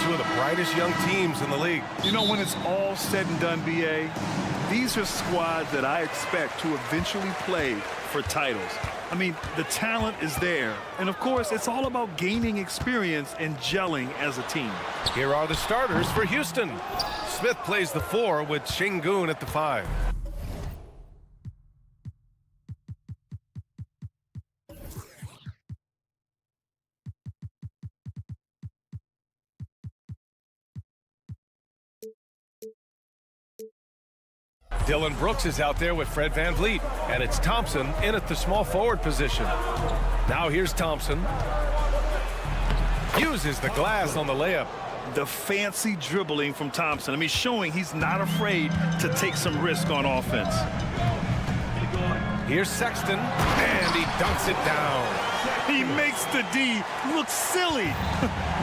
two of the brightest young teams in the league. You know, when it's all said and done, B.A., these are squads that I expect to eventually play for titles. I mean, the talent is there. And, of course, it's all about gaining experience and gelling as a team. Here are the starters for Houston. Smith plays the 4 with Şengün at the 5. Dylan Brooks is out there with Fred VanVleet, and it's Thompson in at the small forward position. Now here's Thompson. Uses the glass on the layup. The fancy dribbling from Thompson. I mean, showing he's not afraid to take some risk on offense. Here's Sexton, and he dunks it down. He makes the D look silly.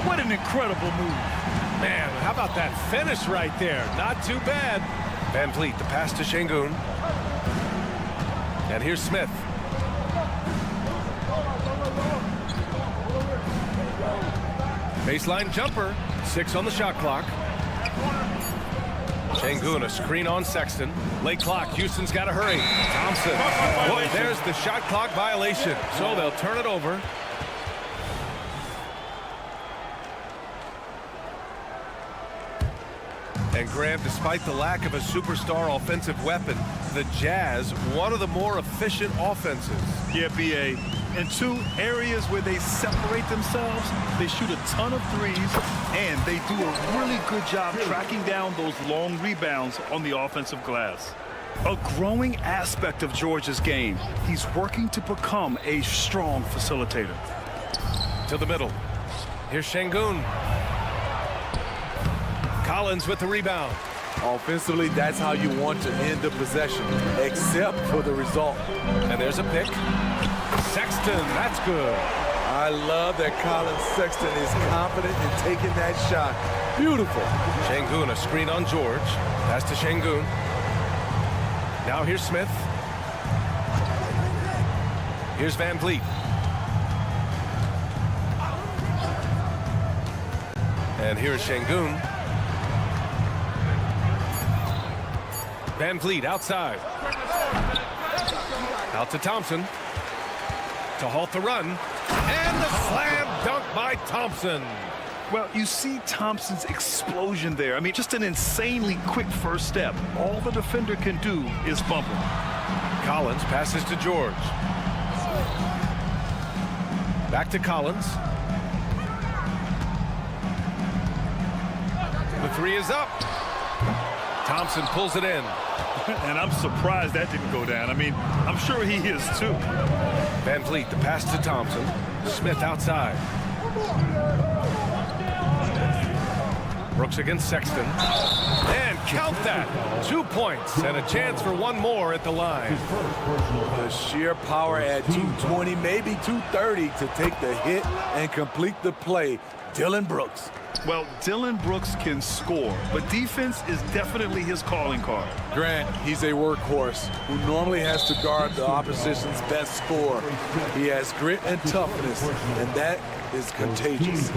What an incredible move. Man, how about that finish right there? Not too bad. VanVleet, the pass to Şengün. And here's Smith. Baseline jumper. 6 on the shot clock. Şengün, a screen on Sexton. Late clock. Houston's got to hurry. Thompson. Oh, there's the shot clock violation. So they'll turn it over. And Graham, despite the lack of a superstar offensive weapon, the Jazz, one of the more efficient offenses. Yeah, B.A. In two areas where they separate themselves, they shoot a ton of threes, and they do a really good job tracking down those long rebounds on the offensive glass. A growing aspect of George's game. He's working to become a strong facilitator. To the middle. Here's Şengün. Collins with the rebound. Offensively, that's how you want to end the possession, except for the result. And there's a pick. Sexton, that's good. I love that Colin Sexton is confident in taking that shot. Beautiful. Şengün, a screen on George. Pass to Şengün. Now here's Smith. Here's VanVleet. And here's Şengün. VanVleet outside. Out to Thompson. To halt the run. And the slam dunk by Thompson. Well, you see Thompson's explosion there. I mean, just an insanely quick first step. All the defender can do is bump him. Collins passes to George. Back to Collins. The 3 is up. Thompson pulls it in. And I'm surprised that didn't go down. I mean, I'm sure he is too. VanVleet, the pass to Thompson. Smith outside. Brooks against Sexton. And count that. 2 points and a chance for one more at the line. The sheer power at 220, maybe 230 to take the hit and complete the play. Dylan Brooks. Well, Dylan Brooks can score, but defense is definitely his calling card. Grant, he's a workhorse who normally has to guard the opposition's best scorer. He has grit and toughness, and that is contagious.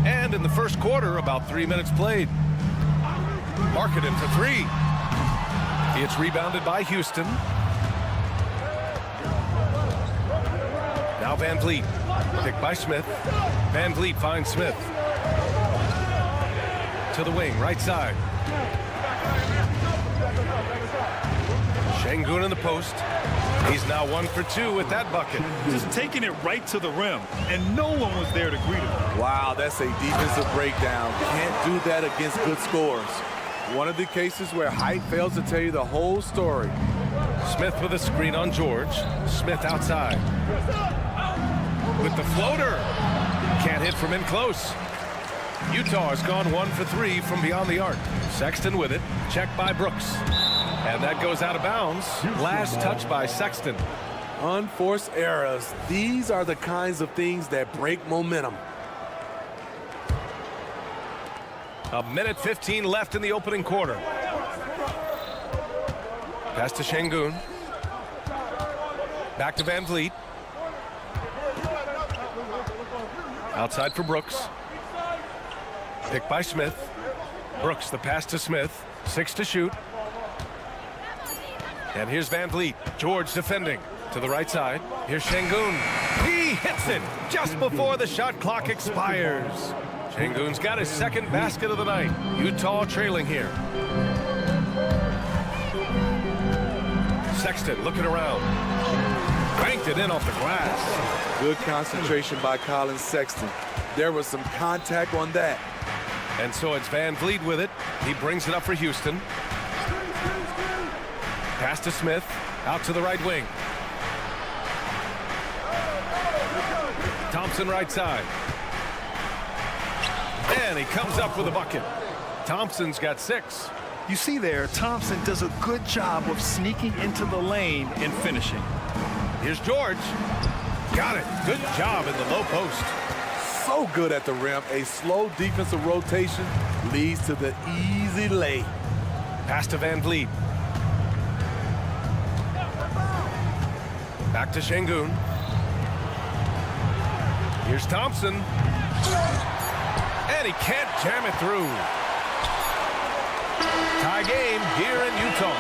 And in the first quarter, about 3 minutes played. Marketed for 3. It's rebounded by Houston. Now VanVleet. Picked by Smith. VanVleet finds Smith. To the wing, right side. Şengün in the post. He's now 1 for 2 with that bucket. Just taking it right to the rim, and no one was there to greet him. Wow, that's a defensive breakdown. Can't do that against good scorers. One of the cases where height fails to tell you the whole story. Smith with a screen on George. Smith outside. With the floater. Can't hit from in close. Utah has gone 1 for 3 from beyond the arc. Sexton with it. Checked by Brooks. And that goes out of bounds. Last touch by Sexton. Unforced errors. These are the kinds of things that break momentum. A minute 15 left in the opening quarter. Pass to Şengün. Back to VanVleet. Outside for Brooks. Picked by Smith. Brooks, the pass to Smith. 6 to shoot. And here's Van Vliet. George defending to the right side. Here's Şengün. He hits it just before the shot clock expires. Şengün's got his second basket of the night. Utah trailing here. Sexton looking around. Banked it in off the glass. Good concentration by Colin Sexton. There was some contact on that. And so it's Van Vliet with it. He brings it up for Houston. Pass to Smith. Out to the right wing. Thompson right side. And he comes up with a bucket. Thompson's got 6. You see there, Thompson does a good job of sneaking into the lane and finishing. Here's George. Got it. Good job in the low post. So good at the rim. A slow defensive rotation leads to the easy lay. Pass to Van Vliet. Back to Şengün. Here's Thompson. And he can't jam it through. Tie game here in Utah.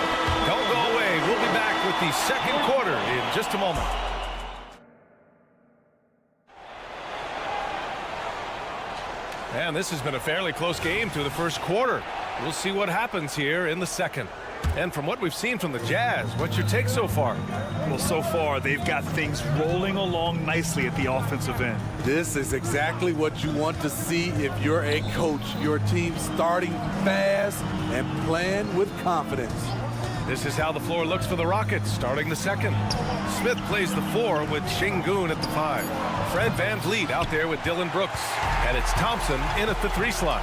Don't go away. We'll be back with the second quarter in just a moment. And this has been a fairly close game through the first quarter. We'll see what happens here in the second. And from what we've seen from the Jazz, what's your take so far? Well, so far, they've got things rolling along nicely at the offensive end. This is exactly what you want to see if you're a coach. Your team starting fast and playing with confidence. This is how the floor looks for the Rockets, starting the second. Smith plays the 4 with Şengün at the 5. Fred Van Vliet out there with Dylan Brooks. And it's Thompson in at the 3 slot.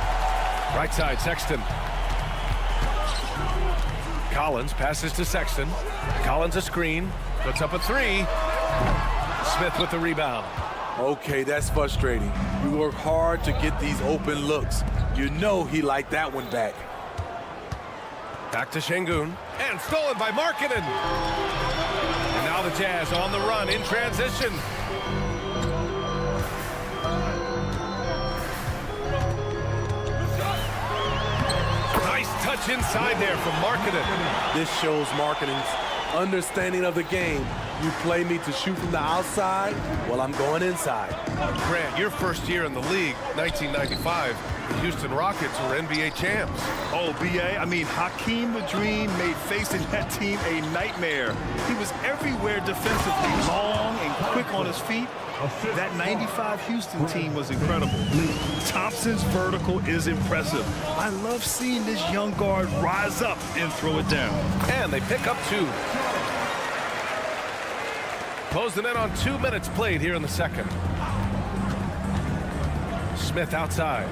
Right side, Sexton. Collins passes to Sexton. Collins a screen. Puts up a 3. Smith with the rebound. Okay, that's frustrating. You work hard to get these open looks. You know he liked that one back. Back to Şengün. And stolen by Markkanen. And now the Jazz on the run in transition. Nice touch inside there from Markkanen. This shows Markkanen's understanding of the game. You play me to shoot from the outside, well, I'm going inside. Grant, your first year in the league, 1995, the Houston Rockets were NBA champs. Oh, B.A., I mean, Hakeem the Dream made facing that team a nightmare. He was everywhere defensively, long and quick on his feet. That 95 Houston team was incredible. Thompson's vertical is impressive. I love seeing this young guard rise up and throw it down. And they pick up 2. Closing in on 2 minutes played here in the second. Smith outside.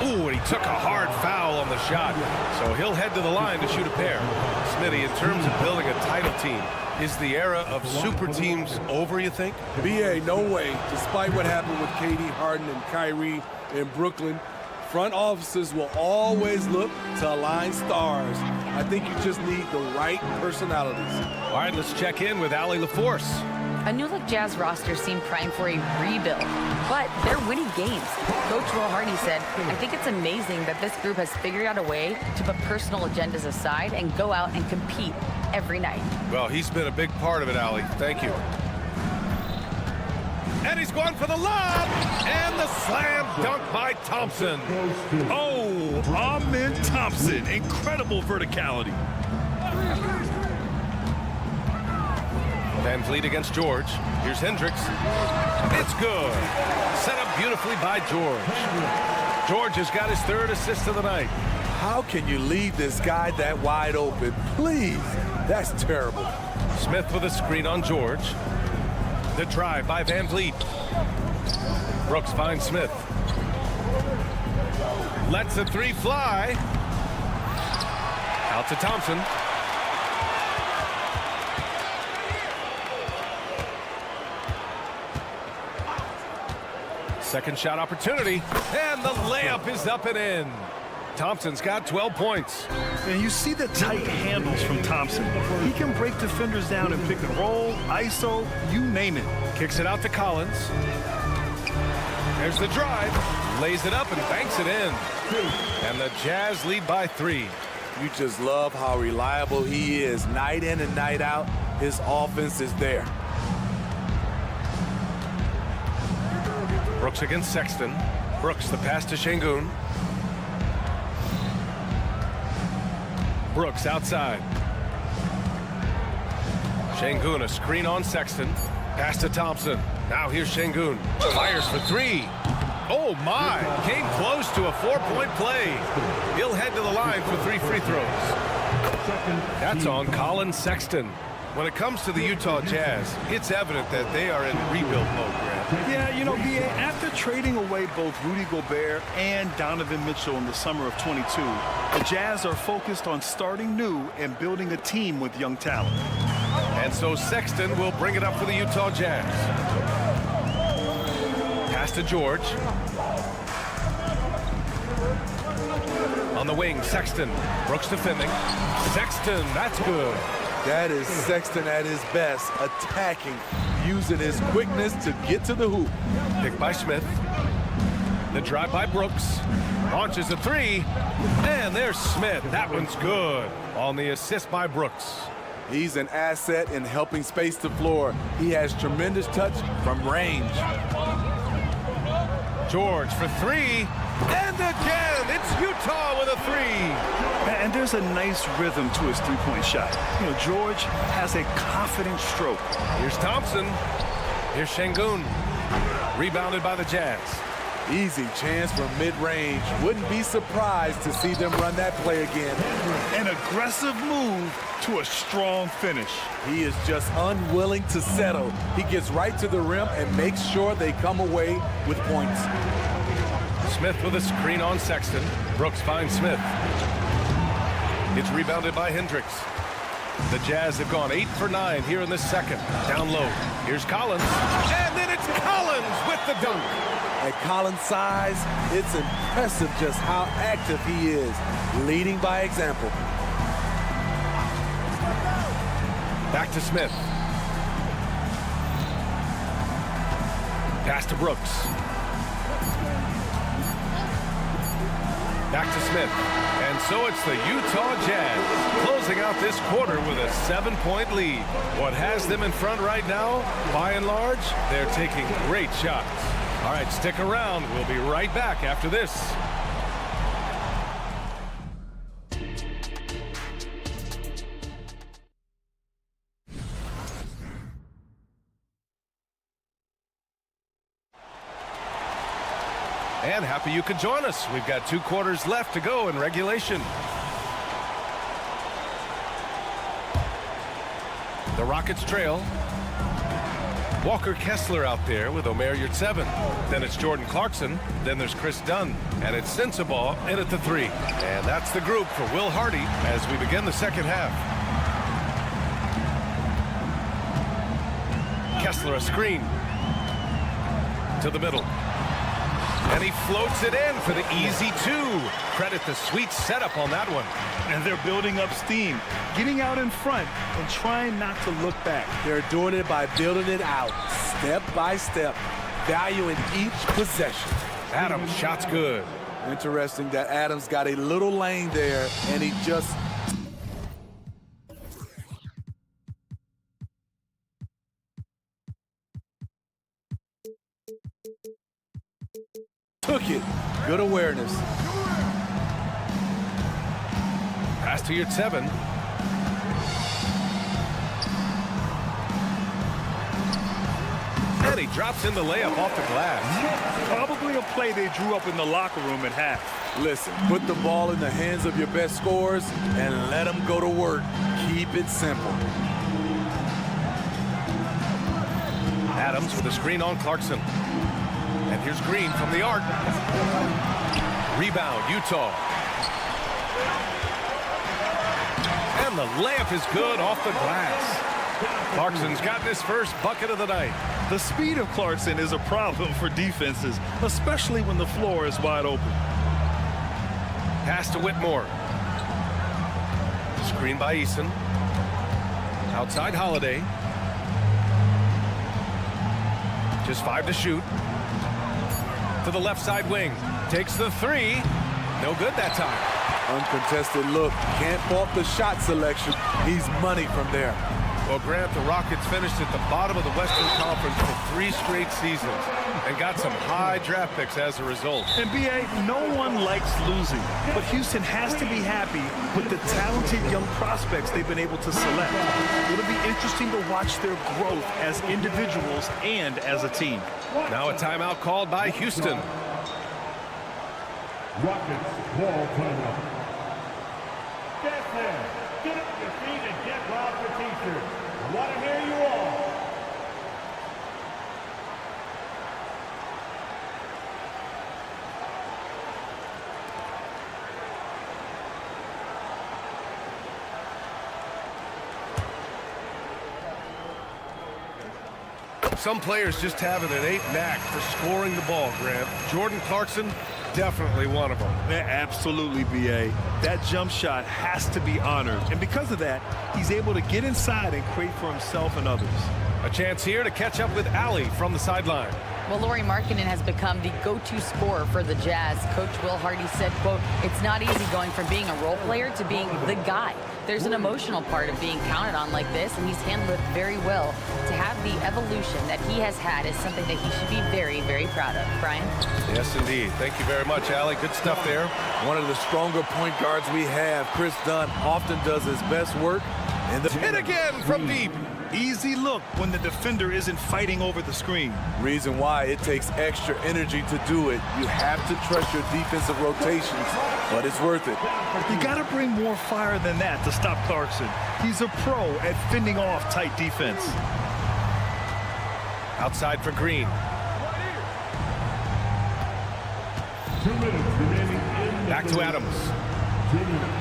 Ooh, and he took a hard foul on the shot. So he'll head to the line to shoot a pair. Smitty, in terms of building a title team, is the era of super teams over, you think? B.A., no way. Despite what happened with KD, Harden, and Kyrie in Brooklyn, front offices will always look to align stars. I think you just need the right personalities. All right, let's check in with Allie LaForce. A new-look Jazz roster seemed primed for a rebuild, but they're winning games. Coach Will Hardy said, "I think it's amazing that this group has figured out a way to put personal agendas aside and go out and compete every night." Well, he's been a big part of it, Allie. Thank you. And he's going for the lob! And the slam dunk by Thompson. Oh, Amen Thompson. Incredible verticality. Van Vliet against George. Here's Hendricks. It's good. Set up beautifully by George. George has got his 3rd assist of the night. How can you leave this guy that wide open? Please, that's terrible. Smith with a screen on George. The drive by Van Vliet. Brooks finds Smith. Lets the 3 fly. Out to Thompson. Second shot opportunity. And the layup is up and in. Thompson's got 12 points. And you see the tight handles from Thompson. He can break defenders down in pick and roll, ISO, you name it. Kicks it out to Collins. There's the drive. Lays it up and banks it in. And the Jazz lead by 3. You just love how reliable he is. Night in and night out, his offense is there. Brooks against Sexton. Brooks, the pass to Şengün. Brooks outside. Şengün, a screen on Sexton. Pass to Thompson. Now here's Şengün. Fires for 3. Oh my! Came close to a 4-point play. He'll head to the line for 3 free throws. That's on Colin Sexton. When it comes to the Utah Jazz, it's evident that they are in rebuild mode, Grant. Yeah, you know, BA, after trading away both Rudy Gobert and Donovan Mitchell in the summer of 22, the Jazz are focused on starting new and building a team with young talent. And so Sexton will bring it up for the Utah Jazz. Pass to George. On the wing, Sexton. Brooks defending. Sexton, that's good. That is Sexton at his best, attacking, using his quickness to get to the hoop. Picked by Smith. The drive by Brooks. Launches a 3. And there's Smith. That one's good. On the assist by Brooks. He's an asset in helping space the floor. He has tremendous touch from range. George for 3. And again, it's Utah with a 3. And there's a nice rhythm to his three-point shot. You know, George has a confident stroke. Here's Thompson. Here's Şengün. Rebounded by the Jazz. Easy chance from mid-range. Wouldn't be surprised to see them run that play again. An aggressive move to a strong finish. He is just unwilling to settle. He gets right to the rim and makes sure they come away with points. Smith with a screen on Sexton. Brooks finds Smith. It's rebounded by Hendricks. The Jazz have gone 8 for 9 here in the second. Down low. Here's Collins. And then it's Collins with the dunk. At Collins' size, it's impressive just how active he is, leading by example. Back to Smith. Pass to Brooks. Back to Smith. And so it's the Utah Jazz closing out this quarter with a 7-point lead. What has them in front right now, by and large, they're taking great shots. All right, stick around. We'll be right back after this. And happy you could join us. We've got 2 quarters left to go in regulation. The Rockets trail. Walker Kessler out there with Omer Yurtseven. Then it's Jordan Clarkson. Then there's Chris Dunn. And it's Sensabaugh in at the 3. And that's the group for Will Hardy as we begin the second half. Kessler a screen. To the middle. And he floats it in for the easy 2. Credit the sweet setup on that one. And they're building up steam, getting out in front and trying not to look back. They're doing it by building it out, step by step, valuing each possession. Adams, shot's good. Interesting that Adams got a little lane there, and he just took it. Good awareness. Pass to Yurtseven. And he drops in the layup off the glass. Probably a play they drew up in the locker room at half. Listen, put the ball in the hands of your best scorers and let them go to work. Keep it simple. Adams with a screen on Clarkson. And here's Green from the arc. Rebound, Utah. And the layup is good off the glass. Clarkson's got his first bucket of the night. The speed of Clarkson is a problem for defenses, especially when the floor is wide open. Pass to Whitmore. Screen by Eason. Outside Holiday. Just 5 to shoot. To the left side wing. Takes the 3. No good that time. Uncontested look. Can't fault the shot selection. He's money from there. Well, Grant, the Rockets finished at the bottom of the Western Conference for 3 straight seasons and got some high draft picks as a result. And B.A., no one likes losing, but Houston has to be happy with the talented young prospects they've been able to select. It'll be interesting to watch their growth as individuals and as a team. Now a timeout called by Houston. Rockets ball timeout. Get there. Get up your feet and get Rocket T-shirts. I want to hear you all. Some players just have an innate knack for scoring the ball, Grant. Jordan Clarkson, definitely one of them. Yeah, absolutely, B.A. That jump shot has to be honored. And because of that, he's able to get inside and create for himself and others. A chance here to catch up with Allie from the sideline. Well, Lauri Markkanen has become the go-to scorer for the Jazz. Coach Will Hardy said, quote, "It's not easy going from being a role player to being the guy. There's an emotional part of being counted on like this, and he's handled it very well. To have the evolution that he has had is something that he should be very, very proud of." Brian? Yes, indeed. Thank you very much, Allie. Good stuff there. One of the stronger point guards we have, Chris Dunn, often does his best work in the Hit again from deep. Easy look when the defender isn't fighting over the screen. Reason why it takes extra energy to do it. You have to trust your defensive rotations, but it's worth it. You got to bring more fire than that to stop Clarkson. He's a pro at fending off tight defense. Outside for Green. 2 minutes remaining in the Back to Adams. 2 minutes.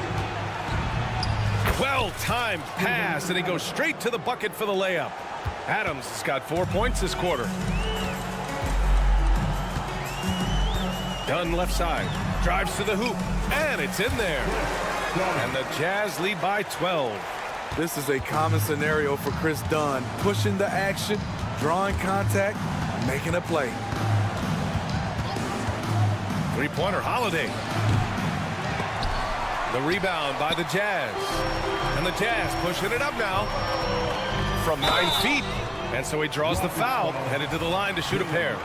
Well-timed pass, and he goes straight to the bucket for the layup. Adams has got 4 points this quarter. Dunn left side. Drives to the hoop, and it's in there. And the Jazz lead by 12. This is a common scenario for Chris Dunn. Pushing the action, drawing contact, making a play. Three-pointer Holiday. The rebound by the Jazz. And the Jazz pushing it up now from 9 feet. And so he draws the foul, headed to the line to shoot a pair.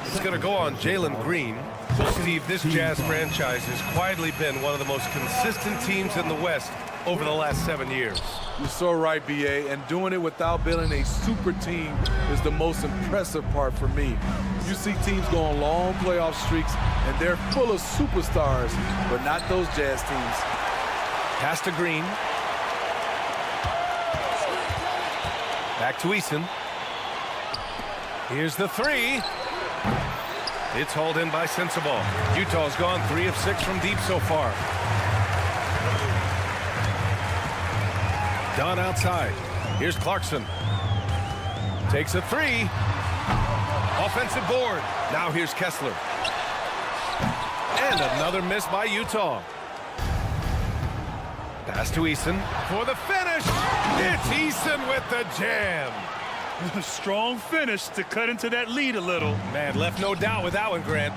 It's going to go on Jalen Green. Steve, this Jazz franchise has quietly been one of the most consistent teams in the West over the last 7 years. You're so right, B.A., and doing it without building a super team is the most impressive part for me. You see teams go on long playoff streaks, and they're full of superstars, but not those Jazz teams. Pass to Green. Back to Eason. Here's the 3. It's hauled in by Sensabaugh. Utah's gone 3 of 6 from deep so far. Dunn outside. Here's Clarkson. Takes a 3. Offensive board. Now here's Kessler. And another miss by Utah. Pass to Eason for the finish. It's Eason with the jam. Strong finish to cut into that lead a little. Man, left no doubt with that one, Grant.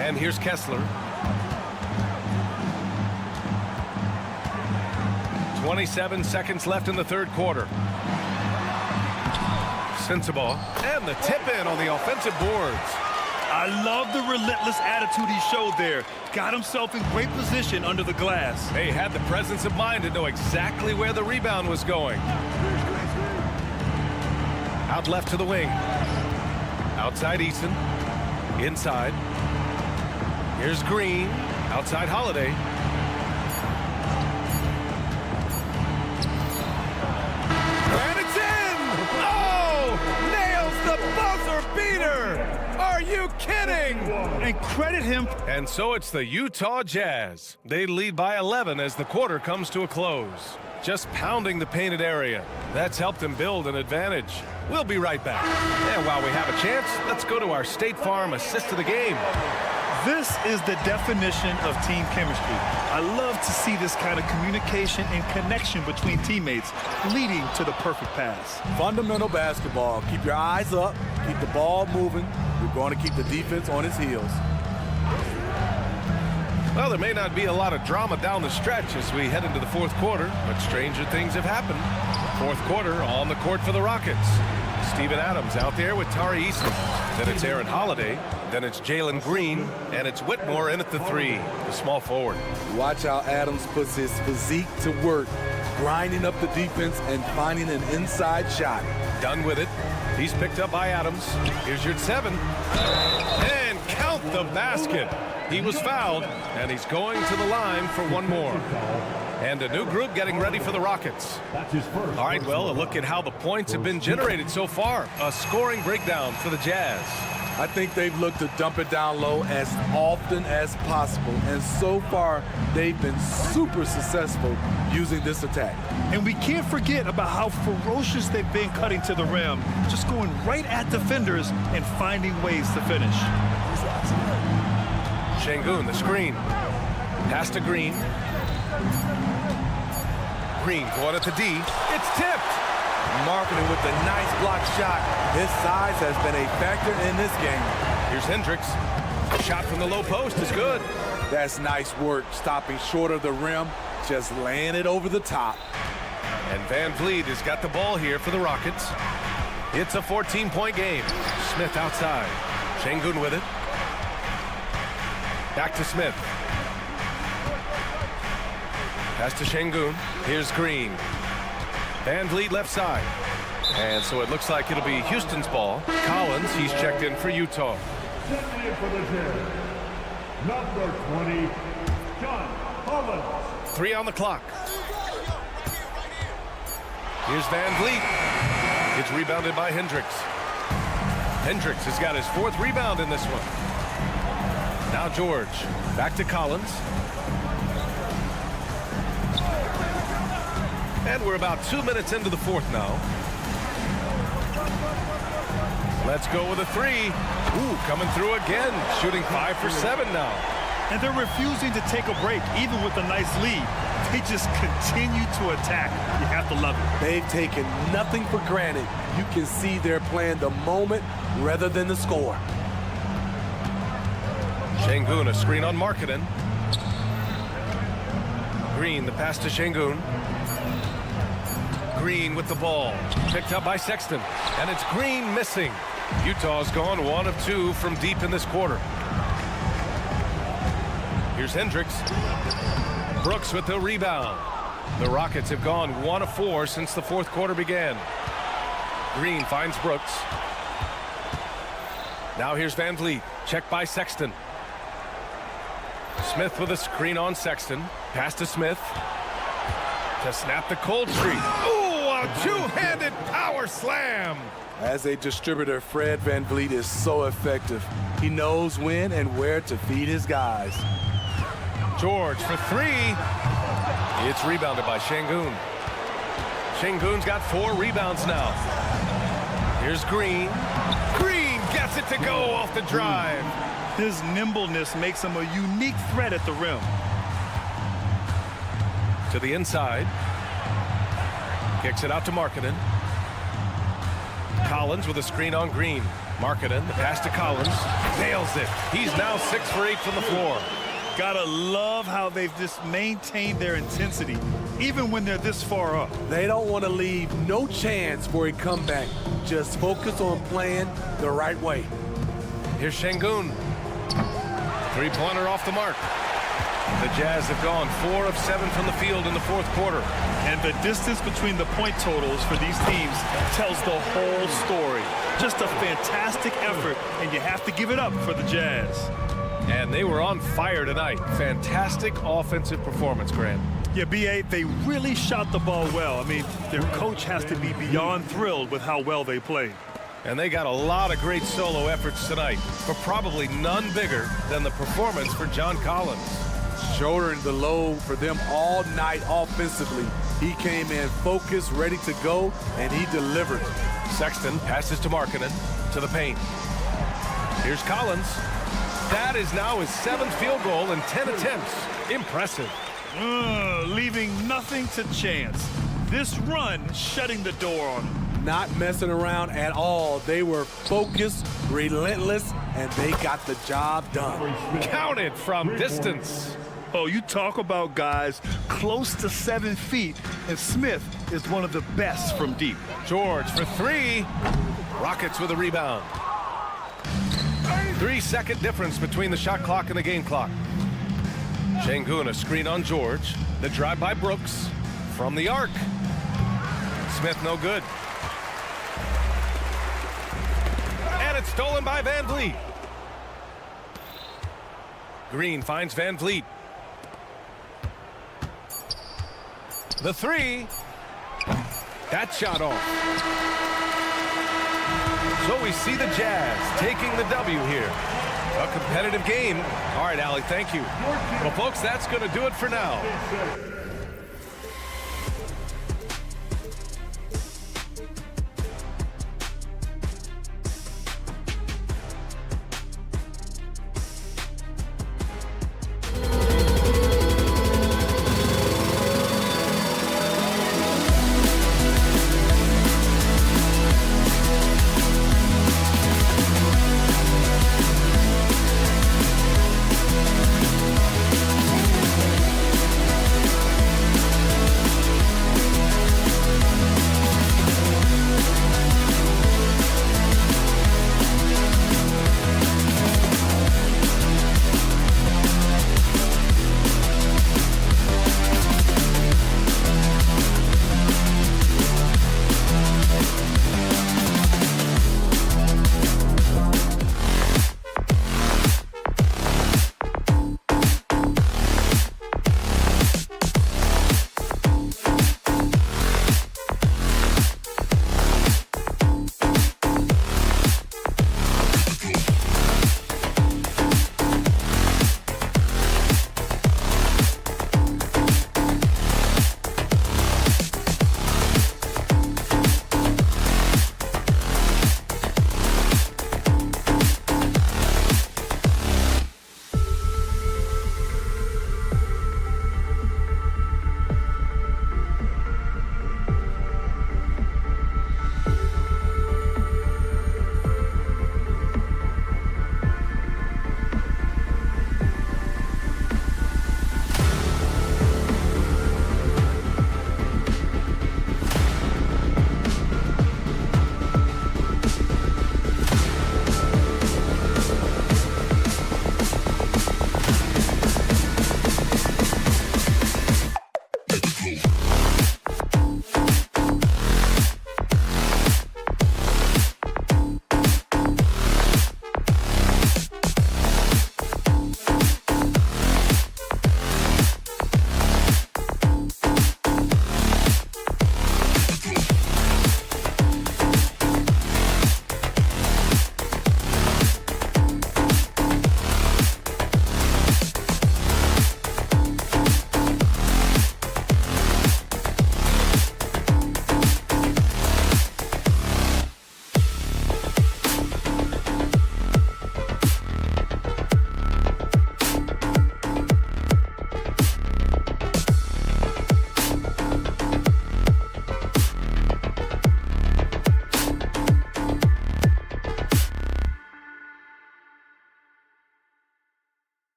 And here's Kessler. 27 seconds left in the third quarter. Sensabaugh. And the tip in on the offensive boards. I love the relentless attitude he showed there. Got himself in great position under the glass. He had the presence of mind to know exactly where the rebound was going. Out left to the wing. Outside Eason. Inside. Here's Green. Outside Holiday. And it's in! Oh! Nails the buzzer beater! Are you kidding? And credit him. And so it's the Utah Jazz. They lead by 11 as the quarter comes to a close. just pounding the painted area. That's helped him build an advantage. We'll be right back. And while we have a chance, let's go to our State Farm assist of the game. This is the definition of team chemistry. I love to see this kind of communication and connection between teammates leading to the perfect pass. Fundamental basketball. Keep your eyes up. Keep the ball moving. You're going to keep the defense on its heels. Well, there may not be a lot of drama down the stretch as we head into the fourth quarter, but stranger things have happened. Fourth quarter on the court for the Rockets. Steven Adams out there with Tari Eason. Then it's Aaron Holiday. Then it's Jalen Green. And it's Whitmore in at the three, the small forward. Watch how Adams puts his physique to work, grinding up the defense and finding an inside shot. Done with it. He's picked up by Adams. Here's your 7. And count the basket. He was fouled, and he's going to the line for one more. And a new group getting ready for the Rockets. All right, well, a look at how the points have been generated so far. A scoring breakdown for the Jazz. I think they've looked to dump it down low as often as possible, and so far they've been super successful using this attack. And we can't forget about how ferocious they've been cutting to the rim, just going right at defenders and finding ways to finish. Şengün, the screen. Pass to Green. Green going at the D. It's tipped. Marketing with the nice block shot. His size has been a factor in this game. Here's Hendricks. Shot from the low post is good. That's nice work, stopping short of the rim, just laying it over the top. And Van Vliet has got the ball here for the Rockets. It's a 14-point game. Smith outside. Şengün with it. Back to Smith. Pass to Şengün. Here's Green. Van Vliet left side. And so it looks like it'll be Houston's ball. Collins, he's checked in for Utah. Checking in for the Jazz, number 20, John Collins. 3 on the clock. Here's Van Vliet. It's rebounded by Hendricks. Hendricks has got his 4th rebound in this one. Now George. Back to Collins. And we're about 2 minutes into the fourth now. Let's go with a 3. Ooh, coming through again. Shooting 5 for 7 now. And they're refusing to take a break, even with a nice lead. They just continue to attack. You have to love it. They've taken nothing for granted. You can see they're playing the moment rather than the score. Şengün, a screen on Markkanen. Green, the pass to Şengün. Green with the ball. Picked up by Sexton. And it's Green missing. Utah's gone 1 of 2 from deep in this quarter. Here's Hendricks. Brooks with the rebound. The Rockets have gone 1 of 4 since the fourth quarter began. Green finds Brooks. Now here's Van Vliet. Checked by Sexton. Smith with a screen on Sexton. Pass to Smith. To snap the cold streak. Ooh, a two-handed power slam. As a distributor, Fred Van Vliet is so effective. He knows when and where to feed his guys. George for 3. It's rebounded by Şengün. Şengün's got 4 rebounds now. Here's Green. Green gets it to go off the drive. His nimbleness makes him a unique threat at the rim. To the inside. Kicks it out to Markkanen. Collins with a screen on Green. Markkanen, the pass to Collins. Nails it. He's now 6 for 8 from the floor. Gotta love how they've just maintained their intensity, even when they're this far up. They don't want to leave no chance for a comeback. Just focus on playing the right way. Here's Şengün. 3-pointer off the mark. The Jazz have gone 4 of 7 from the field in the fourth quarter. And the distance between the point totals for these teams tells the whole story. Just a fantastic effort, and you have to give it up for the Jazz. And they were on fire tonight. Fantastic offensive performance, Grant. Yeah, B.A., they really shot the ball well. I mean, their coach has to be beyond thrilled with how well they played. And they got a lot of great solo efforts tonight, but probably none bigger than the performance for John Collins. Shouldering the load for them all night offensively. He came in focused, ready to go, and he delivered. Sexton passes to Markkanen to the paint. Here's Collins. That is now his 7th field goal in 10 attempts. Impressive. Leaving nothing to chance. This run shutting the door on him. Not messing around at all. They were focused, relentless, and they got the job done. Counted from distance. Oh, you talk about guys close to 7 feet, and Smith is one of the best from deep. George for 3. Rockets with a rebound. 3-second difference between the shot clock and the game clock. Şengün, a screen on George. The drive by Brooks from the arc. Smith no good. And it's stolen by Van Vliet. Green finds Van Vliet. The 3. That shot off. So we see the Jazz taking the W here. A competitive game. All right, Allie, thank you. Well, folks, that's going to do it for now.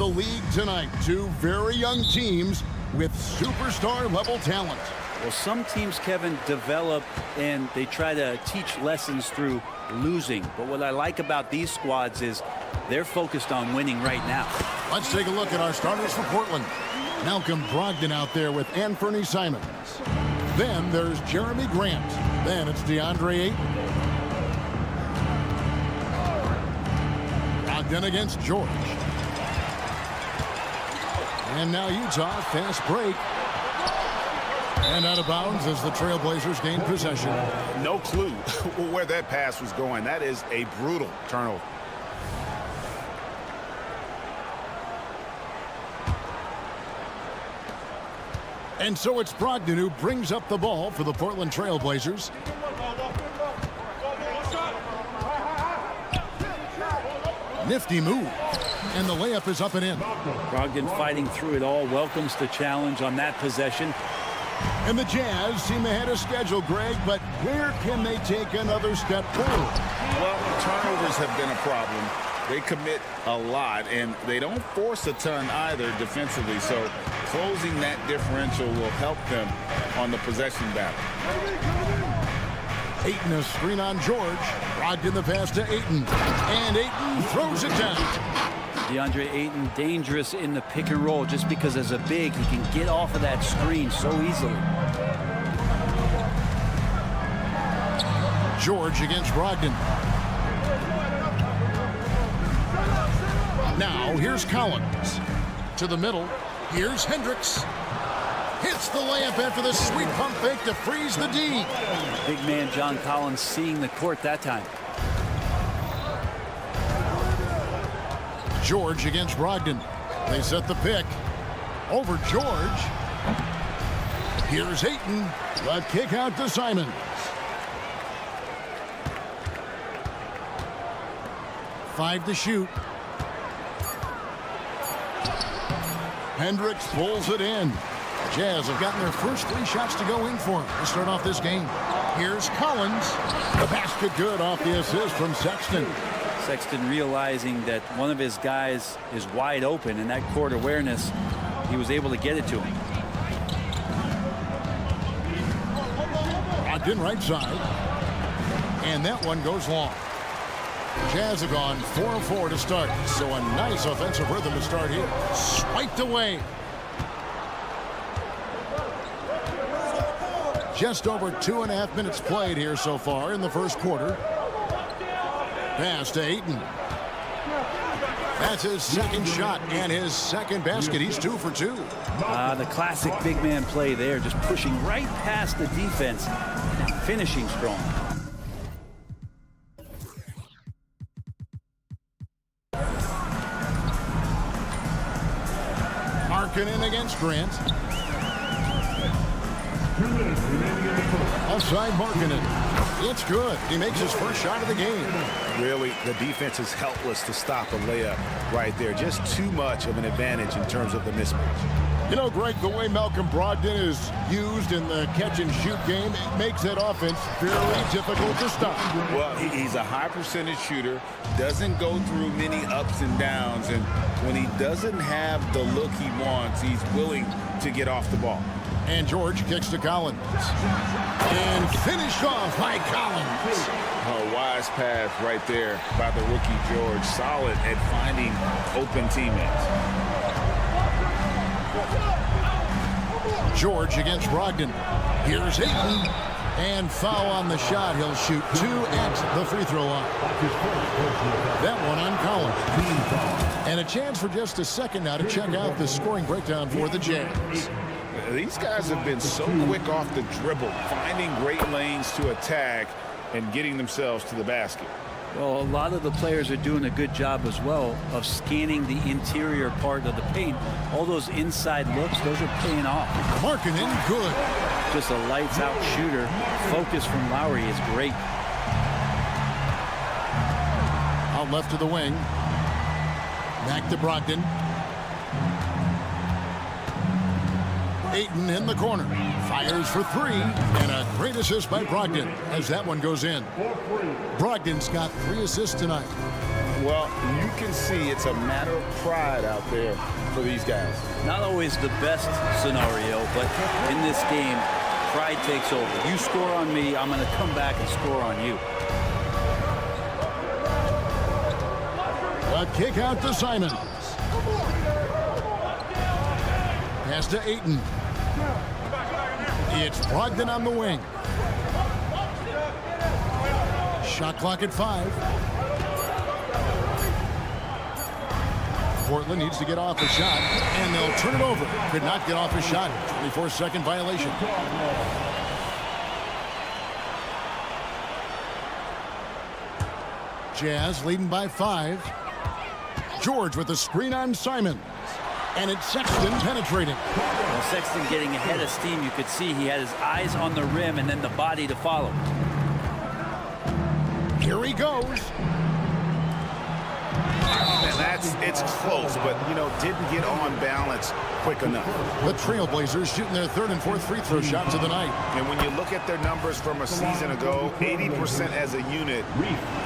the league tonight. Two very young teams with superstar-level talent. Well, some teams, Kevin, develop and they try to teach lessons through losing. But what I like about these squads is they're focused on winning right now. Let's take a look at our starters for Portland. Malcolm Brogdon out there with Anthony Simons. Then there's Jeremy Grant. Then it's DeAndre Ayton. Brogdon against George. And now Utah, fast break. And out of bounds as the Trailblazers gain possession. No clue where that pass was going. That is a brutal turnover. And so it's Brogdon who brings up the ball for the Portland Trailblazers. Nifty move. And the layup is up and in. Brogdon fighting through it all, welcomes the challenge on that possession. And the Jazz seem ahead of schedule, Greg, but where can they take another step forward? Well, turnovers have been a problem. They commit a lot, and they don't force a ton either defensively, so closing that differential will help them on the possession battle. Ayton a screen on George. Brogdon the pass to Ayton. And Ayton throws it down. DeAndre Ayton dangerous in the pick and roll just because as a big he can get off of that screen so easily. George against Brogdon. Now here's Collins. To the middle. Here's Hendricks. Hits the layup after the sweet pump fake to freeze the D. Big man John Collins seeing the court that time. George against Brogdon. They set the pick. Over George. Here's Ayton. The kick out to Simons. Five to shoot. Hendricks pulls it in. Jazz have gotten their first 3 shots to go in for him to start off this game. Here's Collins. The basket good off the assist from Sexton. Sexton realizing that one of his guys is wide open, and that court awareness, he was able to get it to him. Brogdon right side. And that one goes long. Jazz have gone 4 of 4 to start, so a nice offensive rhythm to start here. Swiped away. Just over 2.5 minutes played here so far in the first quarter. Pass to Ayton. That's his second shot and his second basket. He's 2 for 2. The classic big man play there, just pushing right past the defense and finishing strong. In against Grant. Offside Markkanen. It's good. He makes his first shot of the game. Really, the defense is helpless to stop a layup right there. Just too much of an advantage in terms of the mismatch. You know, Greg, the way Malcolm Brogdon is used in the catch-and-shoot game, it makes that offense very difficult to stop. Well, he's a high percentage shooter, doesn't go through many ups and downs, and when he doesn't have the look he wants, he's willing to get off the ball. And George kicks to Collins. And finished off by Collins. A wise pass right there by the rookie George. Solid at finding open teammates. George against Brogdon. Here's Ayton. And foul on the shot. He'll shoot 2 at the free throw line. That one on Collins. And a chance for just a second now to check out the scoring breakdown for the Jazz. These guys have been so quick off the dribble, finding great lanes to attack and getting themselves to the basket. Well, a lot of the players are doing a good job as well of scanning the interior part of the paint. All those inside looks, those are paying off. Markkanen, good. Just a lights-out shooter. Focus from Lowry is great. Out left to the wing. Back to Brogdon. Ayton in the corner. Fires for three, and a great assist by Brogdon as that one goes in. Brogdon's got 3 assists tonight. Well, you can see it's a matter of pride out there for these guys. Not always the best scenario, but in this game, pride takes over. You score on me, I'm going to come back and score on you. A kick out to Simons. Pass to Ayton. It's Brogdon on the wing. Shot clock at 5. Portland needs to get off a shot, and they'll turn it over. Could not get off a shot. 24-second violation. Jazz leading by 5. George with the screen on Simons. And it's Sexton penetrating. Well, Sexton getting ahead of steam. You could see he had his eyes on the rim and then the body to follow. Here he goes. And it's close, but, didn't get on balance quick enough. The Trailblazers shooting their 3rd and 4th free throw shots of the night. And when you look at their numbers from a season ago, 80% as a unit,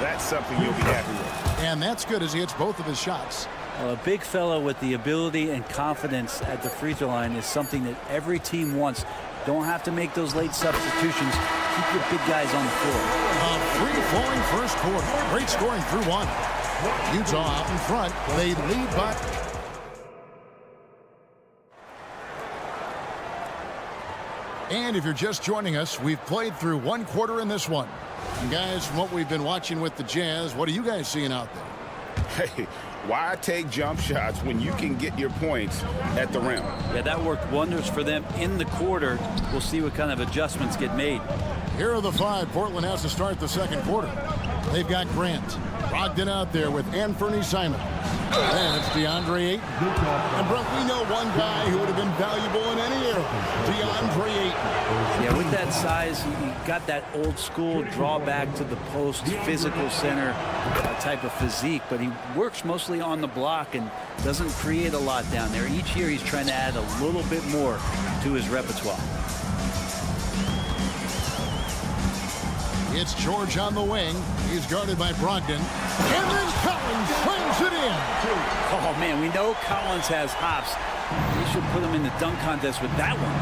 that's something you'll be happy with. And that's good as he hits both of his shots. Well, a big fellow with the ability and confidence at the free throw line is something that every team wants. Don't have to make those late substitutions. Keep your big guys on the floor. A free-flowing first quarter. Great scoring through 1. Utah out in front. They lead by... And if you're just joining us, we've played through 1 quarter in this one. And guys, from what we've been watching with the Jazz, what are you guys seeing out there? Hey, why take jump shots when you can get your points at the rim? Yeah, that worked wonders for them in the quarter. We'll see what kind of adjustments get made. Here are the 5 Portland has to start the second quarter. They've got Grant. Brogdon out there with Anthony Simons. And it's DeAndre Ayton. And Brett, we know one guy who would have been valuable in any era. DeAndre Ayton. Yeah, with that size, he got that old school drawback to the post, physical center type of physique, but he works mostly on the block and doesn't create a lot down there. Each year he's trying to add a little bit more to his repertoire. It's George on the wing. He's guarded by Brogdon. And then Collins slams it in. Oh, man, we know Collins has hops. We should put him in the dunk contest with that one.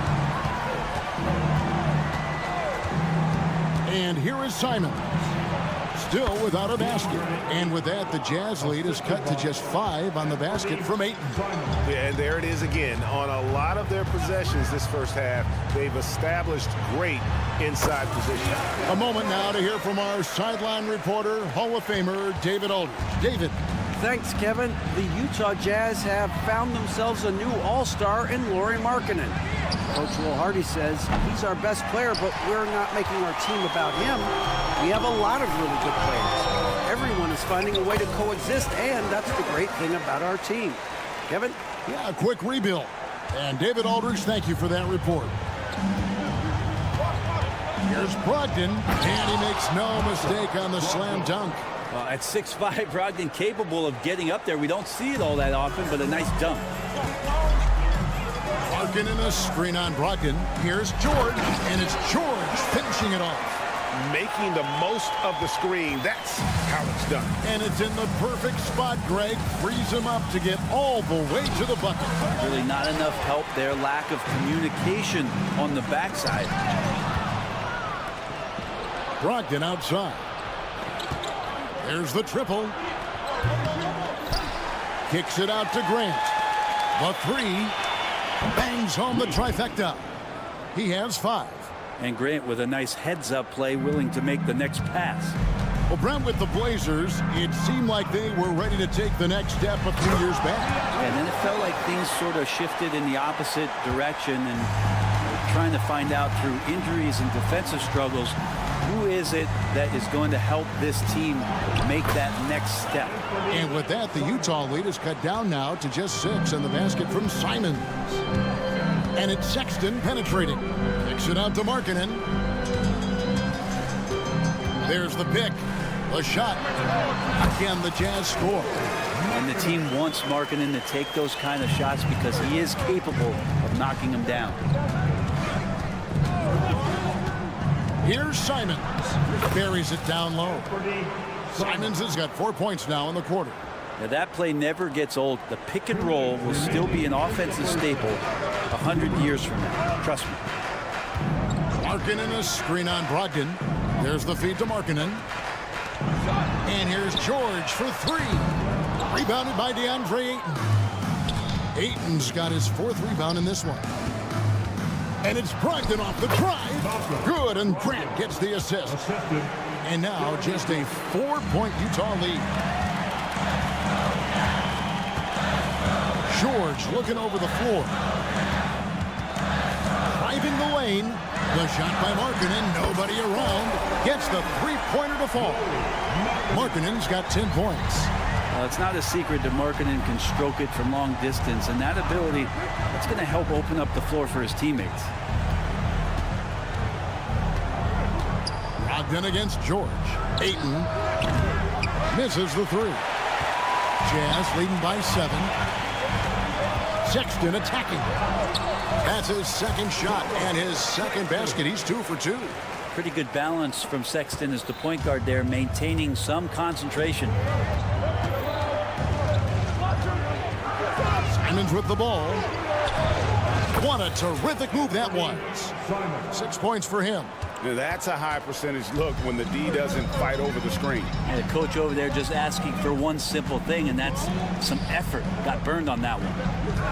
And here is Simons. Still without a basket. And with that, the Jazz lead is cut to just 5 on the basket from Ayton. Yeah, and there it is again. On a lot of their possessions this first half, they've established great inside position. A moment now to hear from our sideline reporter, Hall of Famer David Aldridge. David. Thanks, Kevin. The Utah Jazz have found themselves a new all-star in Lauri Markkanen. Coach Will Hardy says he's our best player, but we're not making our team about him. We have a lot of really good players. Everyone is finding a way to coexist, and that's the great thing about our team. Kevin? Yeah, a quick rebuild. And David Aldridge, thank you for that report. Here's Brogdon, and he makes no mistake on the slam dunk. Well, at 6'5", Brogdon capable of getting up there. We don't see it all that often, but a nice dunk. Larkin in a screen on Brogdon. Here's George, and it's George finishing it off. Making the most of the screen. That's how it's done. And it's in the perfect spot. Greg frees him up to get all the way to the bucket. Really not enough help there. Lack of communication on the backside. Brogdon outside. There's the triple. Kicks it out to Grant. The 3. Bangs home the trifecta. He has 5. And Grant with a nice heads-up play, willing to make the next pass. Well, Brent, with the Blazers, it seemed like they were ready to take the next step a few years back. And then it felt like things sort of shifted in the opposite direction, and trying to find out through injuries and defensive struggles, who is it that is going to help this team make that next step? And with that, the Utah lead is cut down now to just 6 on the basket from Simons. And it's Sexton penetrating. Kicks it out to Markkanen. There's the pick. The shot. Again, the Jazz score. And the team wants Markkanen to take those kind of shots because he is capable of knocking them down. Here's Simons. Buries it down low. Simons has got 4 points now in the quarter. Now that play never gets old. The pick and roll will still be an offensive staple 100 years from now. Trust me. Markkanen a screen on Brogdon. There's the feed to Markkanen. And here's George for three. Rebounded by DeAndre Ayton. Ayton's got his 4th rebound in this one. And it's Brogdon off the drive. Good, and Grant gets the assist. And now just a 4-point Utah lead. George looking over the floor. Driving the lane. The shot by Markkanen, nobody around. Gets the three-pointer to fall. Markkanen's got 10 points. It's not a secret that Markkanen can stroke it from long distance, and that ability, that's going to help open up the floor for his teammates. Brogdon against George. Ayton misses the three. Jazz leading by 7. Sexton attacking. That's his 2nd shot and his 2nd basket. He's 2 for 2. Pretty good balance from Sexton as the point guard there, maintaining some concentration. Simons with the ball. What a terrific move that was. 6 points for him. That's a high percentage look when the D doesn't fight over the screen. And the coach over there just asking for one simple thing, and that's some effort. Got burned on that one.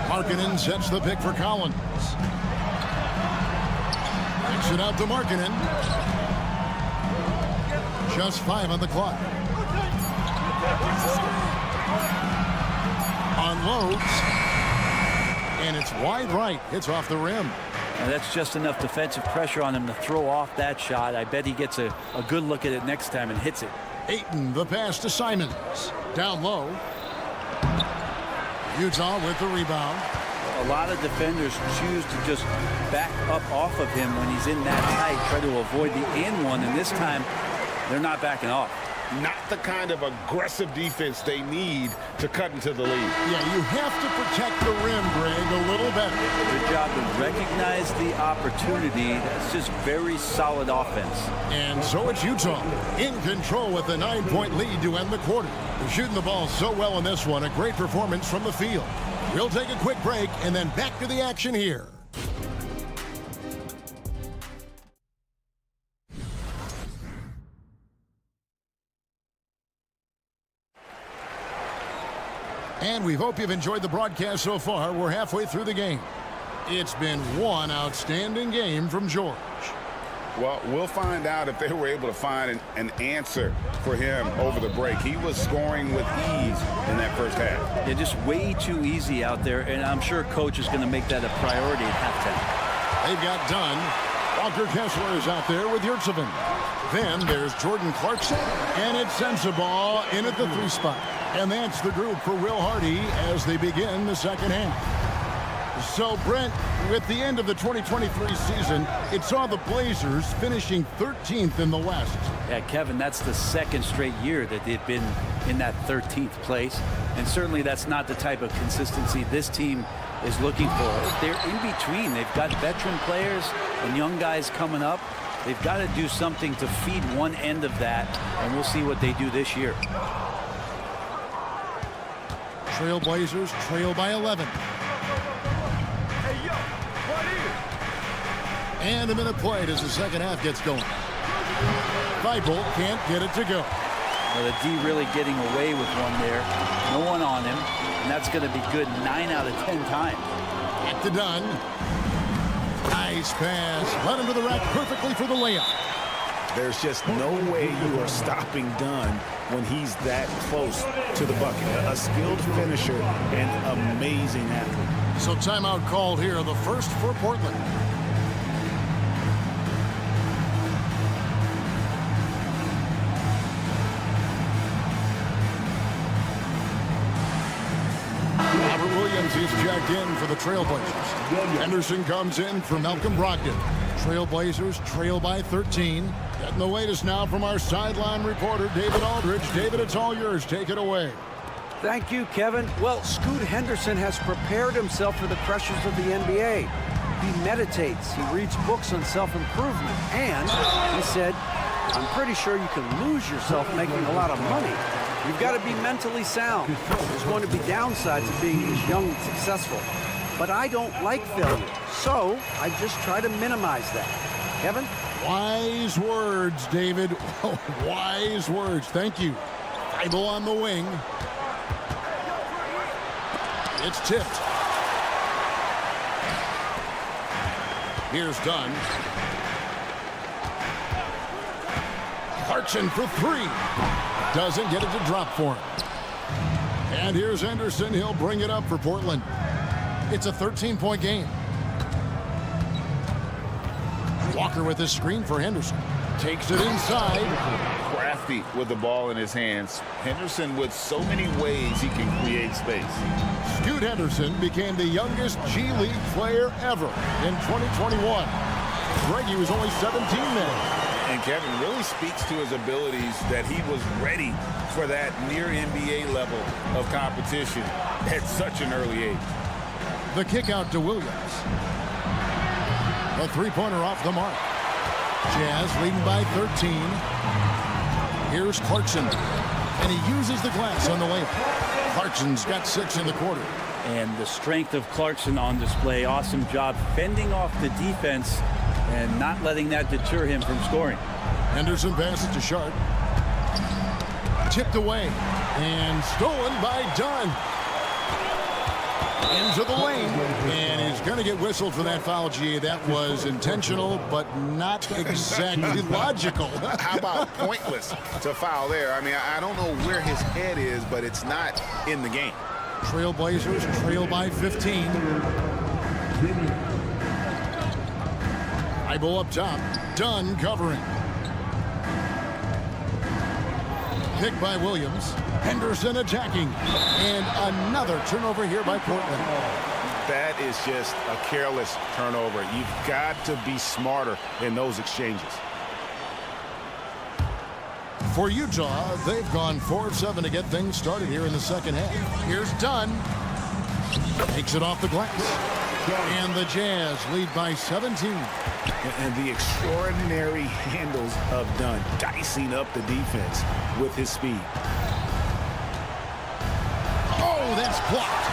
Markkanen sets the pick for Collins. Kicks it out to Markkanen. Just 5 on the clock. Unloads. And it's wide right. It's off the rim. Now that's just enough defensive pressure on him to throw off that shot. I bet he gets a good look at it next time and hits it. Ayton, the pass to Simons. Down low. Utah with the rebound. A lot of defenders choose to just back up off of him when he's in that tight, try to avoid the and one, and this time they're not backing off. Not the kind of aggressive defense they need to cut into the lead. Yeah, you have to protect the rim, Greg, a little better. Good job to recognize the opportunity. That's just very solid offense. And so it's Utah in control with a 9-point lead to end the quarter. They're shooting the ball so well in this one. A great performance from the field. We'll take a quick break and then back to the action here. And we hope you've enjoyed the broadcast so far. We're halfway through the game. It's been one outstanding game from George. Well, we'll find out if they were able to find an answer for him over the break. He was scoring with ease in that first half. Yeah, just way too easy out there, and I'm sure coach is going to make that a priority at halftime. They've got Dunn. Walker Kessler is out there with Yurtseven. Then there's Jordan Clarkson, and it's Sensabaugh in at the 3 spot. And that's the group for Will Hardy as they begin the second half. So, Brent, with the end of the 2023 season, it saw the Blazers finishing 13th in the West. Yeah, Kevin, that's the 2nd straight year that they've been in that 13th place. And certainly that's not the type of consistency this team is looking for. They're in between. They've got veteran players and young guys coming up. They've got to do something to feed one end of that, and we'll see what they do this year. Trailblazers trail by 11. And a minute played as the second half gets going. Thibault can't get it to go. Well, the D really getting away with one there. No one on him, and that's going to be good 9 out of 10 times. Back to Dunn. Nice pass. Led him to the rack perfectly for the layup. There's just no way you are stopping Dunn when he's that close to the bucket. A skilled finisher and amazing athlete. So timeout called here, the first for Portland. Robert Williams is jacked in for the Trailblazers. Henderson comes in for Malcolm Brogdon. Trailblazers trail by 13. Getting the latest now from our sideline reporter, David Aldridge. David, it's all yours. Take it away. Thank you, Kevin. Well, Scoot Henderson has prepared himself for the pressures of the NBA. He meditates. He reads books on self-improvement. And he said, I'm pretty sure you can lose yourself making a lot of money. You've got to be mentally sound. There's going to be downsides to being this young and successful. But I don't like failure, so I just try to minimize that. Kevin? Wise words, David. Wise words. Thank you. Thibault on the wing. It's tipped. Here's Dunn. Clarkson for three. Doesn't get it to drop for him. And here's Henderson. He'll bring it up for Portland. It's a 13-point game. Walker with his screen for Henderson. Takes it inside. Crafty with the ball in his hands. Henderson with so many ways he can create space. Scoot Henderson became the youngest G League player ever in 2021. Greggy was only 17 then. And Kevin really speaks to his abilities that he was ready for that near NBA level of competition at such an early age. The kick out to Williams. A three-pointer off the mark. Jazz leading by 13. Here's Clarkson. And he uses the glass on the layup. Clarkson's got 6 in the quarter. And the strength of Clarkson on display. Awesome job fending off the defense and not letting that deter him from scoring. Henderson passes to Sharp. Tipped away and stolen by Dunn. Into the lane, and he's going to get whistled for that foul, G. That was intentional, but not exactly logical. How about pointless to foul there? I mean, I don't know where his head is, but it's not in the game. Trailblazers trail by 15. Thibault up top. Dunn covering. Pick by Williams. Henderson attacking. And another turnover here by Portland. That is just a careless turnover. You've got to be smarter in those exchanges. For Utah, they've gone 4 of 7 to get things started here in the second half. Here's Dunn. Takes it off the glass. And the Jazz lead by 17. And the extraordinary handles of Dunn, dicing up the defense with his speed. Oh, that's blocked.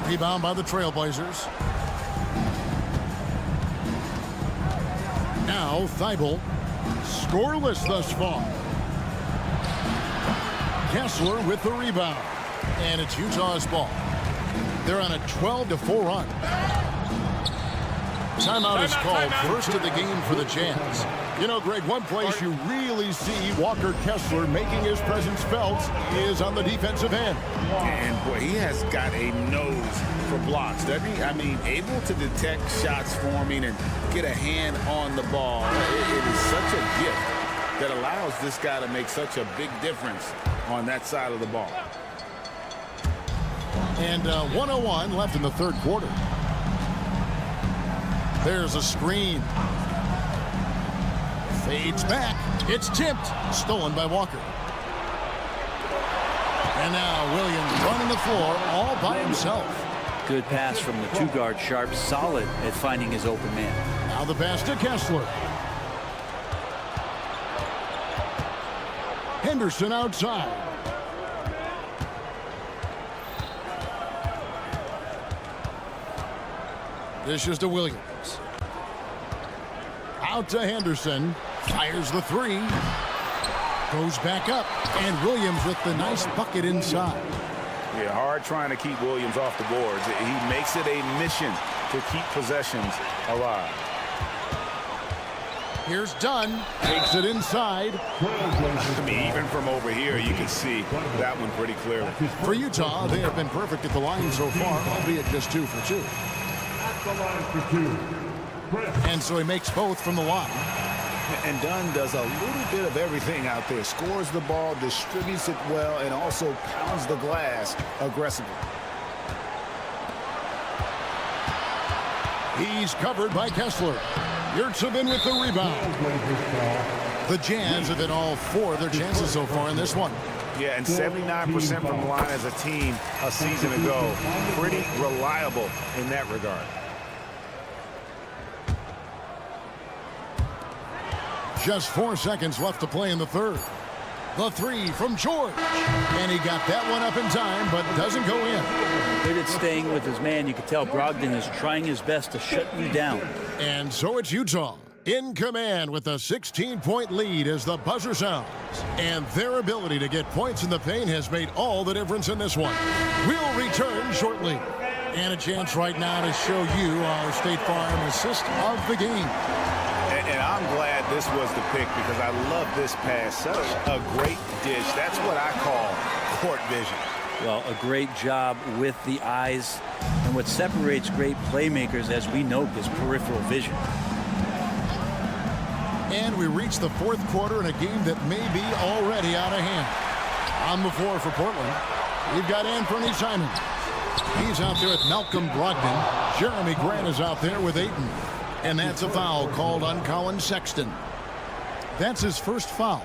Rebound by the Trailblazers. Now Thibault, scoreless thus far. Kessler with the rebound. And it's Utah's ball. They're on a 12-4 run. Timeout is called. First of the game for the Jazz. You know, Greg, one place you really see Walker Kessler making his presence felt is on the defensive end. And, boy, he has got a nose for blocks, doesn't he? I mean, able to detect shots forming and get a hand on the ball. It is such a gift that allows this guy to make such a big difference on that side of the ball. And 1:01 left in the third quarter. There's a screen. Fades back. It's tipped. Stolen by Walker. And now Williams running the floor all by himself. Good pass from the two-guard Sharp. Solid at finding his open man. Now the pass to Kessler. Henderson outside. This is to Williams. Out to Henderson. Fires the three. Goes back up. And Williams with the nice bucket inside. Yeah, hard trying to keep Williams off the boards. He makes it a mission to keep possessions alive. Here's Dunn. Takes it inside. I mean, even from over here, you can see that one pretty clearly. For Utah, they have been perfect at the line so far, albeit just 2 for 2. And so he makes both from the line. And Dunn does a little bit of everything out there. Scores the ball, distributes it well, and also pounds the glass aggressively. He's covered by Kessler. Yurtsevin with the rebound. The Jazz have hit all 4 of their chances so far in this one. Yeah, and 79% from the line as a team a season ago. Pretty reliable in that regard. Just 4 seconds left to play in the third. The three from George. And he got that one up in time, but doesn't go in. Good at staying with his man. You can tell Brogdon is trying his best to shut you down. And so it's Utah in command with a 16-point lead as the buzzer sounds. And their ability to get points in the paint has made all the difference in this one. We'll return shortly. And a chance right now to show you our State Farm assist of the game. And I'm glad this was the pick because I love this pass. Such a great dish. That's what I call court vision. Well, a great job with the eyes. And what separates great playmakers, as we know, is peripheral vision. And we reach the fourth quarter in a game that may be already out of hand. On the floor for Portland, we've got Anthony Simons. He's out there with Malcolm Brogdon. Jeremy Grant is out there with Ayton. And that's a foul called on Colin Sexton. That's his first foul.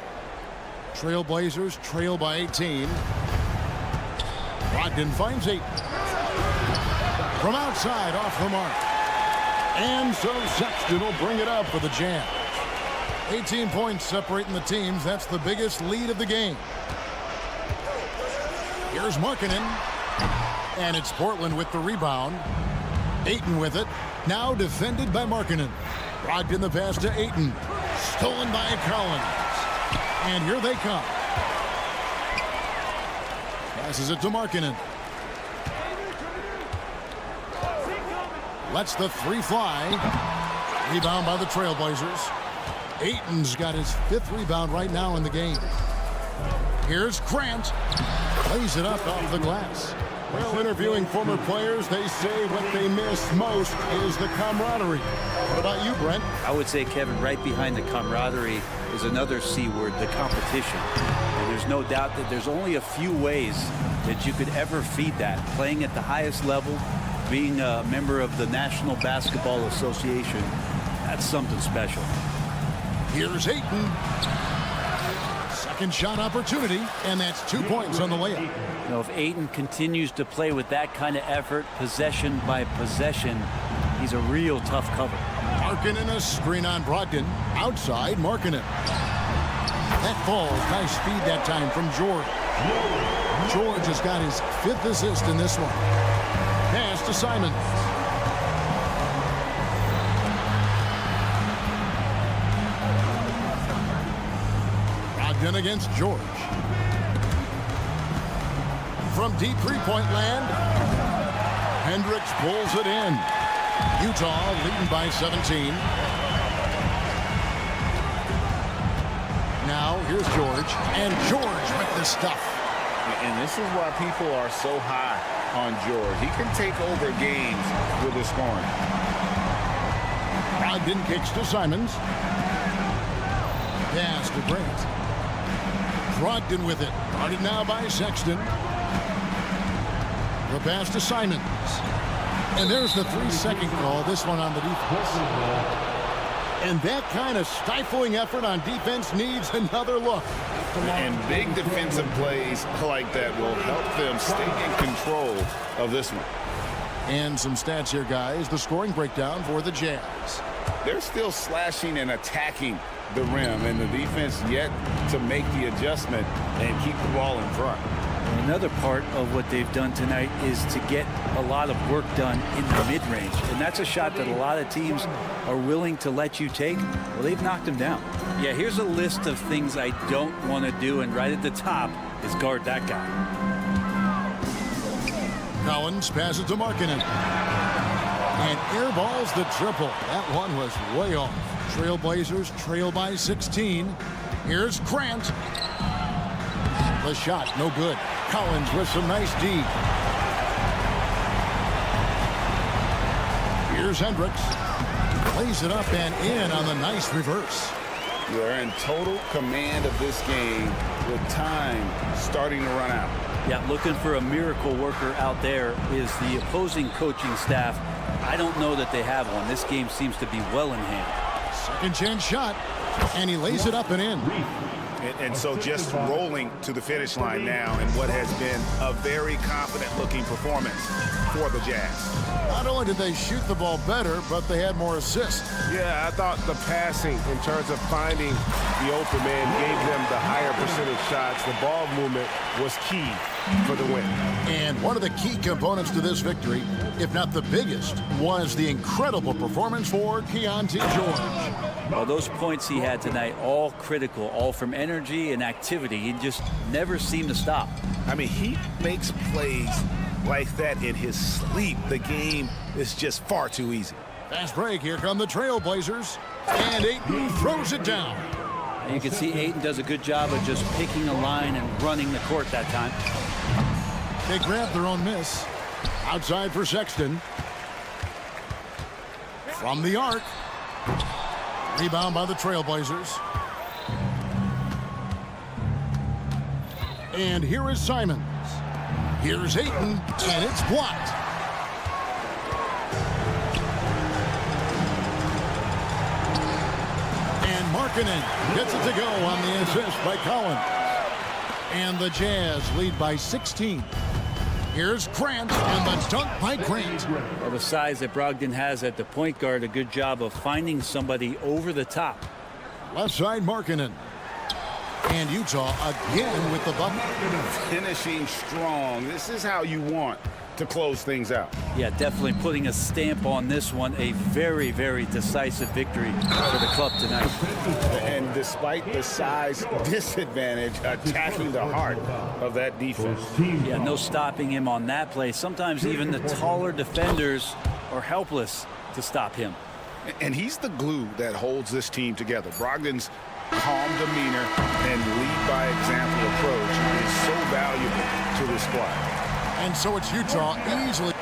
Trailblazers trail by 18. Brogdon finds Ayton. From outside, off the mark. And so Sexton will bring it up for the Jazz. 18 points separating the teams. That's the biggest lead of the game. Here's Markkanen. And it's Portland with the rebound. Ayton with it. Now defended by Markkanen. Brogdon the pass to Ayton. Stolen by Collins. And here they come. Passes it to Markkanen. Lets the three fly. Rebound by the Trailblazers. Ayton's got his 5th rebound right now in the game. Here's Grant. Lays it up off the glass. Well, interviewing former players, they say what they miss most is the camaraderie. What about you, Brent? I would say, Kevin, right behind the camaraderie is another C word, the competition. And there's no doubt that there's only a few ways that you could ever feed that. Playing at the highest level, being a member of the National Basketball Association, that's something special. Here's Ayton. Second shot opportunity, and that's 2 points on the layup. You know, if Ayton continues to play with that kind of effort, possession by possession, he's a real tough cover. Markkanen a screen on Brogdon. Outside, Markkanen. That falls. Nice speed that time from George. George has got his 5th assist in this one. Pass to Simons. Brogdon against George. From deep three-point land, Hendricks pulls it in. Utah leading by 17. Now here's George, and George with the stuff. And this is why people are so high on George. He can take over games with his scoring. Brogdon kicks to Simons. Pass to Grant. Brogdon with it. Guarded now by Sexton. The pass to Simons. And there's the 3-second call. This one on the defense. And that kind of stifling effort on defense needs another look. And big defensive plays like that will help them stay in control of this one. And some stats here, guys. The scoring breakdown for the Jazz. They're still slashing and attacking the rim, and the defense yet to make the adjustment and keep the ball in front. Another part of what they've done tonight is to get a lot of work done in the mid-range. And that's a shot that a lot of teams are willing to let you take. Well, they've knocked them down. Yeah, here's a list of things I don't want to do, and right at the top is guard that guy. Collins passes to Markkanen. And airballs the triple. That one was way off. Trailblazers trail by 16. Here's Grant. The shot, no good. Collins with some nice D. Here's Hendricks. Plays it up and in on the nice reverse. They're in total command of this game with time starting to run out. Yeah, looking for a miracle worker out there is the opposing coaching staff. I don't know that they have one. This game seems to be well in hand. Second chance shot, and he lays it up and in. And so just rolling to the finish line now in what has been a very confident-looking performance for the Jazz. Not only did they shoot the ball better, but they had more assists. Yeah, I thought the passing in terms of finding the open man gave them the higher percentage shots. The ball movement was key for the win. And one of the key components to this victory, if not the biggest, was the incredible performance for Keontae George. Well, those points he had tonight, all critical, all from energy and activity. He just never seemed to stop. I mean, he makes plays like that in his sleep. The game is just far too easy. Fast break. Here come the Trailblazers. And Ayton throws it down. And you can see Ayton does a good job of just picking a line and running the court that time. They grab their own miss. Outside for Sexton. From the arc. Rebound by the Trailblazers. And here is Simons. Here's Ayton, and it's blocked. And Markkanen gets it to go on the assist by Collins. And the Jazz lead by 16. Here's Grant, and the dunk by Grant. Well, the size that Brogdon has at the point guard, a good job of finding somebody over the top. Left side, Markkanen. And Utah again with the bucket. Finishing strong. This is how you want to close things out. Yeah, definitely putting a stamp on this one. A very, very decisive victory for the club tonight. And despite the size disadvantage, attacking the heart of that defense. Yeah, no stopping him on that play. Sometimes even the taller defenders are helpless to stop him. And he's the glue that holds this team together. Brogdon's calm demeanor and lead by example approach is so valuable to this squad. And so it's Utah easily.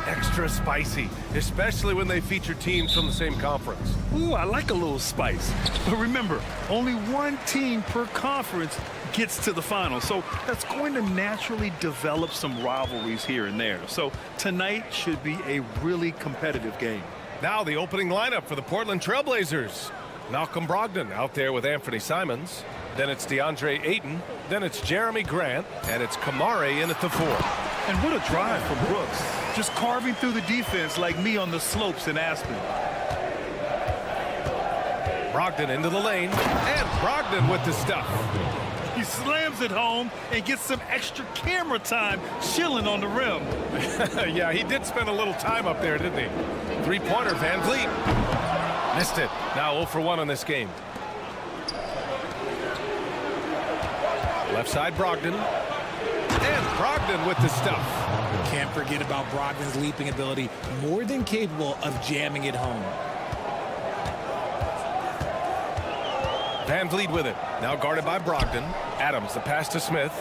extra spicy, especially when they feature teams from the same conference. Ooh, I like a little spice. But remember, only one team per conference gets to the final. So that's going to naturally develop some rivalries here and there. So tonight should be a really competitive game. Now the opening lineup for the Portland Trailblazers. Malcolm Brogdon out there with Anthony Simons. Then it's DeAndre Ayton. Then it's Jeremy Grant. And it's Kamari in at the 4. And what a drive from Brooks. Just carving through the defense like me on the slopes in Aspen. Brogdon into the lane. And Brogdon with the stuff. He slams it home and gets some extra camera time chilling on the rim. Yeah, he did spend a little time up there, didn't he? Three-pointer, Van Vliet. Missed it. Now 0 for 1 on this game. Left side, Brogdon. And Brogdon with the stuff. Can't forget about Brogdon's leaping ability. More than capable of jamming it home. Van Vliet with it. Now guarded by Brogdon. Adams, the pass to Smith.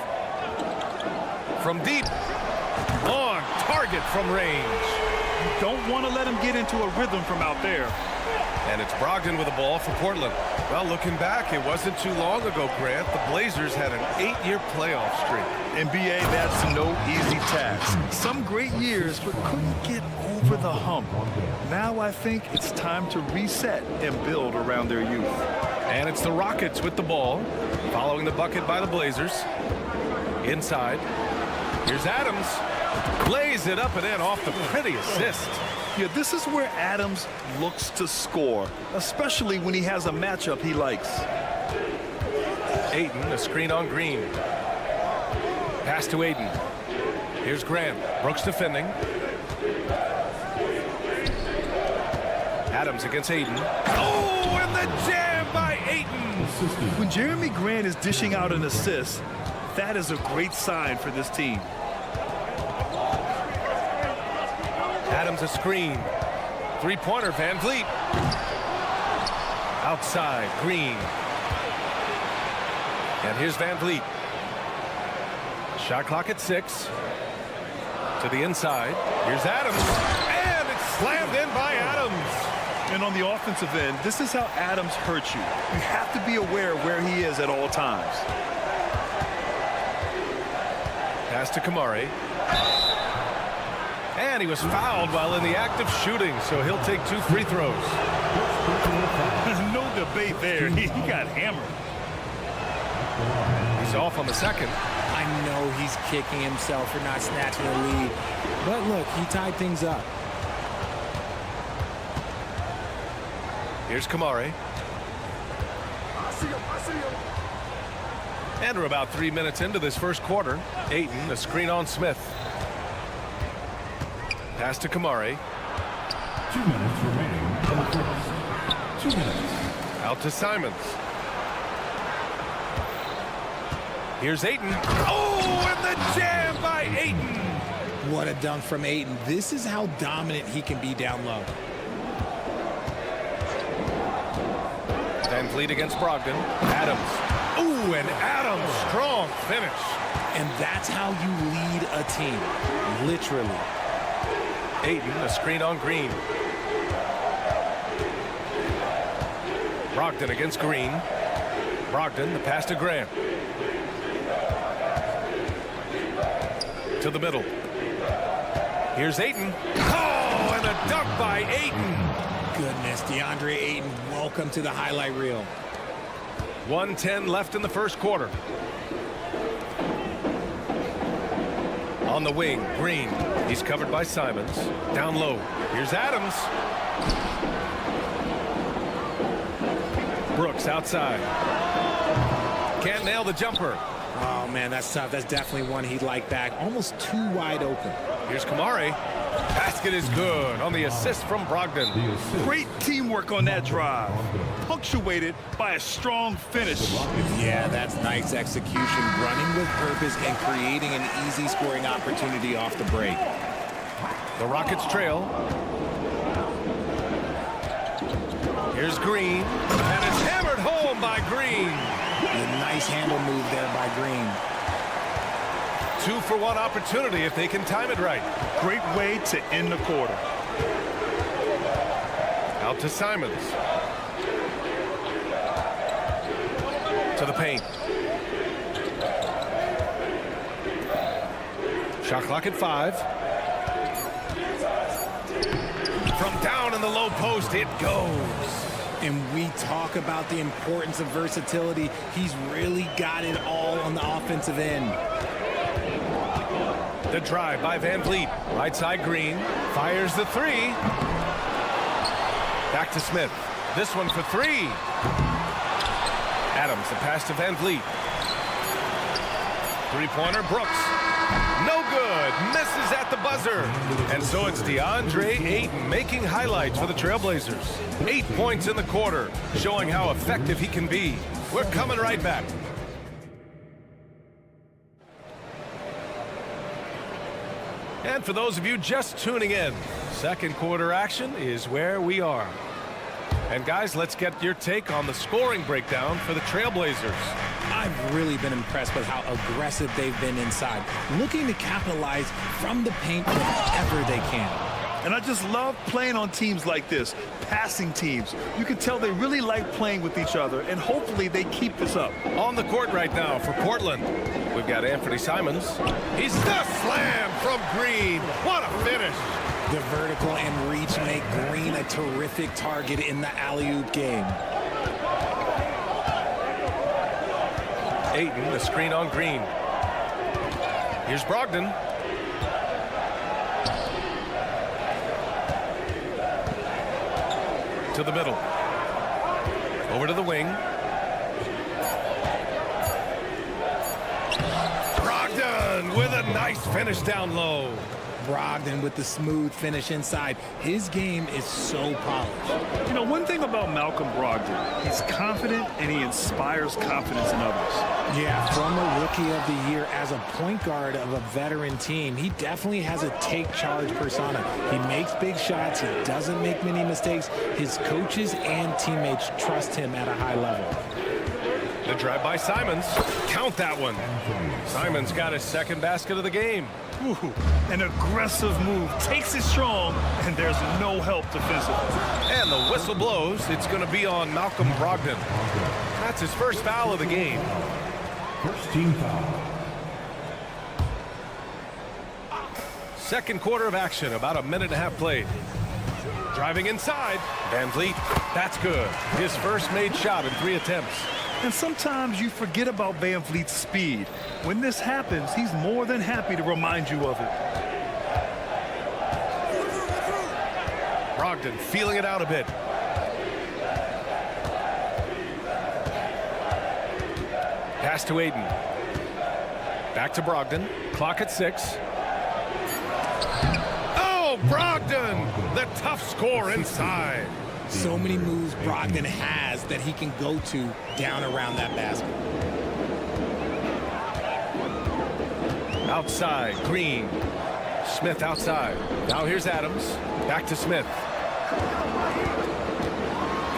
From deep. On target from range. You don't want to let him get into a rhythm from out there. And it's Brogdon with the ball for Portland. Well, looking back, it wasn't too long ago, Grant. The Blazers had an 8-year playoff streak. NBA, that's no easy task. Some great years, but couldn't get over the hump. Now I think it's time to reset and build around their youth. And it's the Rockets with the ball, following the bucket by the Blazers. Inside. Here's Adams. Lays it up and in off the pretty assist. Yeah, this is where Adams looks to score, especially when he has a matchup he likes. Ayton, a screen on Green. Pass to Ayton. Here's Grant. Brooks defending. Adams against Ayton. Oh, and the jam by Ayton. When Jeremy Grant is dishing out an assist, that is a great sign for this team. Adams a screen. Three-pointer, Van Vliet. Outside, Green. And here's Van Vliet. Shot clock at 6. To the inside. Here's Adams. And it's slammed in by Adams. And on the offensive end, this is how Adams hurts you. You have to be aware of where he is at all times. Pass to Kamari. And he was fouled while in the act of shooting, so he'll take 2 free throws. No debate there. He got hammered. He's off on the second. I know he's kicking himself for not snatching the lead. But look, he tied things up. Here's Kamari. And we're about 3 minutes into this first quarter. Ayton, a screen on Smith. Pass to Kamari. 2 minutes remaining in the first. 2 minutes. Out to Simons. Here's Ayton. Oh, and the jam by Ayton. What a dunk from Ayton. This is how dominant he can be down low. Van Vliet against Brogdon. Adams. Ooh, and Adams, strong finish. And that's how you lead a team, literally. Ayton, a screen on Green. Brogdon against Green. Brogdon, the pass to Grant. To the middle. Here's Ayton. Oh, and a dunk by Ayton. Goodness, DeAndre Ayton, welcome to the highlight reel. 1:10 left in the first quarter. On the wing, Green. He's covered by Simons. Down low. Here's Adams. Brooks outside. Can't nail the jumper. Oh, man, that's tough. That's definitely one he'd like back. Almost too wide open. Here's Kamari. Basket is good on the assist from Brogdon. Great teamwork on that drive. Punctuated by a strong finish. Yeah, that's nice execution. Running with purpose and creating an easy scoring opportunity off the break. The Rockets trail. Here's Green. And it's hammered home by Green. A nice handle move there by Green. 2-for-1 opportunity if they can time it right. Great way to end the quarter. Out to Simons. To the paint. Shot clock at 5. From down in the low post, it goes. And we talk about the importance of versatility. He's really got it all on the offensive end. The drive by Van Vliet. Right side Green. Fires the 3. Back to Smith. This one for 3. Adams, the pass to Van Vliet. Three-pointer, Brooks. No good. Misses at the buzzer. And so it's DeAndre Ayton making highlights for the Trailblazers. 8 points in the quarter, showing how effective he can be. We're coming right back. And for those of you just tuning in, second quarter action is where we are. And guys, let's get your take on the scoring breakdown for the Trailblazers. I've really been impressed with how aggressive they've been inside, looking to capitalize from the paint whenever they can. And I just love playing on teams like this, passing teams. You can tell they really like playing with each other, and hopefully they keep this up. On the court right now for Portland, we've got Anthony Simons. He's the slam from Green. What a finish. The vertical and reach make Green a terrific target in the alley-oop game. Ayton, the screen on Green. Here's Brogdon. To the middle. Over to the wing. Brogdon with a nice finish down low. Brogdon with the smooth finish inside. His game is so polished. You know, one thing about Malcolm Brogdon, he's confident and he inspires confidence in others. Yeah, from a rookie of the year as a point guard of a veteran team, he definitely has a take charge persona. He makes big shots. He doesn't make many mistakes. His coaches and teammates trust him at a high level. The drive by Simons. Count that one. Simons got his second basket of the game. Ooh, an aggressive move, takes it strong, and there's no help defensively. And the whistle blows. It's going to be on Malcolm Brogdon. That's his first foul of the game. First team foul. Second quarter of action, about a minute and a half played. Driving inside, Van Vliet, that's good. His first made shot in 3 attempts. And sometimes you forget about Van Vliet's speed. When this happens, he's more than happy to remind you of it. Brogdon feeling it out a bit. Pass to Ayton. Back to Brogdon. Clock at 6. Oh, Brogdon! The tough score inside. So many moves Brogdon has that he can go to down around that basket. Outside, Green. Smith outside. Now here's Adams. Back to Smith.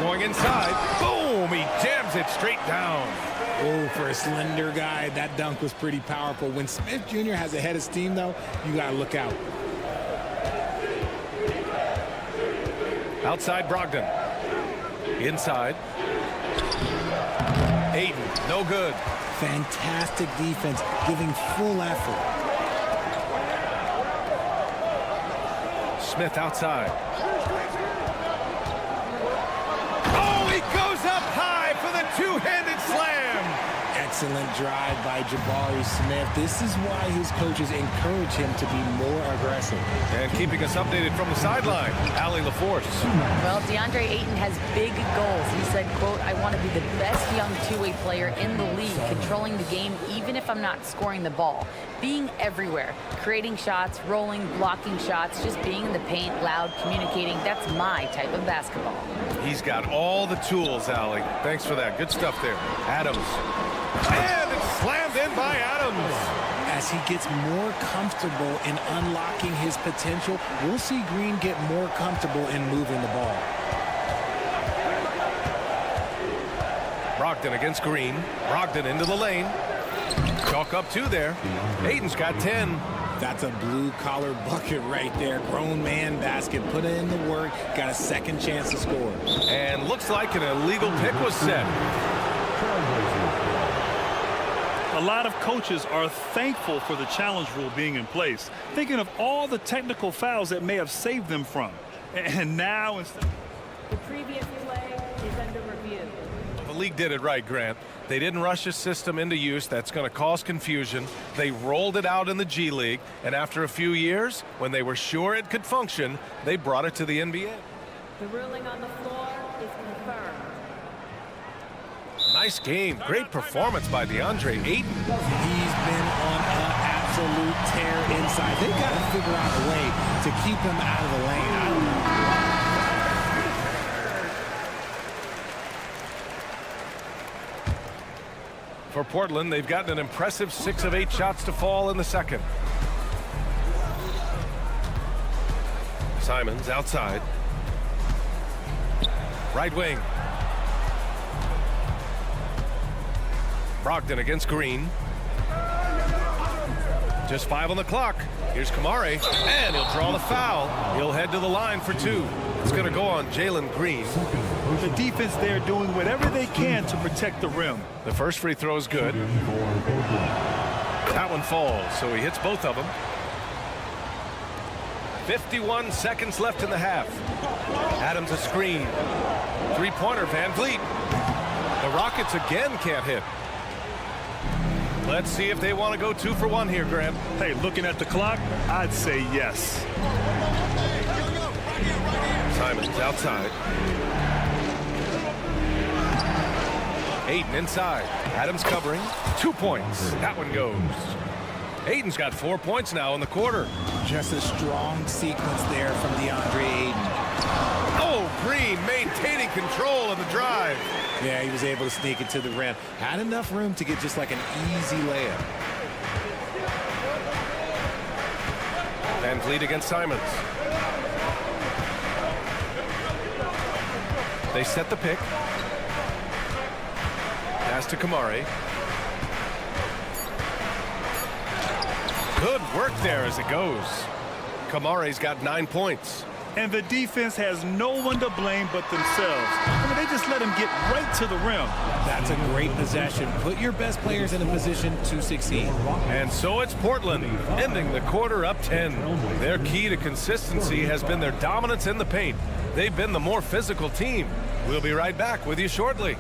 Going inside. Boom! He jams it straight down. Oh, for a slender guy, that dunk was pretty powerful. When Smith Jr. has a head of steam, though, you got to look out. Outside Brogdon. Inside. Ayton, no good. Fantastic defense, giving full effort. Smith outside. Oh, he goes up high for the two-handed slam. Excellent drive by Jabari Smith. This is why his coaches encourage him to be more aggressive. And keeping us updated from the sideline, Allie LaForce. Well, DeAndre Ayton has big goals. He said, quote, I want to be the best young two-way player in the league, controlling the game even if I'm not scoring the ball. Being everywhere, creating shots, rolling, blocking shots, just being in the paint, loud, communicating, that's my type of basketball. He's got all the tools, Allie. Thanks for that. Good stuff there. Adams. And it's slammed in by Adams. As he gets more comfortable in unlocking his potential, we'll see Green get more comfortable in moving the ball. Brogdon against Green. Brogdon into the lane. Chalk up 2 there. Aiden's got 10. That's a blue-collar bucket right there. Grown man basket. Put in the work. Got a second chance to score. And looks like an illegal pick was set. A lot of coaches are thankful for the challenge rule being in place, thinking of all the technical fouls that may have saved them from. And now instead... The previous play is under review. The league did it right, Grant. They didn't rush a system into use that's going to cause confusion. They rolled it out in the G League, and after a few years, when they were sure it could function, they brought it to the NBA. The ruling on the floor is confirmed. Nice game. Great performance by DeAndre Ayton. He's been on an absolute tear inside. They've got to figure out a way to keep him out of the lane. I don't know. For Portland, they've gotten an impressive 6 of 8 shots to fall in the second. Simons outside. Right wing. Brogdon against Green. Just 5 on the clock. Here's Kamari, and he'll draw the foul. He'll head to the line for 2. It's going to go on Jalen Green. The defense there doing whatever they can to protect the rim. The first free throw is good. That one falls, so he hits both of them. 51 seconds left in the half. Adams a screen. Three-pointer, Van Vliet. The Rockets again can't hit. Let's see if they want to go 2 for 1 here, Graham. Hey, looking at the clock, I'd say yes. Simons outside. Ayton inside. Adams covering. 2 points. That one goes. Ayton's got 4 points now in the quarter. Just a strong sequence there from DeAndre Ayton. Oh, Green maintaining control of the drive. Yeah, he was able to sneak it to the rim. Had enough room to get just like an easy layup. Van Vliet against Simons. They set the pick. Pass to Kamari. Good work there as it goes. Kamari's got 9 points. And the defense has no one to blame but themselves. I mean, they just let him get right to the rim. That's a great possession. Put your best players in a position to succeed. And so it's Portland, ending the quarter up 10. Their key to consistency has been their dominance in the paint. They've been the more physical team. We'll be right back with you shortly.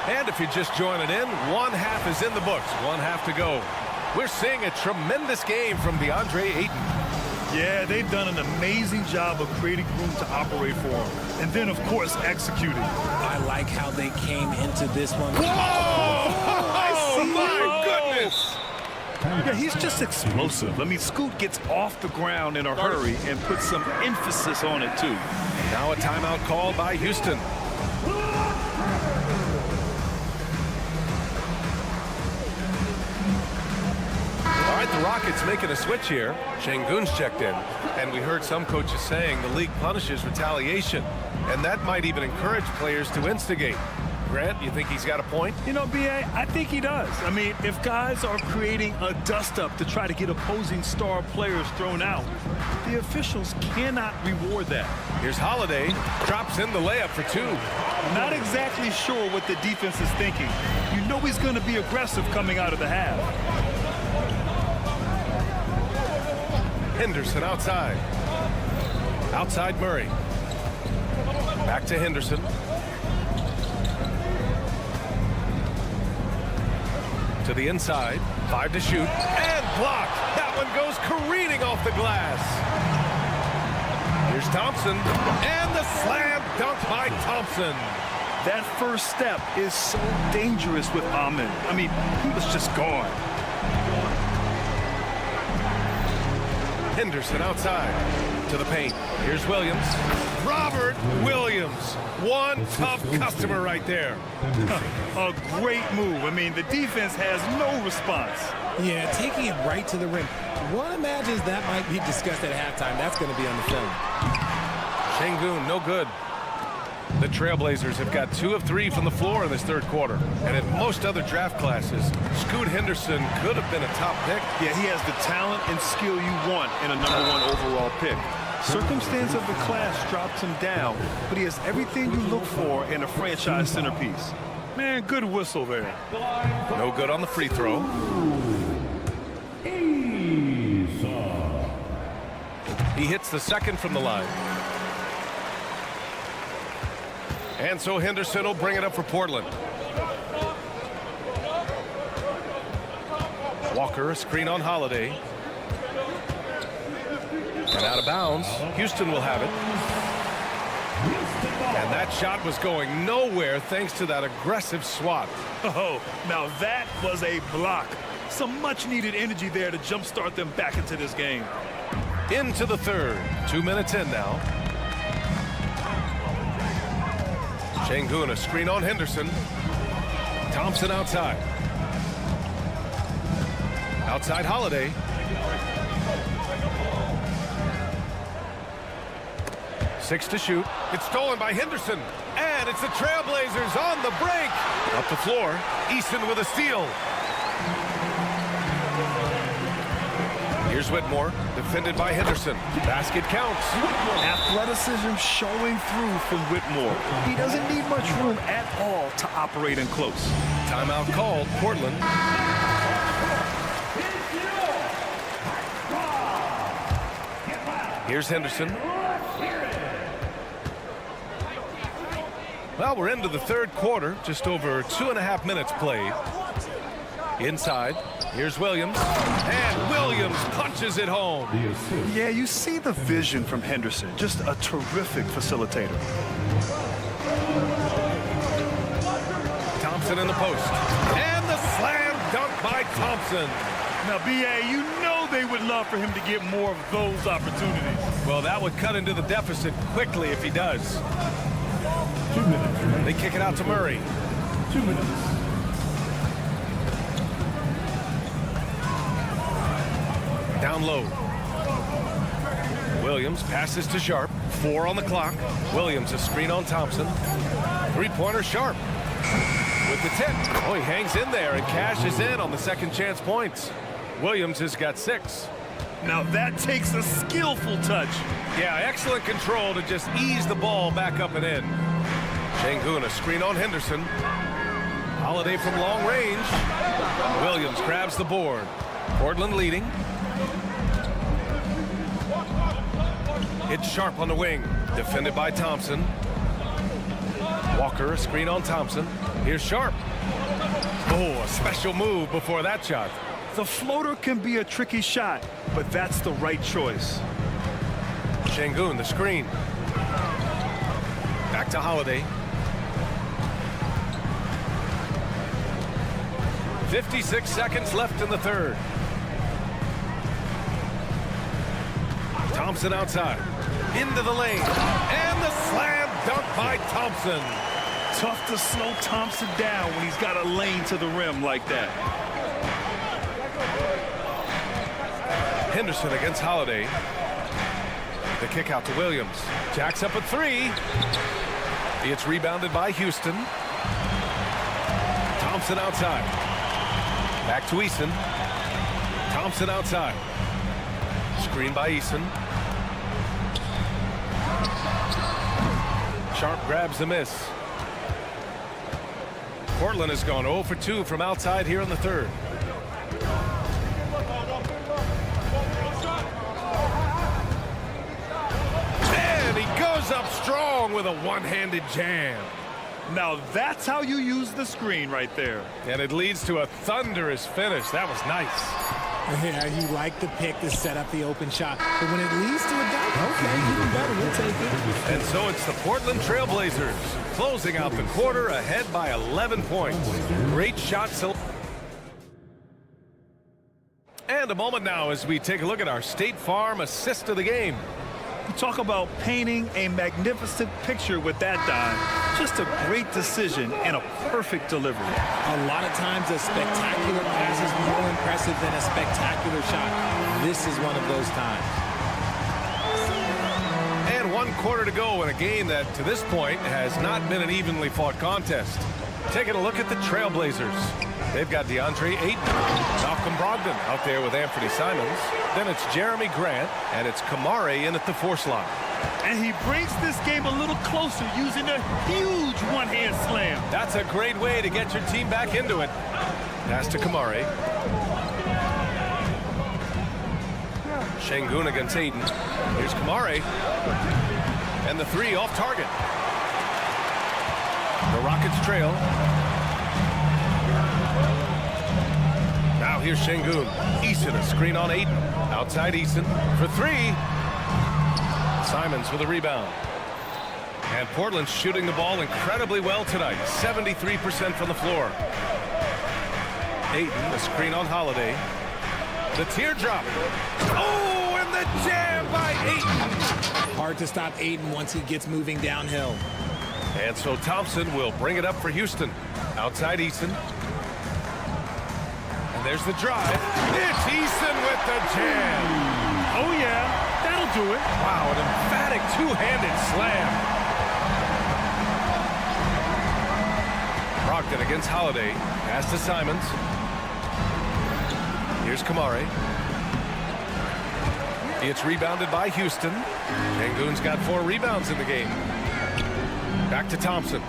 And if you're just joining in, 1 half is in the books, 1 half to go. We're seeing a tremendous game from DeAndre Ayton. Yeah, they've done an amazing job of creating room to operate for him. And then, of course, executing. I like how they came into this one. Whoa! Oh, my goodness! Yeah, he's just explosive. I mean, Scoot gets off the ground in a hurry and puts some emphasis on it, too. Now a timeout called by Houston. All right, the Rockets making a switch here. Şengün's checked in, and we heard some coaches saying the league punishes retaliation, and that might even encourage players to instigate. Grant, you think he's got a point? You know, B.A., I think he does. I mean, if guys are creating a dust-up to try to get opposing star players thrown out, the officials cannot reward that. Here's Holiday, drops in the layup for 2. Not exactly sure what the defense is thinking. You know he's going to be aggressive coming out of the half. Henderson outside. Outside Murray. Back to Henderson. To the inside. 5 to shoot. And blocked. That one goes careening off the glass. Here's Thompson. And the slam dunk by Thompson. That first step is so dangerous with Ahmed. I mean, he was just gone. Henderson outside to the paint. Here's Williams. Robert Williams. One tough customer right there. A great move. I mean, the defense has no response. Yeah, taking it right to the rim. One imagines that might be discussed at halftime. That's going to be on the film. Şengün, no good. The Trailblazers have got 2 of 3 from the floor in this third quarter. And in most other draft classes, Scoot Henderson could have been a top pick. Yeah, he has the talent and skill you want in a #1 overall pick. Circumstance of the class drops him down, but he has everything you look for in a franchise centerpiece. Man, good whistle there. No good on the free throw. He hits the second from the line. And so Henderson will bring it up for Portland. Walker, a screen on Holiday. And out of bounds. Houston will have it. And that shot was going nowhere thanks to that aggressive swat. Oh, now that was a block. Some much-needed energy there to jumpstart them back into this game. Into the third. 2 minutes in now. Şengün, a screen on Henderson. Thompson outside. Outside Holiday. Six to shoot. It's stolen by Henderson. And it's the Trailblazers on the break. Up the floor. Easton with a steal. Here's Whitmore, defended by Henderson. Basket counts. Athleticism showing through from Whitmore. He doesn't need much room at all to operate in close. Timeout called, Portland. Here's Henderson. Well, we're into the third quarter, just over 2.5 minutes played. Inside, here's Williams, and Williams punches it home. Yeah, you see the vision from Henderson, just a terrific facilitator. Thompson in the post, and the slam dunk by Thompson. Now, B.A., you know they would love for him to get more of those opportunities. Well, that would cut into the deficit quickly if he does. 2 minutes. They kick it out to Murray. 2 minutes. Down low. Williams passes to Sharp. 4 on the clock. Williams a screen on Thompson. Three-pointer Sharp with the tip. Oh, he hangs in there and cashes in on the second chance points. Williams has got 6. Now that takes a skillful touch. Yeah, excellent control to just ease the ball back up and in. Şengün a screen on Henderson. Holiday from long range. Williams grabs the board. Portland leading. It's Sharp on the wing, defended by Thompson. Walker, a screen on Thompson. Here's Sharp. Oh, a special move before that shot. The floater can be a tricky shot, but that's the right choice. Şengün, the screen. Back to Holiday. 56 seconds left in the third. Thompson outside. Into the lane. And the slam dunk by Thompson. Tough to slow Thompson down when he's got a lane to the rim like that. Henderson against Holiday. The kick out to Williams. Jacks up at 3. It's rebounded by Houston. Thompson outside. Back to Eason. Thompson outside. Screen by Eason. Sharp grabs the miss. Portland has gone 0 for 2 from outside here in the third. And he goes up strong with a one-handed jam. Now that's how you use the screen right there. And it leads to a thunderous finish. That was nice. Yeah, you like the pick to set up the open shot. But when it leads to a dunk, okay, even better, we'll take it. And so it's the Portland Trailblazers closing out the quarter ahead by 11 points. Great shot. And a moment now as we take a look at our State Farm assist of the game. Talk about painting a magnificent picture with that dime. Just a great decision and a perfect delivery. A lot of times a spectacular pass is more impressive than a spectacular shot. This is one of those times. And 1 quarter to go in a game that, to this point, has not been an evenly fought contest. Taking a look at the Trailblazers. They've got DeAndre Ayton, Malcolm Brogdon out there with Anthony Simons. Then it's Jeremy Grant, and it's Kamari in at the 4 slot. And he brings this game a little closer using a huge one-hand slam. That's a great way to get your team back into it. Pass to Kamari. Şengün against Ayton. Here's Kamari. And the 3 off target. The Rockets trail. Now here's Şengün. Eason, a screen on Ayton. Outside Eason for 3. Simons with a rebound. And Portland's shooting the ball incredibly well tonight. 73% from the floor. Ayton, a screen on Holiday. The teardrop. Oh, and the jam by Ayton. Hard to stop Ayton once he gets moving downhill. And so Thompson will bring it up for Houston. Outside Eason. And there's the drive. It's Eason with the jam. Oh, yeah. That'll do it. Wow, an emphatic two-handed slam. Brogdon against Holiday. Pass to Simons. Here's Kamari. It's rebounded by Houston. Şengün's got 4 rebounds in the game. Back to Thompson.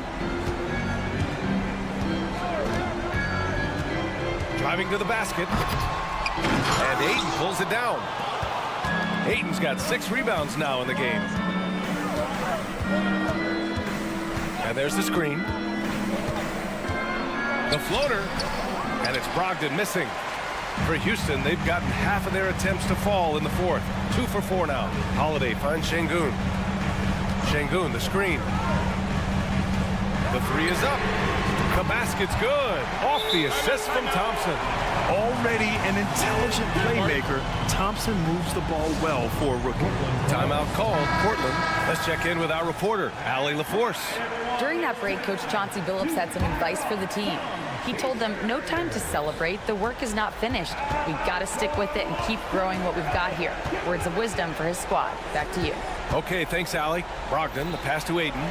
Driving to the basket. And Ayton pulls it down. Ayton's got 6 rebounds now in the game. And there's the screen. The floater. And it's Brogdon missing. For Houston, they've gotten half of their attempts to fall in the 4th. 2 for 4 now. Holiday finds Şengün. Şengün, the screen. The 3 is up. The basket's good. Off the assist from Thompson. Already an intelligent playmaker, Thompson moves the ball well for a rookie. Timeout called. Portland. Let's check in with our reporter, Allie LaForce. During that break, Coach Chauncey Billups had some advice for the team. He told them, no time to celebrate. The work is not finished. We've got to stick with it and keep growing what we've got here. Words of wisdom for his squad. Back to you. Okay, thanks, Allie. Brogdon, the pass to Ayton.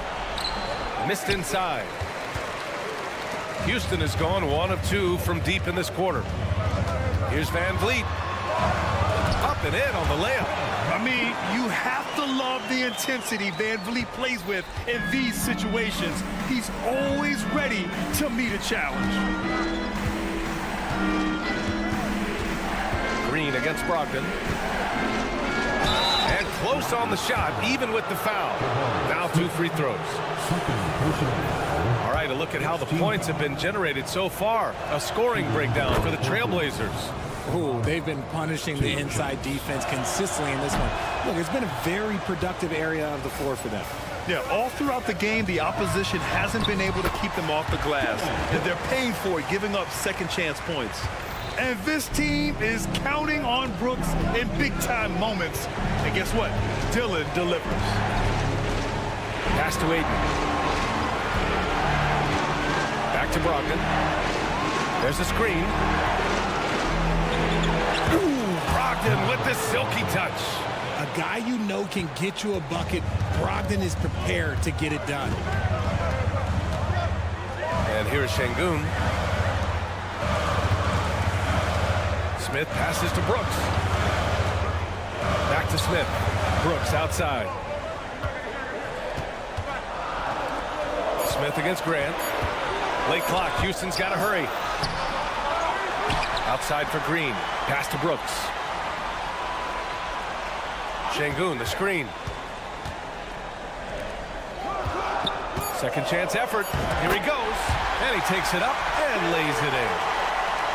Missed inside. Houston has gone 1 of 2 from deep in this quarter. Here's Van Vliet. Up and in on the layup. I mean, you have to love the intensity Van Vliet plays with in these situations. He's always ready to meet a challenge. Green against Brogdon. And close on the shot, even with the foul. Now 2 free throws. All right, a look at how the points have been generated so far. A scoring breakdown for the Trailblazers. Ooh, they've been punishing the inside defense consistently in this one. Look, it's been a very productive area of the floor for them. Yeah, all throughout the game, the opposition hasn't been able to keep them off the glass. And they're paying for it, giving up second chance points. And this team is counting on Brooks in big-time moments. And guess what? Dillon delivers. Pass to Ayton. Back to Brogdon. There's a screen. Ooh, Brogdon with the silky touch. A guy you know can get you a bucket. Brogdon is prepared to get it done. And here's Şengün. Smith passes to Brooks. Back to Smith. Brooks outside. Smith against Grant. Late clock. Houston's got to hurry. Outside for Green. Pass to Brooks. Şengün, the screen. Second chance effort. Here he goes. And he takes it up and lays it in.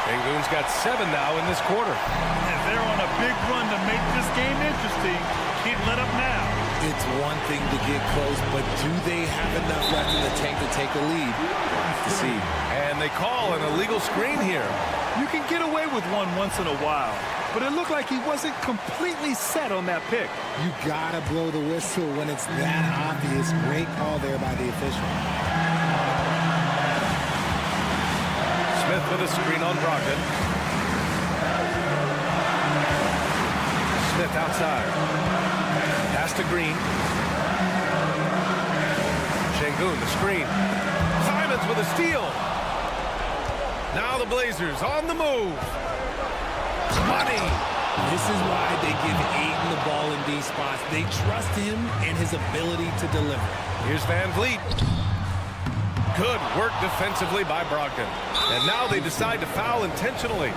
Şengün's got 7 now in this quarter. And they're on a big run to make this game interesting. Can't let up now. It's one thing to get close, but do they have enough left in the tank to take a lead? We'll have to see. And they call an illegal screen here. You can get away with one once in a while. but it looked like he wasn't completely set on that pick. You gotta blow the whistle when it's that obvious. Great call there by the official. Smith with a screen on Brogdon. Smith outside. Pass to Green. Şengün, the screen. Simons with a steal. Now the Blazers on the move. Money. This is why they give Ayton the ball in these spots. They trust him and his ability to deliver. Here's Van Vliet. Good work defensively by Brogdon. And now they decide to foul intentionally.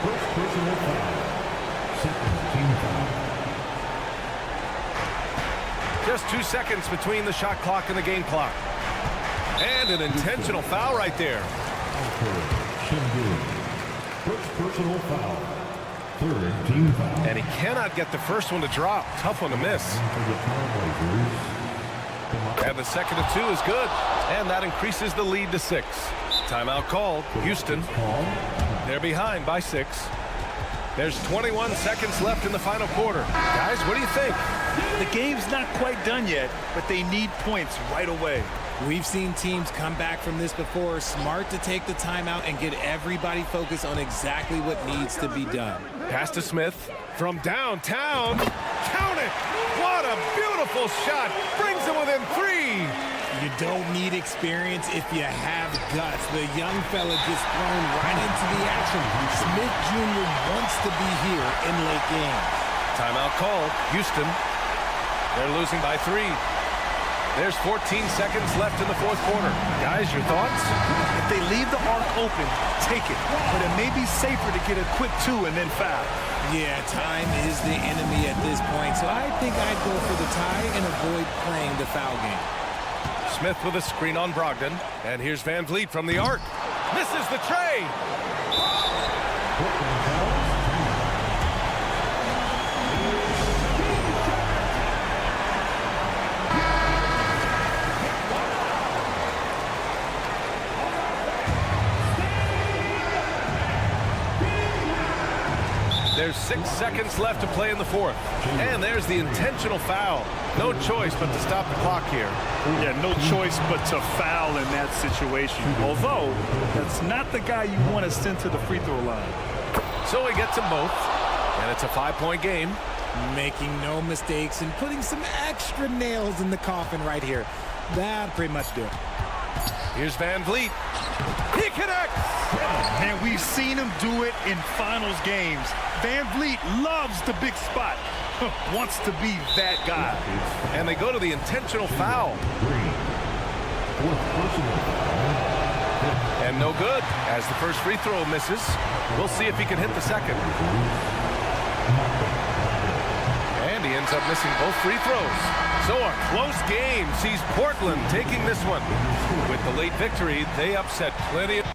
First personal foul. Second team foul. Just 2 seconds between the shot clock and the game clock. And an intentional foul right there. First personal foul. Third team foul. And he cannot get the first one to drop. Tough one to miss. And the second and 2 is good. And that increases the lead to 6. Timeout called. Houston. They're behind by 6. There's 21 seconds left in the final quarter. Guys, what do you think? The game's not quite done yet, but they need points right away. We've seen teams come back from this before. Smart to take the timeout and get everybody focused on exactly what needs to be done. Pass to Smith from downtown. Count it! What a beautiful shot! Brings them within 3. You don't need experience if you have guts. The young fella just thrown right into the action. Smith Jr. wants to be here in late game. Timeout called. Houston. They're losing by 3. There's 14 seconds left in the fourth quarter. Guys, your thoughts? If they leave the arc open, take it. But it may be safer to get a quick 2 and then foul. Yeah, time is the enemy at this point, so I think I'd go for the tie and avoid playing the foul game. Smith with a screen on Brogdon. And here's Van Vliet from the arc. Misses the tray. There's 6 seconds left to play in the fourth. And there's the intentional foul. No choice but to stop the clock here. Yeah, no choice but to foul in that situation. Although, that's not the guy you want to send to the free throw line. So he gets them both. And it's a 5-point game. Making no mistakes and putting some extra nails in the coffin right here. That'll pretty much do it. Here's Van Vliet. He connects! Man, we've seen him do it in finals games. Van Vliet loves the big spot. Wants to be that guy. And they go to the intentional foul. And no good, as the first free throw misses. We'll see if he can hit the second. And he ends up missing both free throws. So a close game sees Portland taking this one. With the late victory, they upset plenty of...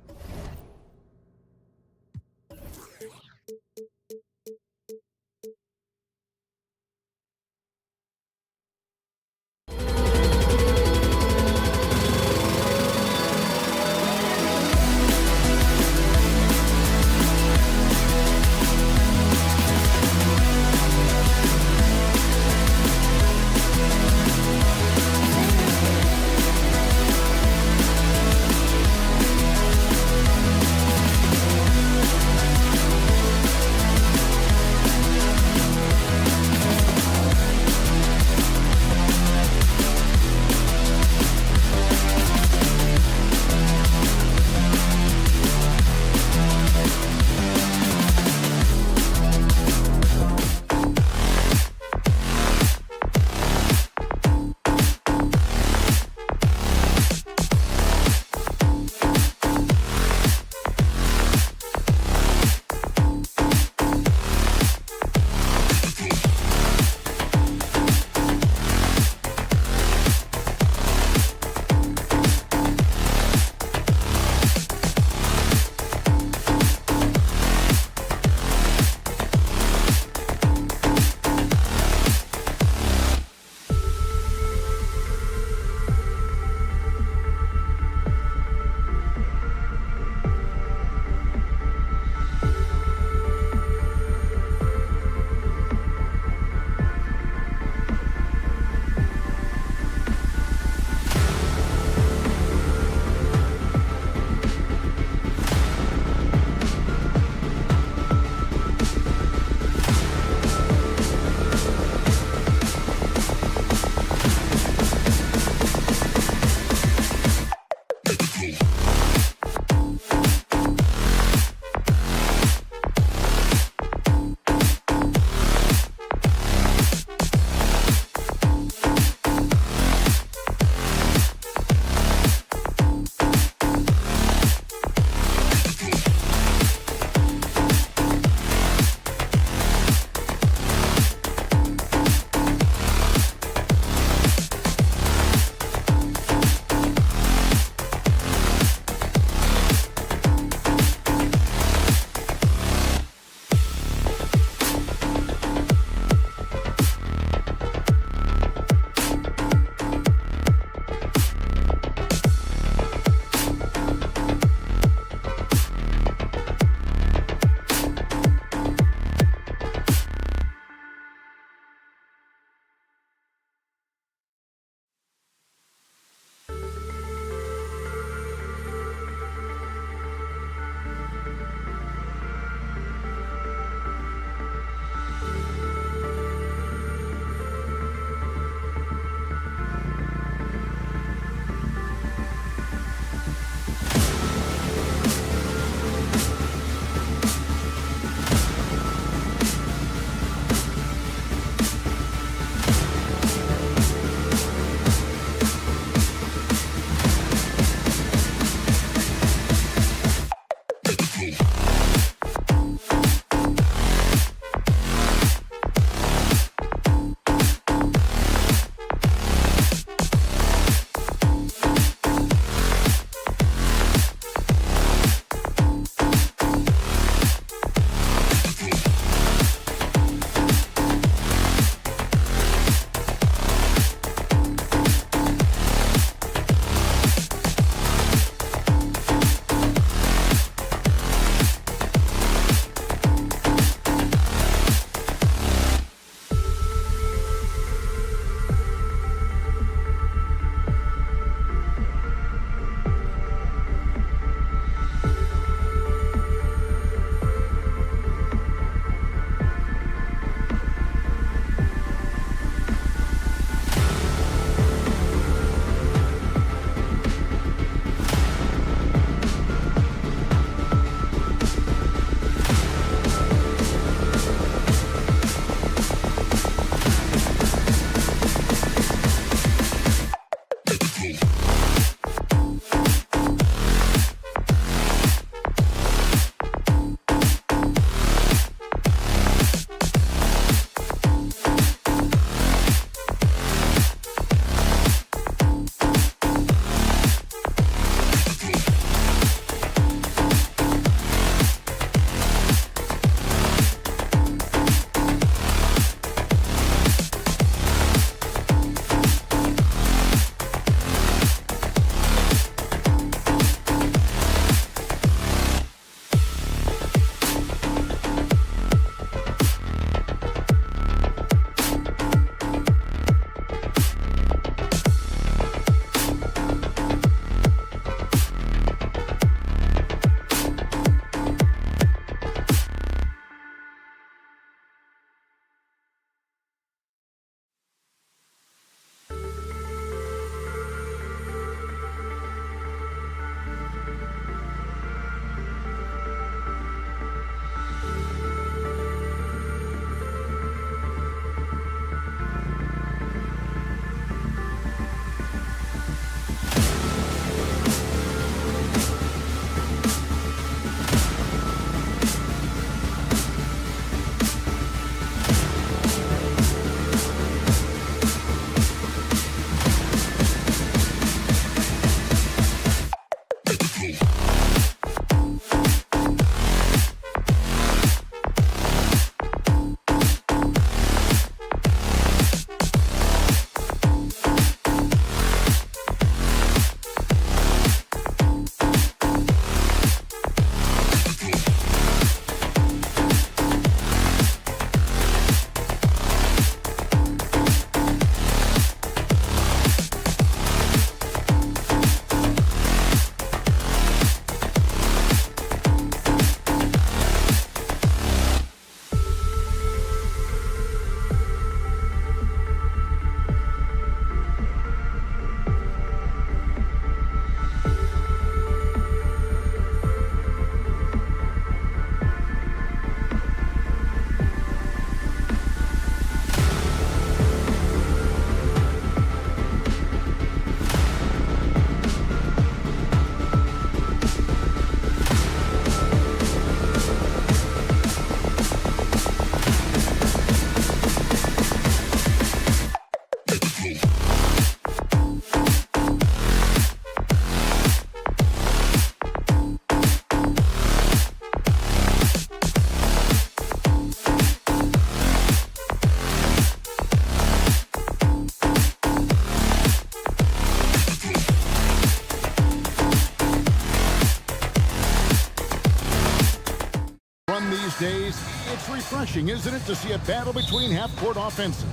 It's refreshing, isn't it, to see a battle between half-court offenses?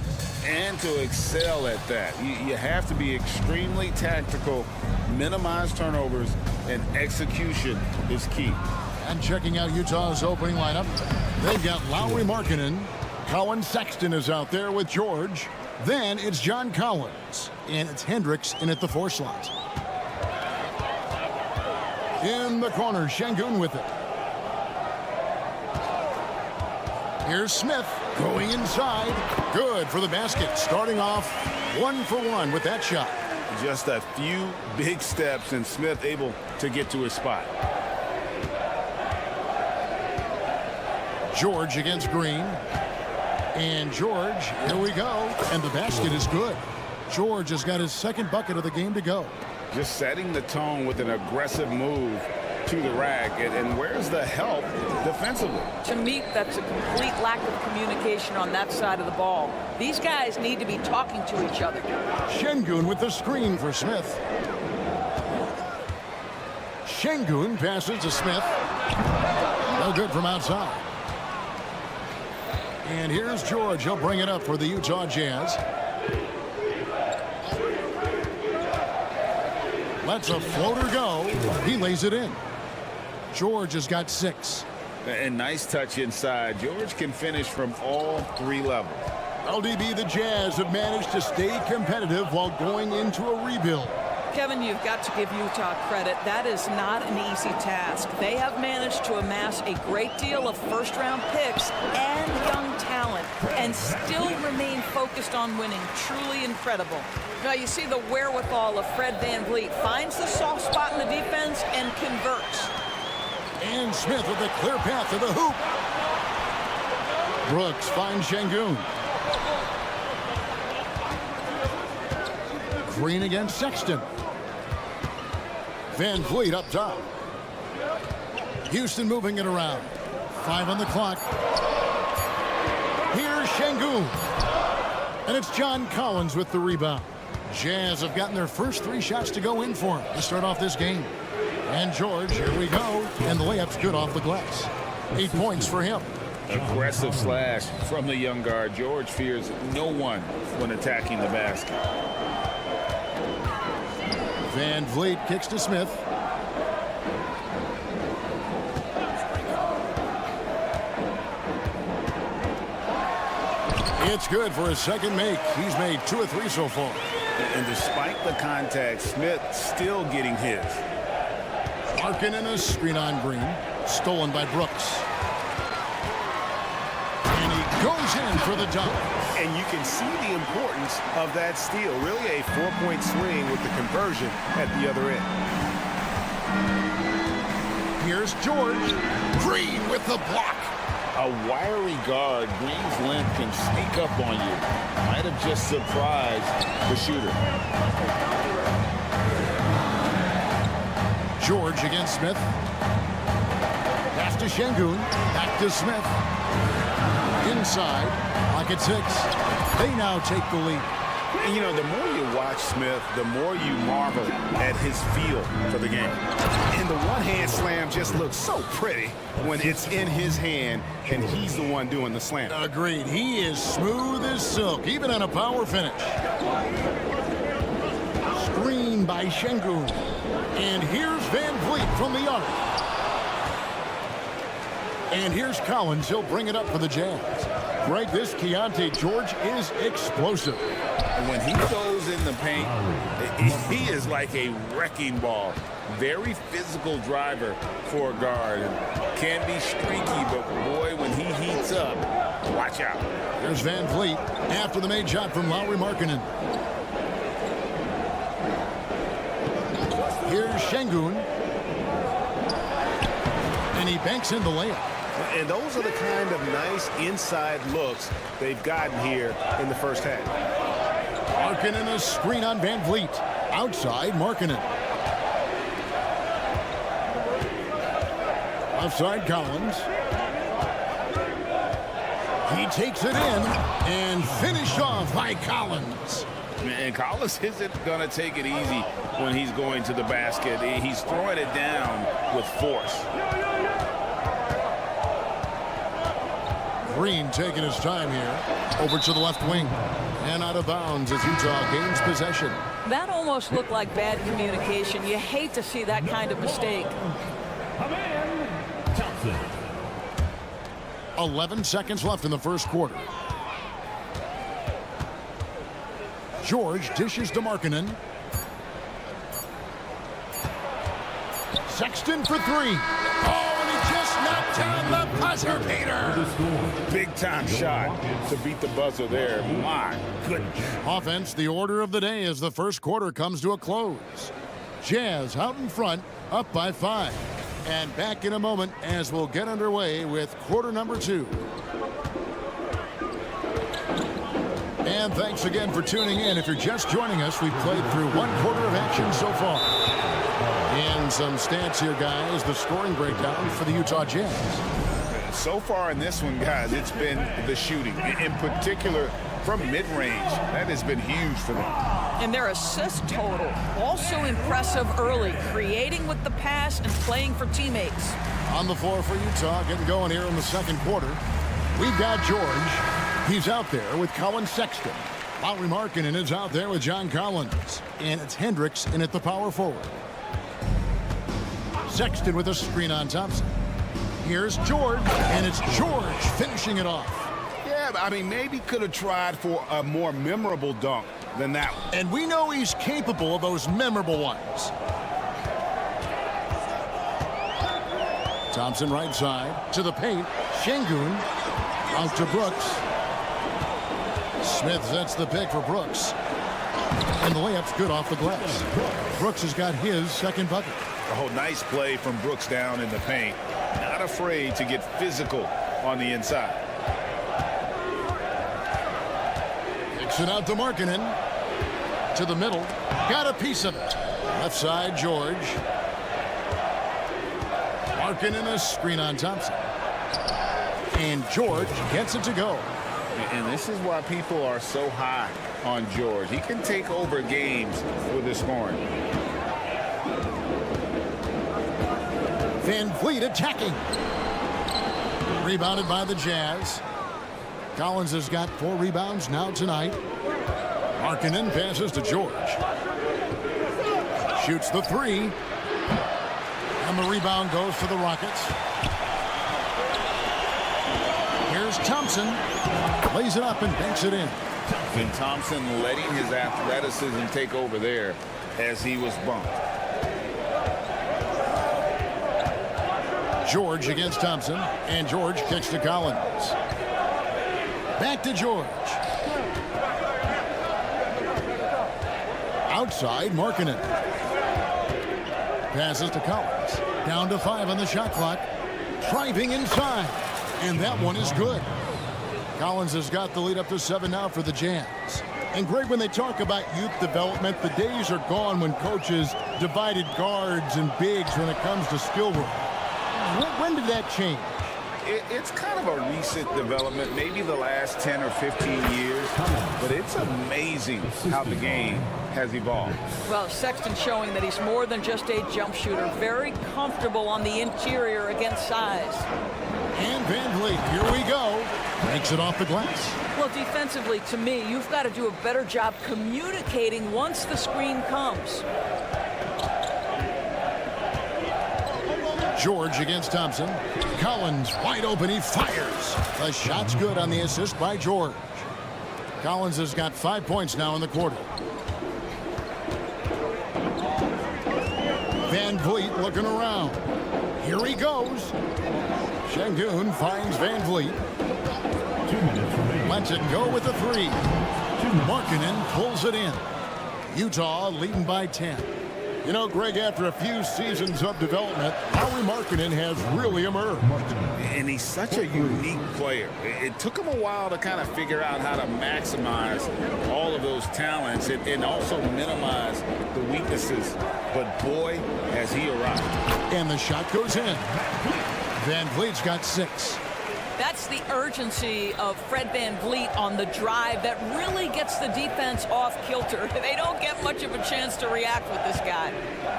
And to excel at that. You have to be extremely tactical, minimize turnovers, and execution is key. And checking out Utah's opening lineup, they've got Lowry Markkanen. Colin Sexton is out there with George. Then it's John Collins. And it's Hendricks in at the 4 slot. In the corner, Şengün with it. Here's Smith going inside. Good for the basket. Starting off 1 for 1 with that shot. Just a few big steps and Smith able to get to his spot. George against Green. And George, here we go. And the basket is good. George has got his second bucket of the game to go. Just setting the tone with an aggressive move to the rack. And where's the help defensively? To me, that's a complete lack of communication on that side of the ball. These guys need to be talking to each other. Şengün with the screen for Smith. Şengün passes to Smith. No good from outside. And here's George. He'll bring it up for the Utah Jazz. Lets a floater go. He lays it in. George has got 6. And nice touch inside. George can finish from all 3 levels. LDB, the Jazz have managed to stay competitive while going into a rebuild. Kevin, you've got to give Utah credit. That is not an easy task. They have managed to amass a great deal of first-round picks and young talent and still remain focused on winning. Truly incredible. Now, you see the wherewithal of Fred VanVleet. Finds the soft spot in the defense and converts. And Smith with a clear path to the hoop. Brooks finds Şengün. Green against Sexton. VanVleet up top. Houston moving it around. 5 on the clock. Here's Şengün. And it's John Collins with the rebound. Jazz have gotten their first 3 shots to go in for him to start off this game. And George, here we go. And the layup's good off the glass. 8 points for him. Aggressive slash from the young guard. George fears no one when attacking the basket. VanVleet kicks to Smith. It's good for his second make. He's made 2 of 3 so far. And despite the contact, Smith still getting his. Markkanen a screen on Green. Stolen by Brooks. And he goes in for the dunk. And you can see the importance of that steal. Really a 4-point swing with the conversion at the other end. Here's George. Green with the block. A wiry guard, Green's length can sneak up on you. Might have just surprised the shooter. George against Smith. Pass to Şengün. Back to Smith. Inside. Pocket 6. They now take the lead. And, you know, the more you watch Smith, the more you marvel at his feel for the game. And the one-hand slam just looks so pretty when it's in his hand and he's the one doing the slam. Agreed. He is smooth as silk, even on a power finish. Screen by Şengün. And here's VanVleet from the arc. And here's Collins. He'll bring it up for the Jazz. Right, this Keontae George is explosive. And when he goes in the paint, he is like a wrecking ball. Very physical driver for a guard. And can be streaky, but boy, when he heats up, watch out. There's VanVleet after the made shot from Lowry Markkanen. Here's Şengün. And he banks in the layup. And those are the kind of nice inside looks they've gotten here in the first half. Markkanen a screen on VanVleet. Outside, Markkanen. Offside, Collins. He takes it in and finished off by Collins. And Collins isn't going to take it easy when he's going to the basket. He's throwing it down with force. Green taking his time here. Over to the left wing. And out of bounds as Utah gains possession. That almost looked like bad communication. You hate to see that kind of mistake. 11 seconds left in the first quarter. George dishes to Markkanen. Sexton for three. Oh, and he just knocked down the buzzer, Peter. Big time shot to beat the buzzer there. My goodness. Offense, the order of the day as the first quarter comes to a close. Jazz out in front, up by 5. And back in a moment as we'll get underway with quarter number 2. And thanks again for tuning in. If you're just joining us, we've played through 1 quarter of action so far. And some stats here, guys. The scoring breakdown for the Utah Jazz. So far in this one, guys, it's been the shooting. In particular, from mid-range. That has been huge for them. And their assist total, also impressive early, creating with the pass and playing for teammates. On the floor for Utah, getting going here in the second quarter. We've got George. He's out there with Colin Sexton. Lauri Markkanen is out there with John Collins. And it's Hendricks in at the power forward. Sexton with a screen on Thompson. Here's George, and it's George finishing it off. Yeah, I mean, maybe could have tried for a more memorable dunk than that one. And we know he's capable of those memorable ones. Thompson right side to the paint. Şengün out to Brooks. Smith sets the pick for Brooks. And the layup's good off the glass. Brooks has got his second bucket. Oh, nice play from Brooks down in the paint. Not afraid to get physical on the inside. Kicks it out to Markkanen. To the middle. Got a piece of it. Left side, George. Markkanen a screen on Thompson. And George gets it to go. And this is why people are so high on George. He can take over games with his scoring. Van Vliet attacking. Rebounded by the Jazz. Collins has got 4 rebounds now tonight. Markkanen passes to George. Shoots the 3. And the rebound goes to the Rockets. Here's Thompson. Lays it up and banks it in. And Thompson letting his athleticism take over there as he was bumped. George against Thompson, and George kicks to Collins. Back to George. Outside, Markkanen. Passes to Collins. Down to 5 on the shot clock. Driving inside, and that one is good. Collins has got the lead up to 7 now for the Jazz. And Greg, when they talk about youth development, the days are gone when coaches divided guards and bigs when it comes to skill work. When did that change? It's kind of a recent development, maybe the last 10 or 15 years, but it's amazing how the game has evolved. Well, Sexton showing that he's more than just a jump shooter, very comfortable on the interior against size. And Van Vliet, here we go. Makes it off the glass. Well, defensively, to me, you've got to do a better job communicating once the screen comes. George against Thompson. Collins wide open. He fires. The shot's good on the assist by George. Collins has got 5 points now in the quarter. Van Vliet looking around. Here he goes. Şengün finds Van Vliet. 2 minutes remaining. Lets it go with the 3. Markkanen pulls it in. Utah leading by 10. You know, Greg, after a few seasons of development, Lauri Markkanen has really emerged. And he's such a unique player. It took him a while to kind of figure out how to maximize all of those talents and also minimize the weaknesses. But boy, has he arrived. And the shot goes in. Van Vliet's got 6. That's the urgency of Fred Van Vliet on the drive that really gets the defense off kilter. They don't get much of a chance to react with this guy.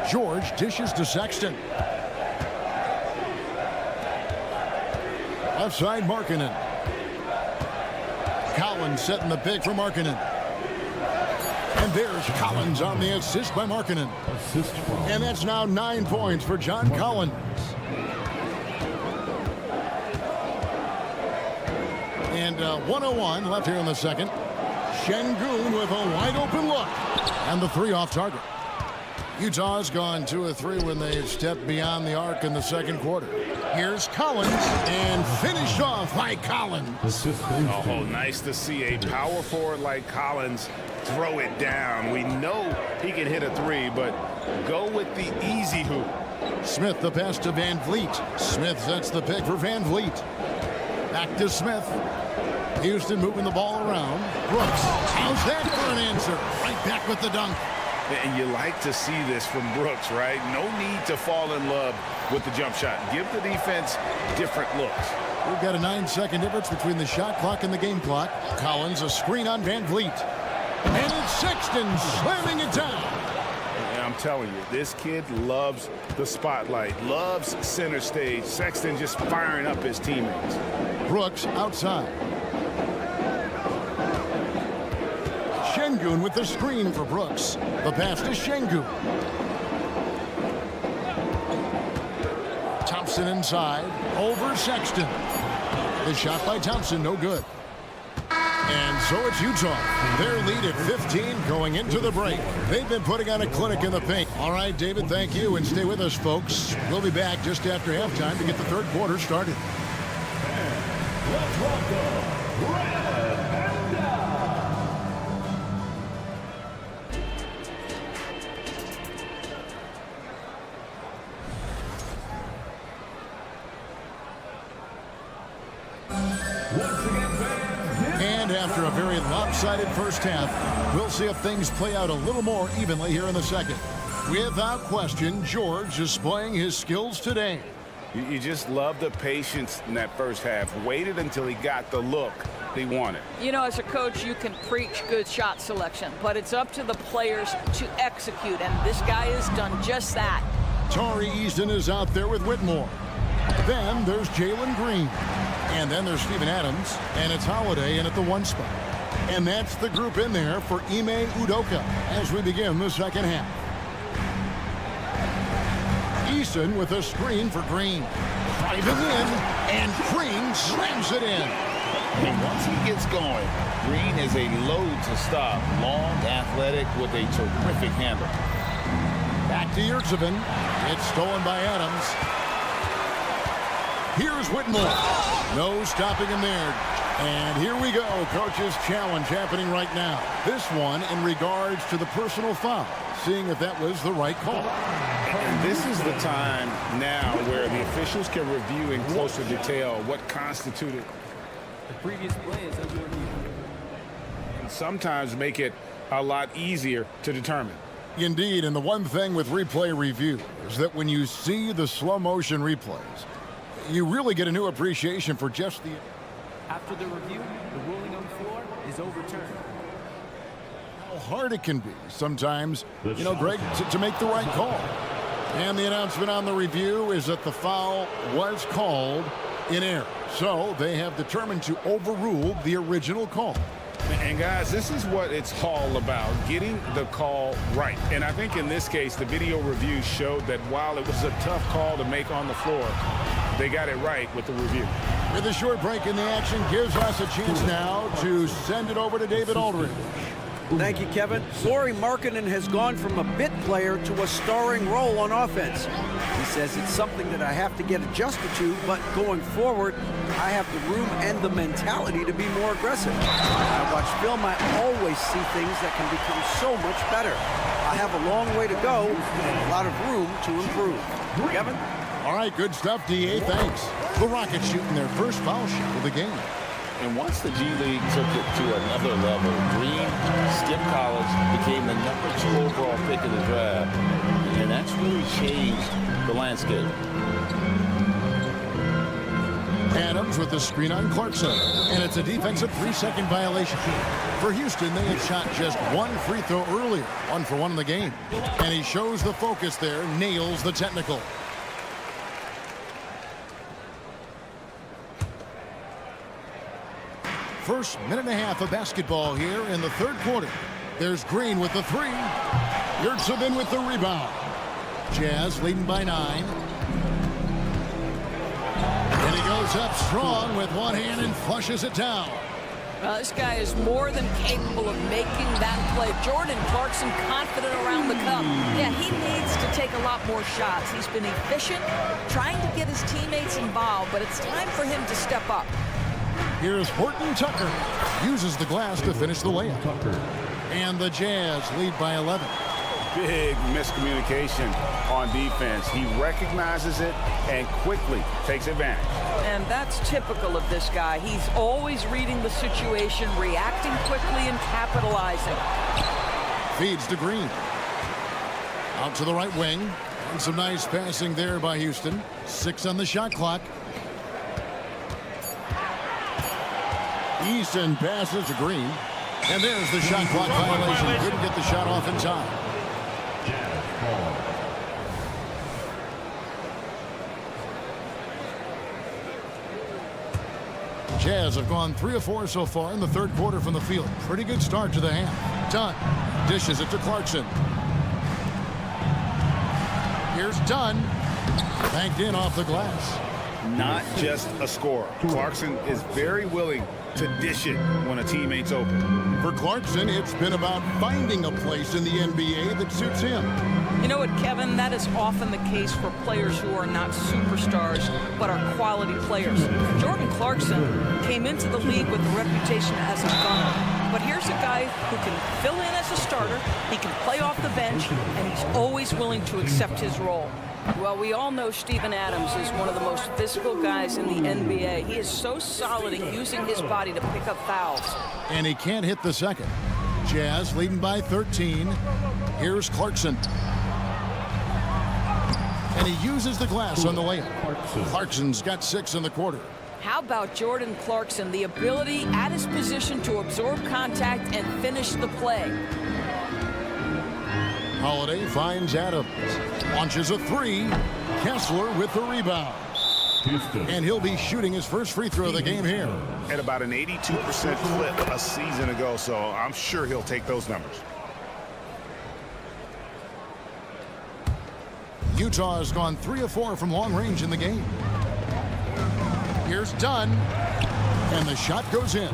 George dishes to Sexton. Left side, Markkanen. Collins setting the pick for Markkanen. And there's Collins on the assist by Markkanen. And that's now 9 points for John Collins. And 1:01 left here in the second. Şengün with a wide open look. And the three off target. Utah's gone 2 of 3 when they've stepped beyond the arc in the second quarter. Here's Collins and finished off by Collins. Oh, nice to see a power forward like Collins throw it down. We know he can hit a 3, but go with the easy hoop. Smith the pass to Van Vliet. Smith sets the pick for Van Vliet. Back to Smith. Houston moving the ball around. Brooks, how's that for an answer? Right back with the dunk. And you like to see this from Brooks, right? No need to fall in love with the jump shot. Give the defense different looks. We've got a 9-second difference between the shot clock and the game clock. Collins, a screen on Van Vliet. And it's Sexton slamming it down. And I'm telling you, this kid loves the spotlight, loves center stage. Sexton just firing up his teammates. Brooks outside. Şengün with the screen for Brooks. The pass to Şengün. Thompson inside. Over Sexton. The shot by Thompson, no good. And so it's Utah. Their lead at 15 going into the break. They've been putting on a clinic in the paint. All right, David, thank you. And stay with us, folks. We'll be back just after halftime to get the third quarter started. Let's welcome Red and Down. And after a very lopsided first half, we'll see if things play out a little more evenly here in the second. Without question, George displaying his skills today. You just love the patience in that first half. Waited until he got the look he wanted. You know, as a coach, you can preach good shot selection, but it's up to the players to execute, and this guy has done just that. Tari Easton is out there with Whitmore. Then there's Jalen Green. And then there's Steven Adams, and it's Holiday in at the 1 spot. And that's the group in there for Ime Udoka as we begin the second half. Easton with a screen for Green. Driving in, and Green slams it in. And once he gets going, Green is a load to stop. Long, athletic, with a terrific handle. Back to Yurtsevin. It's stolen by Adams. Here's Whitmore. No stopping him there. And here we go. Coach's challenge happening right now. This one in regards to the personal foul. Seeing if that was the right call. And this is the time now where the officials can review in closer detail what constituted the previous play is under review. And sometimes make it a lot easier to determine. Indeed, and the one thing with replay review is that when you see the slow motion replays, you really get a new appreciation for just the... After the review, the ruling on the floor is overturned. How hard it can be sometimes, you know, Greg, to make the right call. And the announcement on the review is that the foul was called in error. So they have determined to overrule the original call. And guys, this is what it's all about, getting the call right. And I think in this case, the video review showed that while it was a tough call to make on the floor, they got it right with the review. With a short break in the action gives us a chance now to send it over to David Aldridge. Thank you, Kevin. Lauri Markkanen has gone from a bit player to a starring role on offense. He says it's something that I have to get adjusted to, but going forward, I have the room and the mentality to be more aggressive. I watch film, I always see things that can become so much better. I have a long way to go and a lot of room to improve. Kevin? All right, good stuff, D.A. Thanks. The Rockets shooting their first foul shot of the game. And once the G League took it to another level, Green skipped college, became the #2 overall pick of the draft, and that's really changed the landscape. Adams with the screen on Clarkson, and it's a defensive 3-second violation. For Houston, they had shot just one free throw earlier, 1 for 1 in the game. And he shows the focus there, nails the technical. First minute and a half of basketball here in the third quarter. There's Green with the three. Yurtsevin with the rebound. Jazz leading by 9. And he goes up strong with one hand and flushes it down. This guy is more than capable of making that play. Jordan Clarkson confident around the cup. Yeah, he needs to take a lot more shots. He's been efficient, trying to get his teammates involved, but it's time for him to step up. Here's Horton Tucker. Uses the glass to finish the layup. And the Jazz lead by 11. Big miscommunication on defense. He recognizes it and quickly takes advantage. And that's typical of this guy. He's always reading the situation, reacting quickly, and capitalizing. Feeds to Green. Out to the right wing. And some nice passing there by Houston. 6 on the shot clock. Easton passes to Green. And there's the shot clock violation. Couldn't get the shot off in time. Jazz have gone 3 of 4 so far in the third quarter from the field. Pretty good start to the half. Dunn dishes it to Clarkson. Here's Dunn. Banked in off the glass. Not just a scorer. Clarkson is very willing to dish it when a teammate's open. For Clarkson, it's been about finding a place in the NBA that suits him. You know what, Kevin? That is often the case for players who are not superstars, but are quality players. Jordan Clarkson came into the league with a reputation as a gunner. But here's a guy who can fill in as a starter, he can play off the bench, and he's always willing to accept his role. Well, we all know Steven Adams is one of the most physical guys in the NBA. He is so solid at using his body to pick up fouls. And he can't hit the second. Jazz leading by 13. Here's Clarkson. And he uses the glass on the layup. Clarkson's got 6 in the quarter. How about Jordan Clarkson? The ability at his position to absorb contact and finish the play. Holiday finds Adams. Launches a 3. Kessler with the rebound. And he'll be shooting his first free throw of the game here. At about an 82% clip a season ago, so I'm sure he'll take those numbers. Utah has gone 3 of 4 from long range in the game. Here's Dunn. And the shot goes in.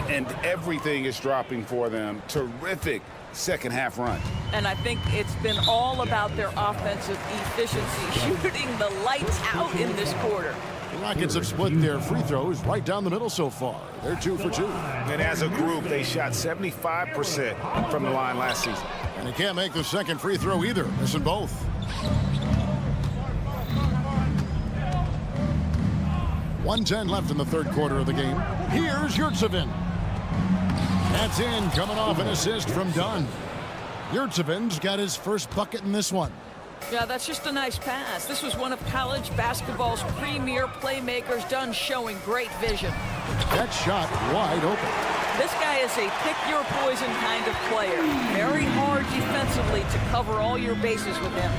And everything is dropping for them. Terrific second half run. And I think it's been all about their offensive efficiency, shooting the lights out in this quarter. The Rockets have split their free throws right down the middle so far. They're 2 for 2. And as a group, they shot 75% from the line last season. And they can't make the second free throw either, missing both. .110 left in the third quarter of the game. Here's Yurtsevin. That's in, coming off an assist from Dunn. Yurtsevin's got his first bucket in this one. Yeah, that's just a nice pass. This was one of college basketball's premier playmakers. Dunn showing great vision. That shot wide open. This guy is a pick-your-poison kind of player. Very hard defensively to cover all your bases with him.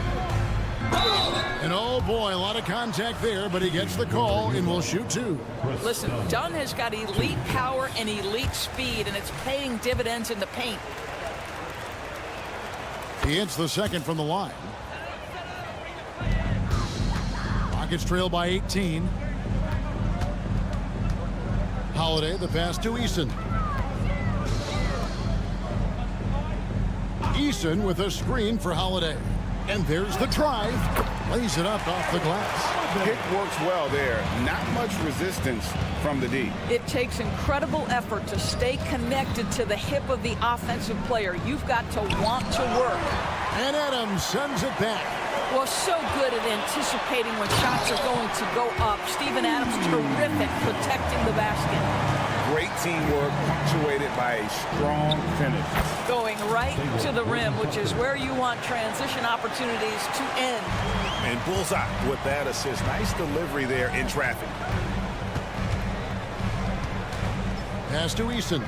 And oh boy, a lot of contact there, but he gets the call and will shoot 2. Listen, Dunn has got elite power and elite speed, and it's paying dividends in the paint. He hits the second from the line. Rockets trail by 18. Holiday, the pass to Easton. Easton with a screen for Holiday. And there's the drive. Lays it up off the glass. Pick works well there. Not much resistance from the D. It takes incredible effort to stay connected to the hip of the offensive player. You've got to want to work. And Adams sends it back. Well, so good at anticipating when shots are going to go up. Steven Adams, terrific protecting the basket. Great teamwork punctuated by a strong finish. Going right to the rim, which is where you want transition opportunities to end. And bullseye with that assist. Nice delivery there in traffic. Pass to Easton.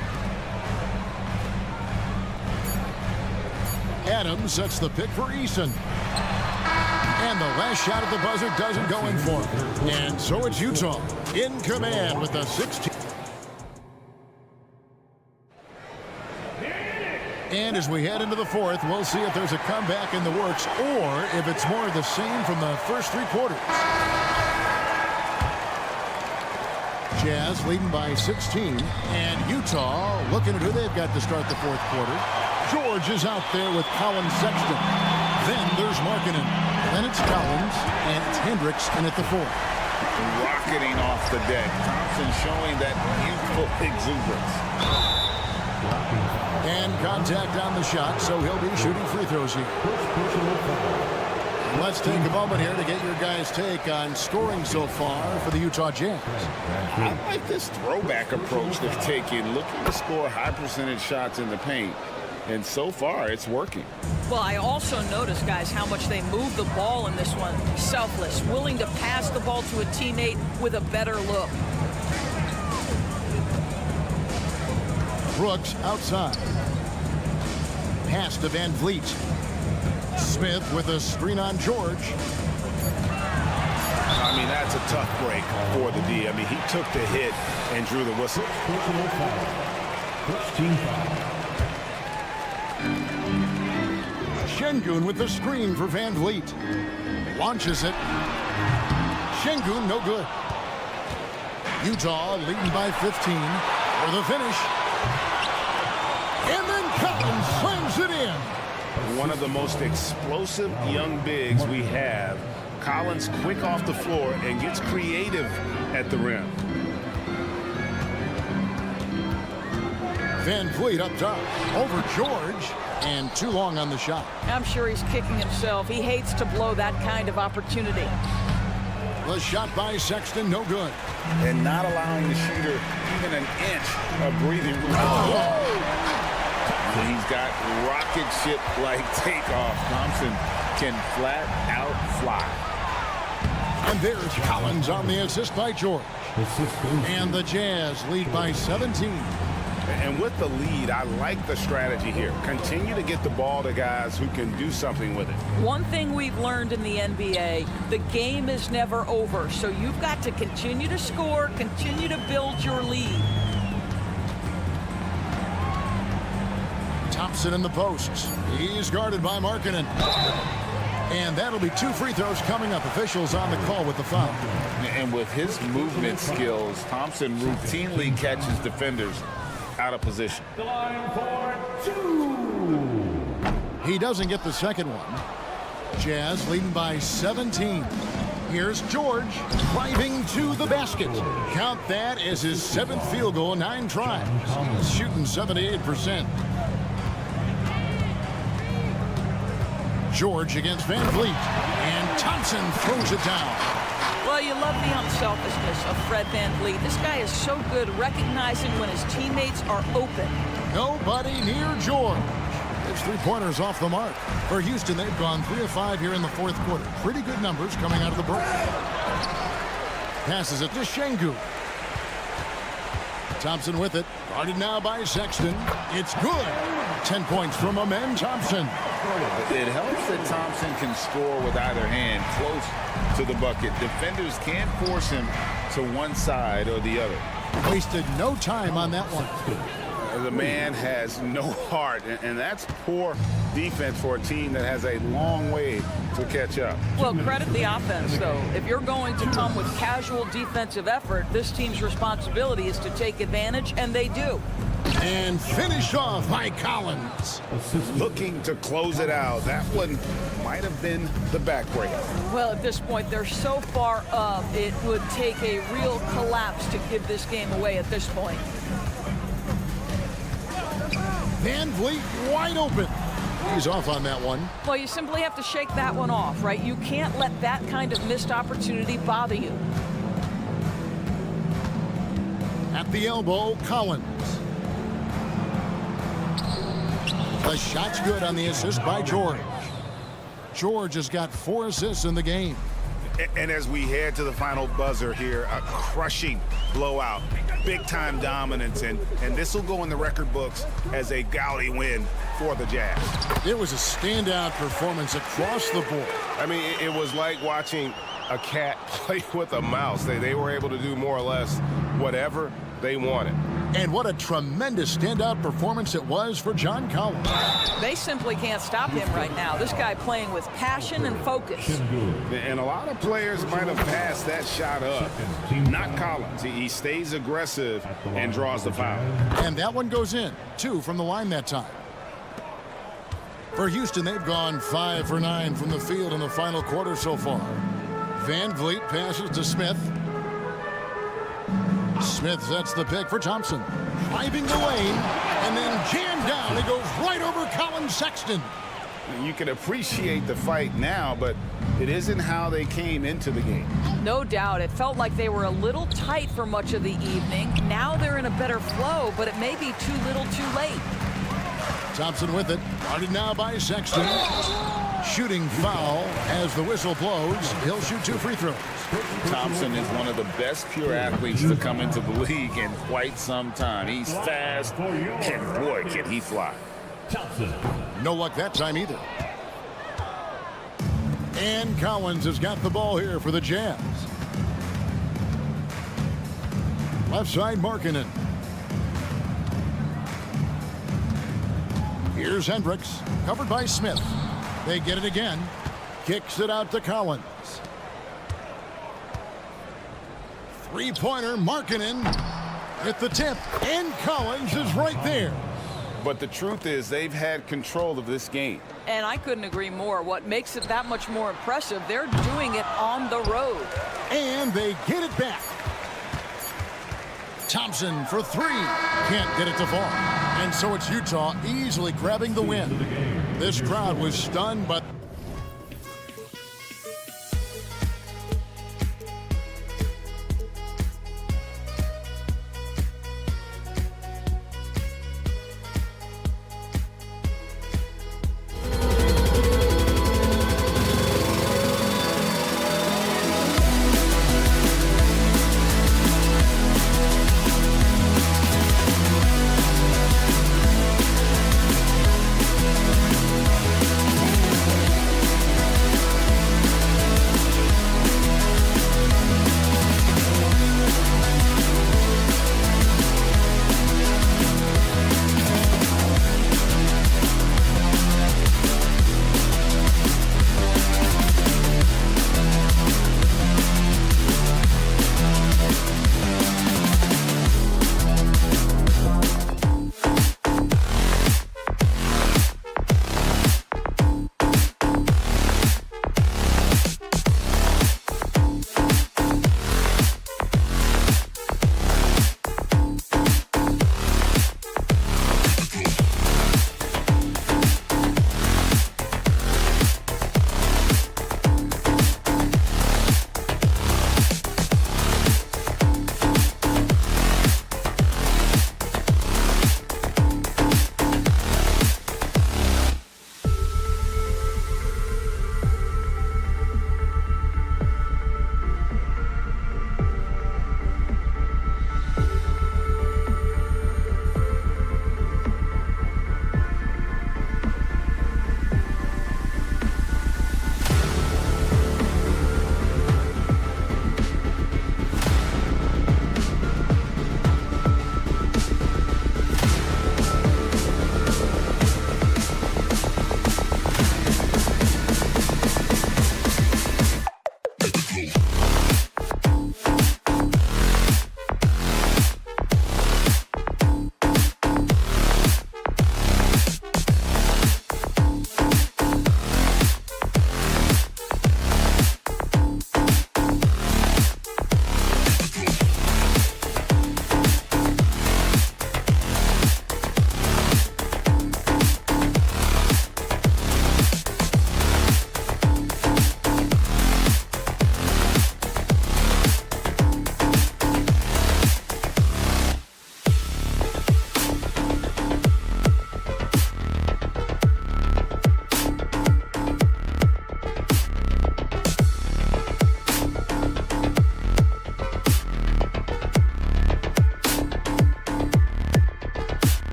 Adams sets the pick for Easton. And the last shot at the buzzer doesn't go in for him. And so it's Utah in command with the 16. And as we head into the fourth, we'll see if there's a comeback in the works or if it's more of the same from the first 3 quarters. Jazz leading by 16, and Utah looking at who they've got to start the fourth quarter. George is out there with Colin Sexton. Then there's Markkanen. Then it's Collins, and it's Hendricks in at the fourth. Rocketing off the deck. Thompson showing that youthful exuberance. And contact on the shot, so he'll be shooting free throws here. Let's take a moment here to get your guys' take on scoring so far for the Utah Jazz. I like this throwback approach they're taking, looking to score high percentage shots in the paint. And so far, it's working. Well, I also noticed, guys, how much they move the ball in this one. Selfless, willing to pass the ball to a teammate with a better look. Brooks outside. Pass to Van Vliet. Smith with a screen on George. I mean, that's a tough break for the D. I mean, he took the hit and drew the whistle. Şengün with the screen for Van Vliet. Launches it. Şengün no good. Utah leading by 15 for the finish. And then Collins slams it in. One of the most explosive young bigs we have. Collins quick off the floor and gets creative at the rim. Van Vliet up top over George, and too long on the shot. I'm sure he's kicking himself. He hates to blow that kind of opportunity. The shot by Sexton, no good. And not allowing the shooter even an inch of breathing room. He's got rocket ship-like takeoff. Thompson can flat out fly. And there's Collins on the assist by George. And the Jazz lead by 17. And with the lead, I like the strategy here. Continue to get the ball to guys who can do something with it. One thing we've learned in the NBA, the game is never over. So you've got to continue to score, continue to build your lead. Thompson in the posts. He's guarded by Markkanen. And that'll be 2 free throws coming up. Officials on the call with the foul. And with his movement skills, Thompson routinely catches defenders out of position. He doesn't get the second one. Jazz leading by 17. Here's George driving to the basket. Count that as his 7th field goal, 9 tries. He's shooting 78%. George against Van Vliet. And Thompson throws it down. Well, you love the unselfishness of Fred Van Vliet. This guy is so good recognizing when his teammates are open. Nobody near George. His 3-pointers off the mark. For Houston, they've gone 3 of 5 here in the fourth quarter. Pretty good numbers coming out of the break. Passes it to Şengün. Thompson with it. Guarded now by Sexton. It's good. 10 points from Amen Thompson. It helps that Thompson can score with either hand close to the bucket. Defenders can't force him to one side or the other. Wasted no time on that one. The man has no heart, and that's poor defense for a team that has a long way to catch up. Well, credit the offense, though. If you're going to come with casual defensive effort, this team's responsibility is to take advantage, and they do. And finished off by Collins. Looking to close it out. That one might have been the backbreaker. Well, at this point, they're so far up, it would take a real collapse to give this game away at this point. Van Vliet wide open. He's off on that one. Well, you simply have to shake that one off, right? You can't let that kind of missed opportunity bother you. At the elbow, Collins. The shot's good on the assist by George. George has got 4 assists in the game. And as we head to the final buzzer here, a crushing blowout, big-time dominance, and this will go in the record books as a gaudy win for the Jazz. It was a standout performance across the board. I mean, it was like watching a cat play with a mouse. They were able to do more or less whatever they wanted. And what a tremendous standout performance it was for John Collins. They simply can't stop him right now. This guy playing with passion and focus. And a lot of players might have passed that shot up. Not Collins. He stays aggressive and draws the foul. And that one goes in. 2 from the line that time. For Houston, they've gone 5 for 9 from the field in the final quarter so far. Van Vliet passes to Smith. Smith sets the pick for Thompson. Driving the lane, and then jammed down. He goes right over Colin Sexton. You can appreciate the fight now, but it isn't how they came into the game. No doubt. It felt like they were a little tight for much of the evening. Now they're in a better flow, but it may be too little too late. Thompson with it. Guarded now by Sexton. Shooting foul as the whistle blows. He'll shoot 2 free throws. Thompson is one of the best pure athletes to come into the league in quite some time. He's fast, and boy, can he fly. No luck that time either. And Collins has got the ball here for the Jazz. Left side, Markkanen. Here's Hendricks, covered by Smith. They get it again. Kicks it out to Collins. Three-pointer, Markkanen at the tip. And Collins is right there. But the truth is they've had control of this game. And I couldn't agree more. What makes it that much more impressive, they're doing it on the road. And they get it back. Thompson for 3. Can't get it to fall. And so it's Utah easily grabbing the win. This crowd was stunned, but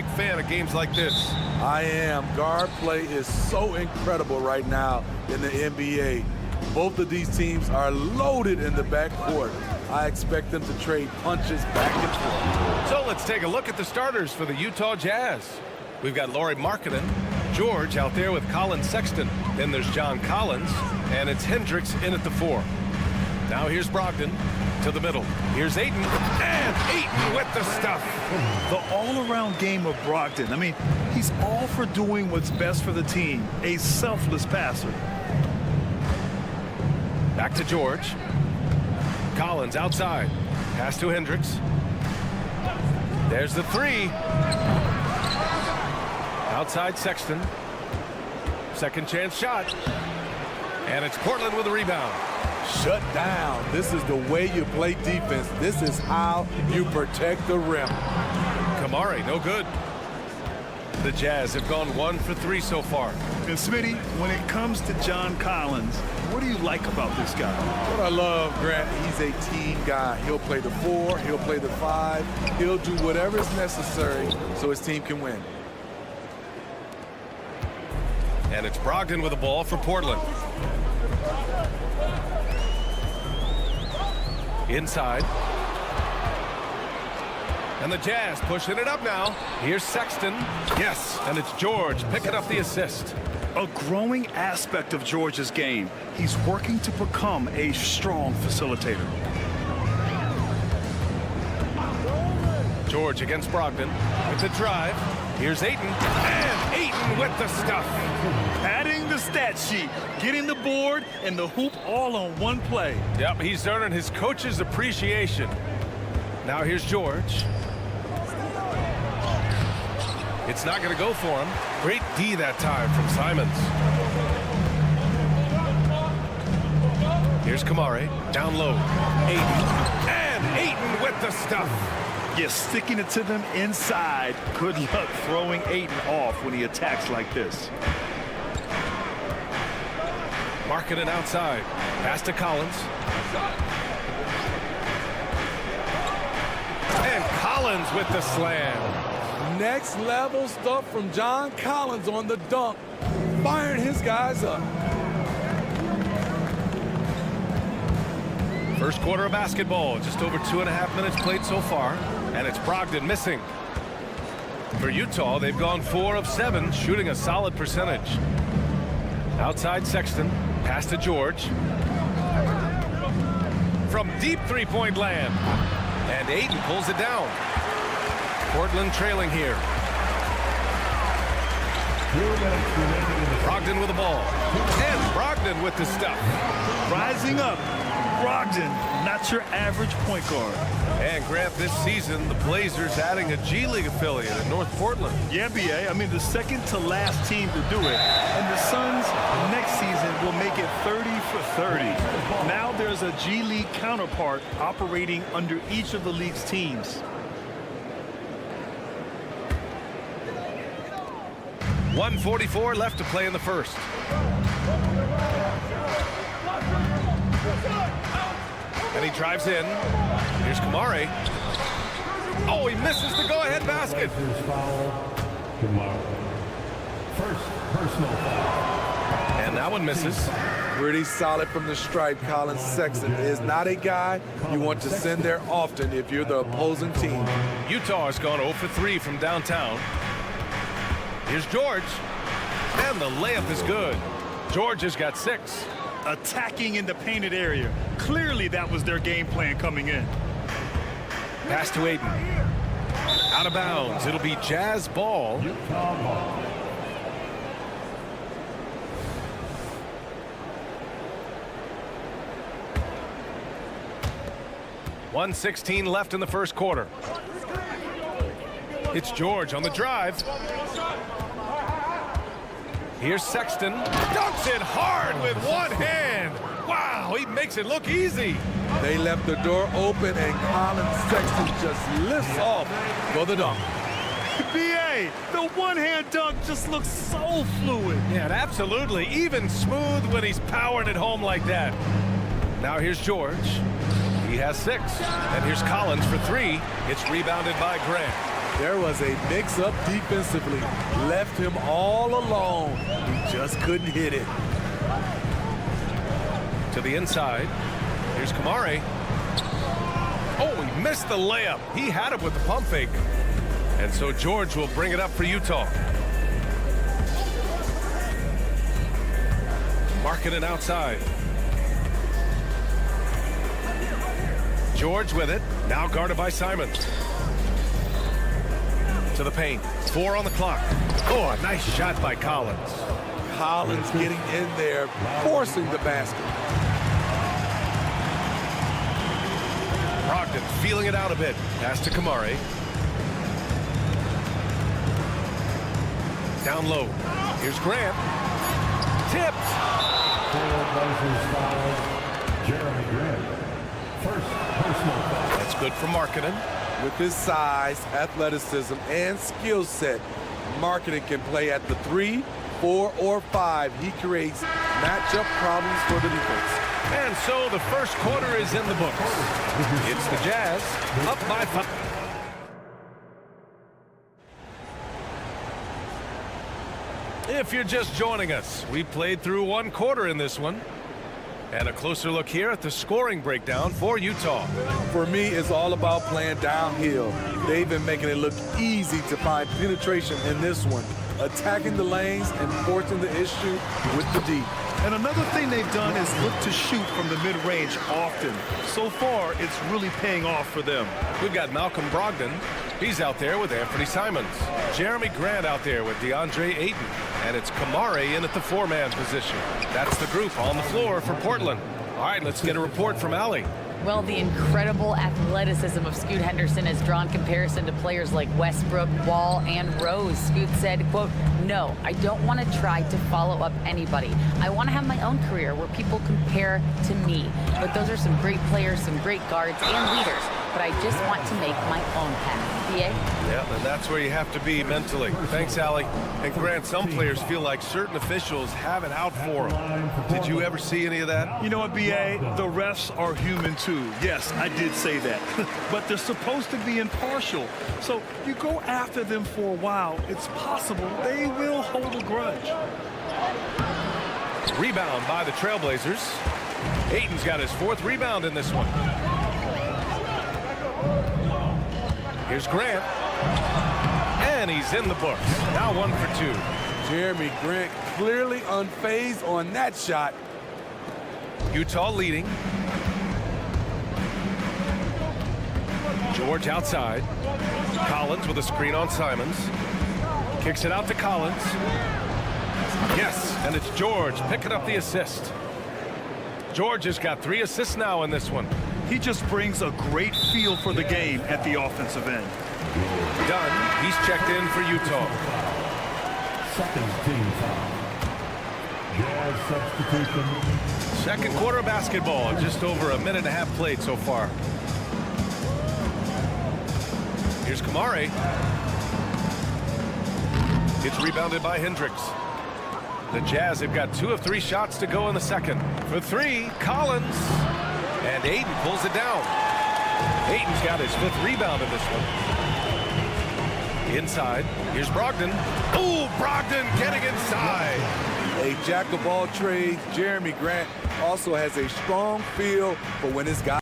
big fan of games like this. I am. Guard play is so incredible right now in the NBA. Both of these teams are loaded in the backcourt. I expect them to trade punches back and forth. So let's take a look at the starters for the Utah Jazz. We've got Lauri Markkanen, George out there with Colin Sexton. Then there's John Collins, and it's Hendricks in at the 4. Now here's Brogdon to the middle. Here's Ayton, and Ayton with the stuff. The all-around game of Brogdon. I mean, he's all for doing what's best for the team. A selfless passer. Back to George. Collins outside. Pass to Hendricks. There's the 3. Outside Sexton. Second chance shot. And it's Portland with the rebound. Shut down. This is the way you play defense. This is how you protect the rim. Kamari, no good. The Jazz have gone 1 for 3 so far. And Smitty, when it comes to John Collins, what do you like about this guy? What I love, Grant, he's a team guy. He'll play the 4, he'll play the 5, he'll do whatever is necessary so his team can win. And it's Brogdon with the ball for Portland. Inside. And the Jazz pushing it up now. Here's Sexton. Yes, and it's George picking up the assist. A growing aspect of George's game. He's working to become a strong facilitator. George against Brogdon with the drive. Here's Ayton, and Ayton with the stuff. Adding the stat sheet, getting the board and the hoop all on one play. Yep, he's earning his coach's appreciation. Now here's George. It's not going to go for him. Great D that time from Simons. Here's Kamari, down low. Ayton, and Ayton with the stuff. You're sticking it to them inside. Good luck throwing Ayton off when he attacks like this. Markkanen outside. Pass to Collins. And Collins with the slam. Next level stuff from John Collins on the dunk. Firing his guys up. First quarter of basketball. Just over 2.5 minutes played so far. And it's Brogdon missing. For Utah, they've gone 4 of 7, shooting a solid percentage. Outside Sexton. Pass to George. From deep three-point land. And Ayton pulls it down. Portland trailing here. Brogdon with the ball. And Brogdon with the stuff. Rising up. Brogdon, not your average point guard. And Grant, this season, the Blazers adding a G League affiliate in North Portland. Yeah, BA. I mean, the second to last team to do it. And the Suns next season will make it 30 for 30. Now there's a G League counterpart operating under each of the league's teams. .144 left to play in the first. And he drives in. Here's Kamari. Oh, he misses the go-ahead basket. First personal foul. And that one misses. Pretty solid from the stripe. Colin Sexton is not a guy you want to send there often if you're the opposing team. Utah has gone 0 for 3 from downtown. Here's George. And the layup is good. George has got 6. Attacking in the painted area. Clearly that was their game plan coming in. Pass to Ayton. Out of bounds. It'll be Jazz ball. 1:16 left in the first quarter. It's George on the drive. Here's Sexton. Dunks it hard with one hand. Wow, he makes it look easy. They left the door open, and Colin Sexton just lifts off for the dunk. BA, the one-hand dunk just looks so fluid. Yeah, absolutely. Even smooth when he's powering it home like that. Now here's George. He has 6. And here's Collins for 3. It's rebounded by Grant. There was a mix-up defensively. Left him all alone. He just couldn't hit it. To the inside. Here's Kamare. Oh, he missed the layup. He had it with the pump fake. And so George will bring it up for Utah. Markkanen outside. George with it. Now guarded by Simons. To the paint. 4 on the clock. Oh, a nice shot by Collins. Collins getting in there, forcing the basket. Brogdon feeling it out a bit. Pass to Kamare. Down low. Here's Grant. Tipped. Jeremy Grant. First personal foul. That's good for Markkanen. With his size, athleticism, and skill set, Markkanen can play at the 3, 4, or 5. He creates matchup problems for the defense. And so the first quarter is in the books. It's the Jazz up by 5. If you're just joining us, we played through 1 quarter in this one. And a closer look here at the scoring breakdown for Utah. For me, it's all about playing downhill. They've been making it look easy to find penetration in this one, attacking the lanes and forcing the issue with the D. And another thing they've done is look to shoot from the mid-range often. So far, it's really paying off for them. We've got Malcolm Brogdon. He's out there with Anthony Simons. Jeremy Grant out there with DeAndre Ayton. And it's Kamare in at the 4-man position. That's the group on the floor for Portland. All right, let's get a report from Allie. Well, the incredible athleticism of Scoot Henderson has drawn comparison to players like Westbrook, Wall, and Rose. Scoot said, quote, "No, I don't want to try to follow up anybody. I want to have my own career where people compare to me. But those are some great players, some great guards, and leaders. But I just want to make my own path." PA? Yeah, and that's where you have to be mentally. Thanks, Allie. And Grant, some players feel like certain officials have it out for them. Did you ever see any of that? You know what, BA? The refs are human too. Yes, I did say that. But they're supposed to be impartial. So you go after them for a while, it's possible they will hold a grudge. Rebound by the Trailblazers. Ayton's got his 4th rebound in this one. Here's Grant. And he's in the books. Now 1 for 2. Jeremy Grant clearly unfazed on that shot. Utah leading. George outside. Collins with a screen on Simons. Kicks it out to Collins. Yes, and it's George picking up the assist. George has got 3 assists now in this one. He just brings a great feel for the game at the offensive end. Dunn, he's checked in for Utah. Second team foul. Jazz substitution. Second quarter of basketball, just over a minute and a half played so far. Here's Kamare. It's rebounded by Hendricks. The Jazz have got 2 of 3 shots to go in the second. For 3, Collins. And Ayton pulls it down. Ayton's got his 5th rebound in this one. Inside, here's Brogdon. Oh, Brogdon getting inside. A jack of all trades, Jeremy Grant also has a strong feel for when his guy.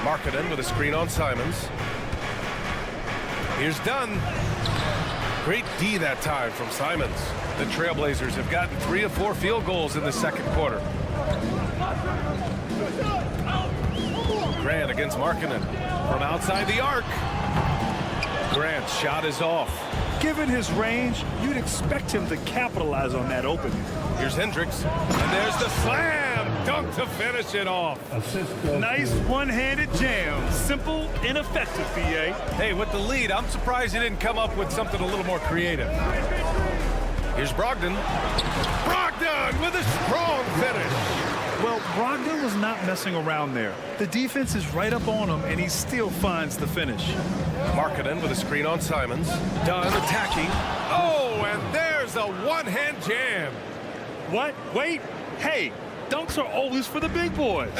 Markkanen with a screen on Simons. Here's Dunn. Great D that time from Simons. The Trailblazers have gotten 3 of 4 field goals in the second quarter. Grant against Markkanen from outside the arc. Grant's shot is off. Given his range, you'd expect him to capitalize on that opening. Here's Hendricks, and there's the slam dunk to finish it off. Nice one-handed jam. Simple and effective, BA. Hey, with the lead, I'm surprised he didn't come up with something a little more creative. Here's Brogdon. Brogdon with a strong finish. Well, Brogdon was not messing around there. The defense is right up on him, and he still finds the finish. Markkanen with a screen on Simons. Dunn attacking. Oh, and there's a one-hand jam. What? Wait. Hey, dunks are always for the big boys.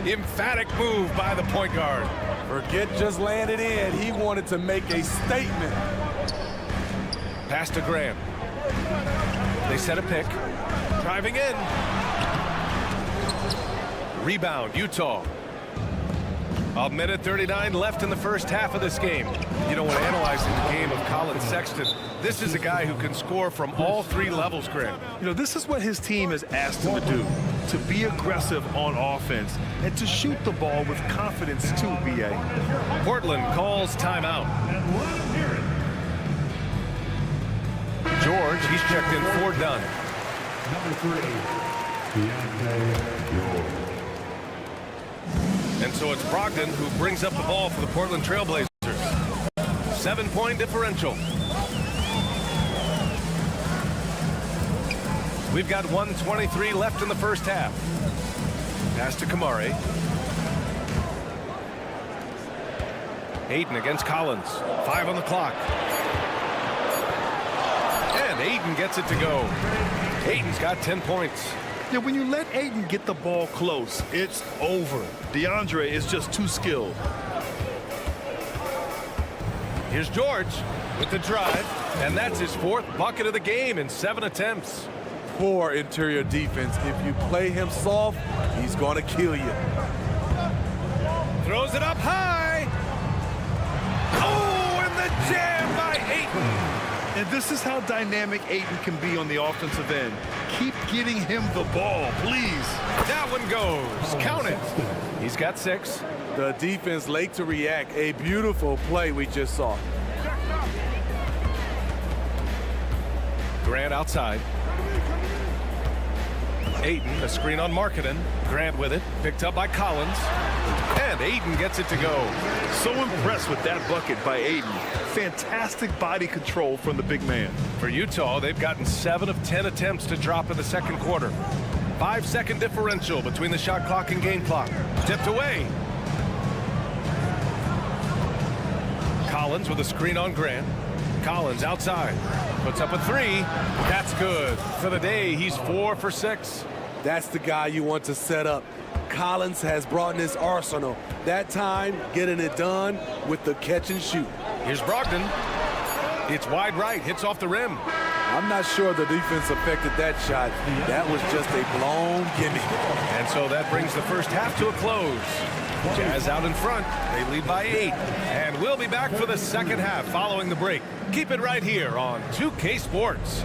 Emphatic move by the point guard. Forget just landed in. He wanted to make a statement. Pass to Grant. They set a pick. Driving in. Rebound, Utah. A minute 39 left in the first half of this game. You know, when analyzing the game of Colin Sexton, this is a guy who can score from all 3 levels, Grant. You know, this is what his team has asked him to do, to be aggressive on offense and to shoot the ball with confidence too, BA. Portland calls timeout. George, he's checked in for Dunn. Number 3, George. And so it's Brogdon who brings up the ball for the Portland Trailblazers. 7-point differential. We've got 1:23 left in the first half. Pass to Kamari. Ayton against Collins. 5 on the clock. And Ayton gets it to go. Ayton's got 10 points. Yeah, when you let Ayton get the ball close, it's over. DeAndre is just too skilled. Here's George with the drive, and that's his 4th bucket of the game in 7 attempts. Poor interior defense. If you play him soft, he's going to kill you. Throws it up high. Oh, and the jam by Ayton. And this is how dynamic Ayton can be on the offensive end. Keep getting him the ball, please. That one goes. Count it. He's got 6. The defense late to react. A beautiful play we just saw. Grant outside. Ayton, a screen on Markkanen. Grant with it. Picked up by Collins. And Ayton gets it to go. So impressed with that bucket by Ayton. Fantastic body control from the big man. For Utah, they've gotten 7 of 10 attempts to drop in the second quarter. 5-second differential between the shot clock and game clock. Tipped away. Collins with a screen on Grant. Collins outside. Puts up a 3. That's good. For the day, he's 4 for 6. That's the guy you want to set up. Collins has brought in his arsenal. That time, getting it done with the catch and shoot. Here's Brogdon. It's wide right. Hits off the rim. I'm not sure the defense affected that shot. That was just a blown gimme. And so that brings the first half to a close. Jazz out in front. They lead by 8. And we'll be back for the second half following the break. Keep it right here on 2K Sports.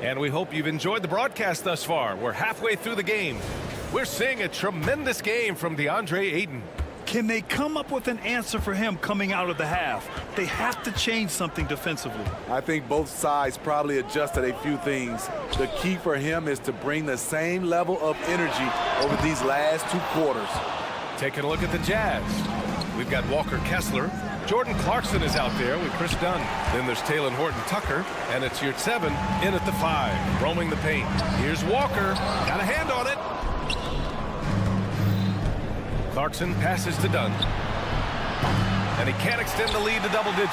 And we hope you've enjoyed the broadcast thus far. We're halfway through the game. We're seeing a tremendous game from DeAndre Ayton. Can they come up with an answer for him coming out of the half? They have to change something defensively. I think both sides probably adjusted a few things. The key for him is to bring the same level of energy over these last 2 quarters. Taking a look at the Jazz. We've got Walker Kessler. Jordan Clarkson is out there with Chris Dunn. Then there's Talen Horton-Tucker, and it's your 7 in at the 5, roaming the paint. Here's Walker, got a hand on it. Clarkson passes to Dunn. And he can't extend the lead to double digits.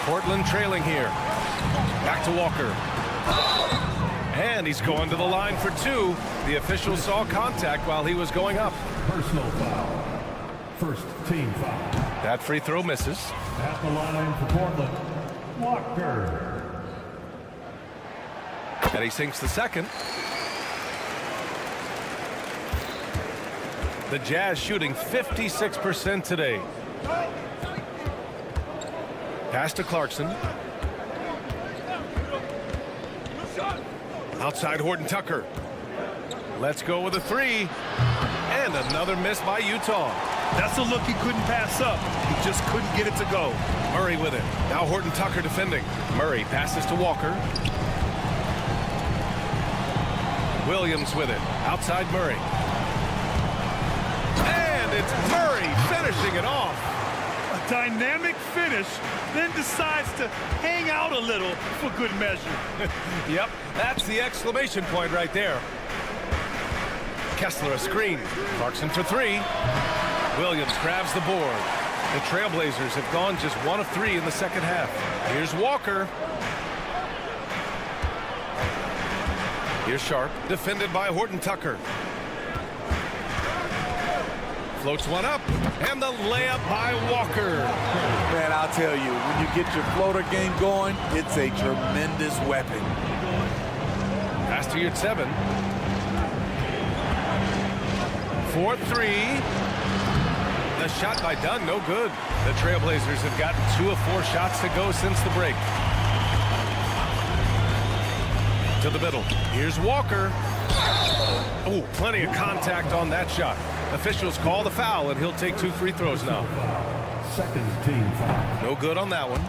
Portland trailing here. Back to Walker. And he's going to the line for 2. The official saw contact while he was going up. Personal foul. First team foul. That free throw misses. At the line for Portland, Walker. And he sinks the second. The Jazz shooting 56% today. Pass to Clarkson. Outside Horton Tucker. Let's go with a three. And another miss by Utah. That's a look he couldn't pass up. He just couldn't get it to go. Murray with it. Now Horton Tucker defending. Murray passes to Walker. Williams with it. Outside Murray. And it's Murray finishing it off. A dynamic finish, then decides to hang out a little for good measure. Yep, that's the exclamation point right there. Kessler a screen. Clarkson for three. Williams grabs the board. The Trailblazers have gone just 1 of 3 in the second half. Here's Walker. Here's Sharp, defended by Horton Tucker. Floats one up, and the layup by Walker. Man, I'll tell you, when you get your floater game going, it's a tremendous weapon. Pass to your 7. 4-3. The shot by Dunn, no good. The Trailblazers have gotten 2 of 4 shots to go since the break. To the middle. Here's Walker. Oh, plenty of contact on that shot. Officials call the foul, and he'll take 2 free throws now. Second team foul. No good on that one.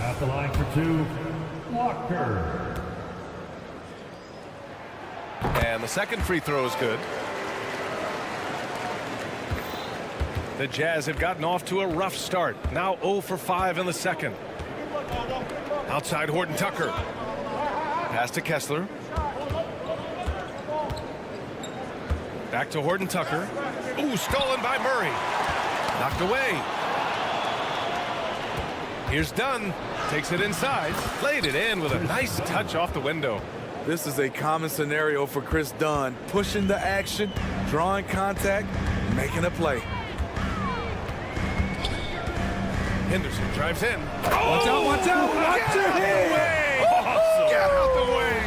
At the line for 2, Walker. And the second free throw is good. The Jazz have gotten off to a rough start. Now 0 for 5 in the second. Outside Horton Tucker. Pass to Kessler. Back to Horton Tucker. Ooh, stolen by Murray. Knocked away. Here's Dunn. Takes it inside. Played it in with a nice touch off the window. This is a common scenario for Chris Dunn. Pushing the action, drawing contact, making a play. Henderson drives in. Watch out, watch out, watch your head. Awesome. Get out the way.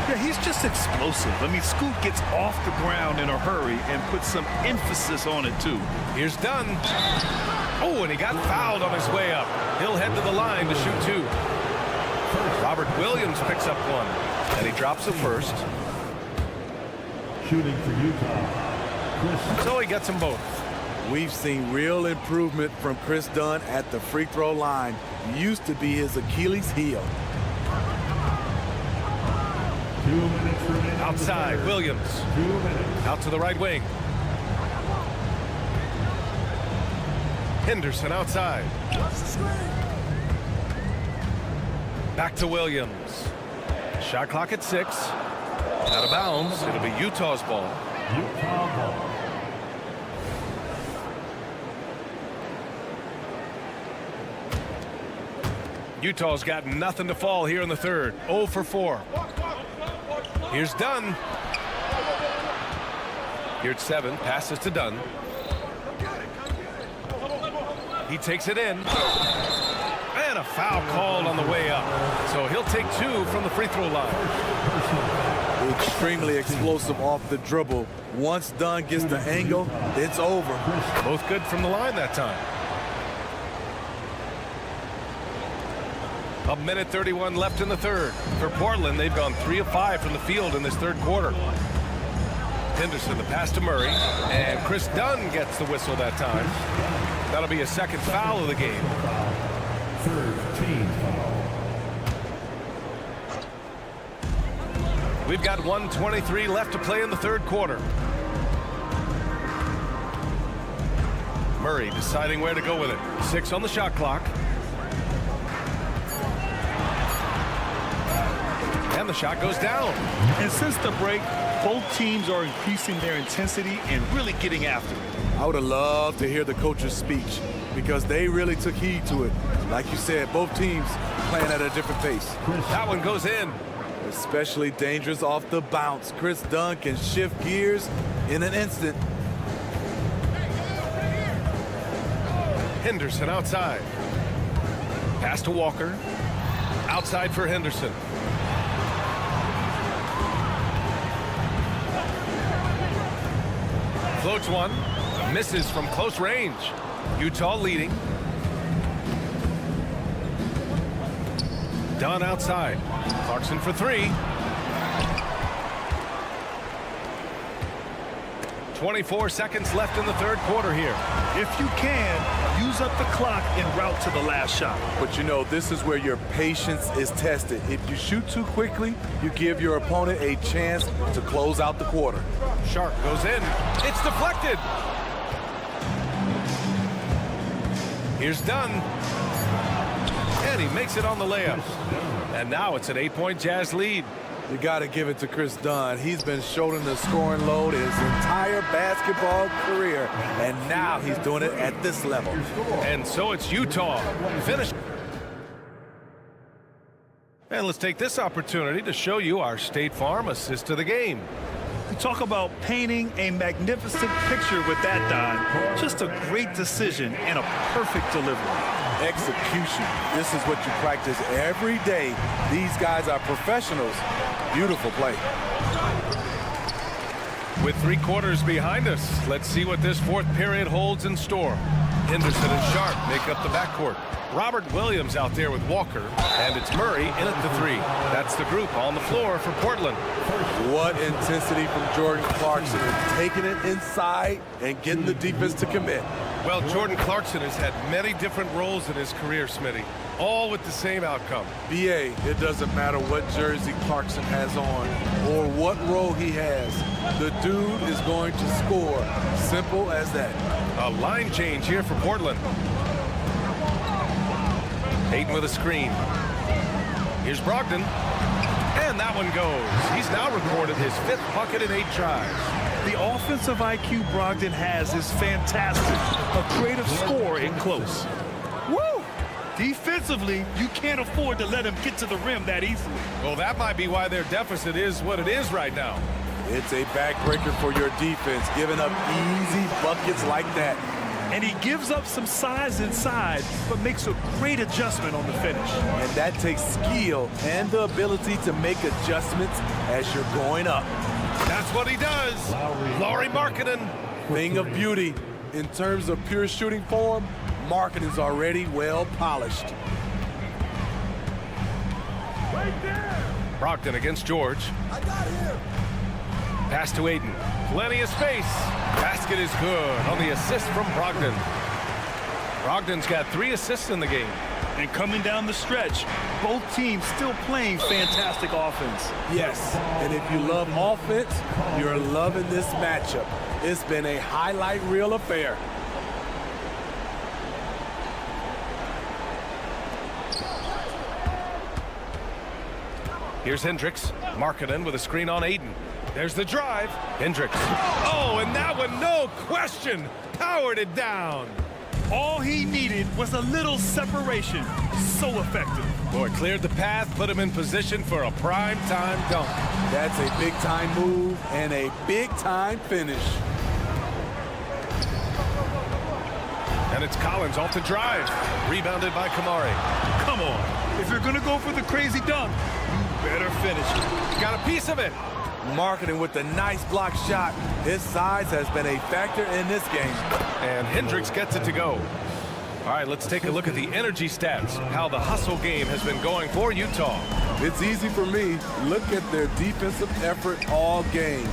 Yeah, he's just explosive. I mean, Scoot gets off the ground in a hurry and puts some emphasis on it, too. Here's Dunn. Oh, and he got fouled on his way up. He'll head to the line to shoot 2. Robert Williams picks up 1, and he drops the first. Shooting for Utah, Chris. So he gets them both. We've seen real improvement from Chris Dunn at the free throw line. Used to be his Achilles heel. 2 minutes remaining. Outside, Williams. 2 minutes. Out to the right wing. Henderson outside. Back to Williams. Shot clock at 6. Out of bounds. It'll be Utah's ball. Utah ball. Utah's got nothing to fall here in the third. 0 for 4. Here's Dunn. Here's 7. Passes to Dunn. He takes it in. And a foul called on the way up. So he'll take 2 from the free throw line. Extremely explosive off the dribble. Once Dunn gets the angle, it's over. Both good from the line that time. 1:31 left in the third. For Portland, they've gone 3 of 5 from the field in this third quarter. Henderson, the pass to Murray, and Chris Dunn gets the whistle that time. That'll be a second foul of the game. Third team foul. We've got 1:23 left to play in the third quarter. Murray deciding where to go with it. 6 on the shot clock. And the shot goes down. And since the break, both teams are increasing their intensity and really getting after it. I would have loved to hear the coach's speech because they really took heed to it. Like you said, both teams playing at a different pace. That one goes in. Especially dangerous off the bounce. Chris Dunn can shift gears in an instant. Henderson outside. Pass to Walker. Outside for Henderson. Floats one. Misses from close range. Utah leading. Dunn outside. Clarkson for three. 24 seconds left in the third quarter here. If you can, use up the clock en route to the last shot. But you know, this is where your patience is tested. If you shoot too quickly, you give your opponent a chance to close out the quarter. Sharp goes in. It's deflected. Here's Dunn. And he makes it on the layup. And now it's an 8-point Jazz lead. You got to give it to Chris Dunn. He's been shouldering the scoring load his entire basketball career, and now he's doing it at this level. And so it's Utah. Finish. And let's take this opportunity to show you our State Farm assist to the game. You talk about painting a magnificent picture with that, Don. Just a great decision and a perfect delivery. Execution. This is what you practice every day. These guys are professionals. Beautiful play. With 3 quarters behind us, let's see what this fourth period holds in store. Henderson and Sharp make up the backcourt. Robert Williams out there with Walker, and it's Murray in at the 3. That's the group on the floor for Portland. What intensity from Jordan Clarkson, and taking it inside and getting the defense to commit. Well, Jordan Clarkson has had many different roles in his career, Smitty, all with the same outcome. BA, it doesn't matter what jersey Clarkson has on or what role he has. The dude is going to score. Simple as that. A line change here for Portland. Ayton with a screen. Here's Brogdon. And that one goes. He's now recorded his 5th bucket in 8 tries. The offensive IQ Brogdon has is fantastic. A creative scorer in close. Woo! Defensively, you can't afford to let him get to the rim that easily. Well, that might be why their deficit is what it is right now. It's a backbreaker for your defense, giving up easy buckets like that. And he gives up some size inside, but makes a great adjustment on the finish. And that takes skill and the ability to make adjustments as you're going up. That's what he does. Lauri Markkanen. Thing of beauty. In terms of pure shooting form, Markkanen's already well polished. Right there. Brogdon against George. I got him. Pass to Ayton. Plenty of space. Basket is good on the assist from Brogdon. Brogdon's got 3 assists in the game. And coming down the stretch, both teams still playing fantastic offense. Yes, and if you love offense, you're loving this matchup. It's been a highlight reel affair. Here's Hendricks. Markkanen with a screen on Ayton. There's the drive. Hendricks. Oh, and that one, no question, powered it down. All he needed was a little separation. So effective. Boy, cleared the path, put him in position for a prime-time dunk. That's a big-time move and a big-time finish. And it's Collins off the drive. Rebounded by Kamari. Come on. If you're going to go for the crazy dunk, you better finish it. Got a piece of it. Markkanen with the nice block shot. His size has been a factor in this game. And Hendricks gets it to go. All right, let's take a look at the energy stats, how the hustle game has been going for Utah. It's easy for me. Look at their defensive effort all game.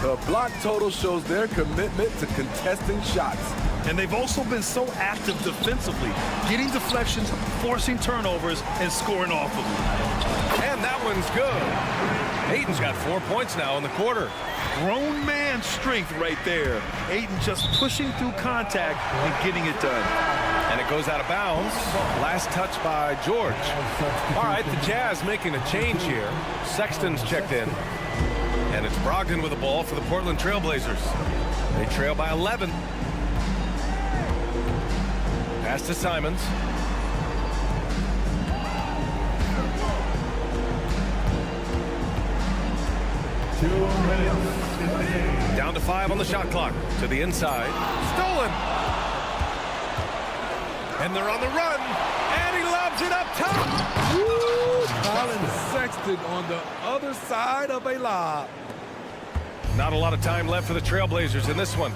The block total shows their commitment to contesting shots. And they've also been so active defensively, getting deflections, forcing turnovers, and scoring off of them. And that one's good. Ayton's got 4 points now in the quarter. Grown man strength right there. Ayton just pushing through contact and getting it done. And it goes out of bounds. Last touch by George. All right, the Jazz making a change here. Sexton's checked in. And it's Brogdon with the ball for the Portland Trailblazers. They trail by 11. Pass to Simons. Down to 5 on the shot clock. To the inside. Stolen. And they're on the run. And he lobs it up top. Woo! Colin Sexton on the other side of a lob. Not a lot of time left for the Trailblazers in this one.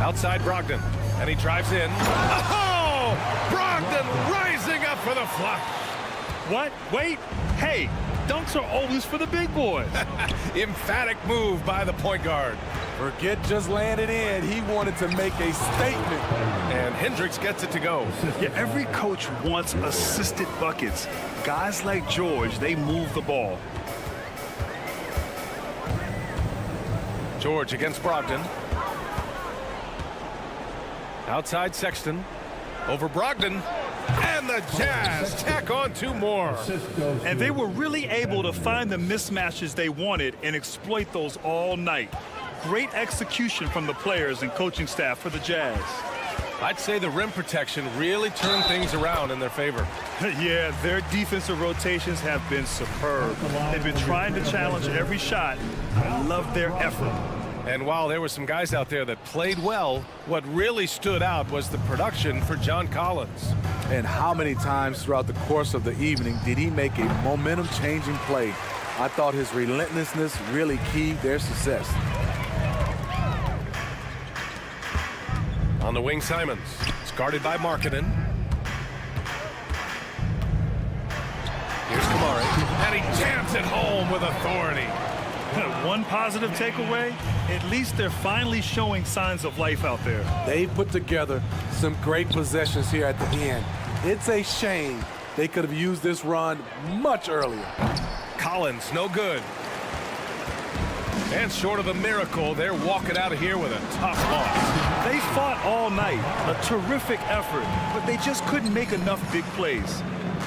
Outside Brogdon. And he drives in. Oh! Brogdon rising up for the flush. What? Wait. Hey, dunks are always for the big boys. Emphatic move by the point guard. Forget just laying it in. He wanted to make a statement. And Hendricks gets it to go. Yeah, every coach wants assisted buckets. Guys like George, they move the ball. George against Brogdon. Outside Sexton. Over Brogdon. And the Jazz tack on 2 more. And they were really able to find the mismatches they wanted and exploit those all night. Great execution from the players and coaching staff for the Jazz. I'd say the rim protection really turned things around in their favor. Yeah, their defensive rotations have been superb. They've been trying to challenge every shot. I love their effort. And while there were some guys out there that played well, what really stood out was the production for John Collins. And how many times throughout the course of the evening did he make a momentum-changing play? I thought his relentlessness really keyed their success. On the wing, Simons. It's guarded by Markkanen. Here's Kamari. And he jams it home with authority. One positive takeaway, at least they're finally showing signs of life out there. They put together some great possessions here at the end. It's a shame they could have used this run much earlier. Collins, no good. And short of a miracle, they're walking out of here with a tough loss. They fought all night, a terrific effort, but they just couldn't make enough big plays.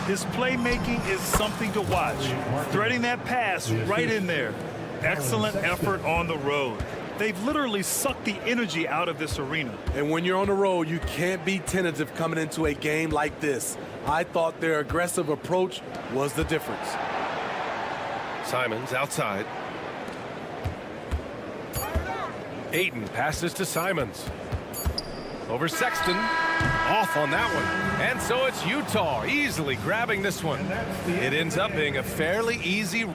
His playmaking is something to watch. Threading that pass right in there. Excellent effort on the road. They've literally sucked the energy out of this arena. And when you're on the road, you can't be tentative coming into a game like this. I thought their aggressive approach was the difference. Simons outside. Ayton passes to Simons. Over Sexton. Off on that one. And so it's Utah easily grabbing this one. It ends up being a fairly easy...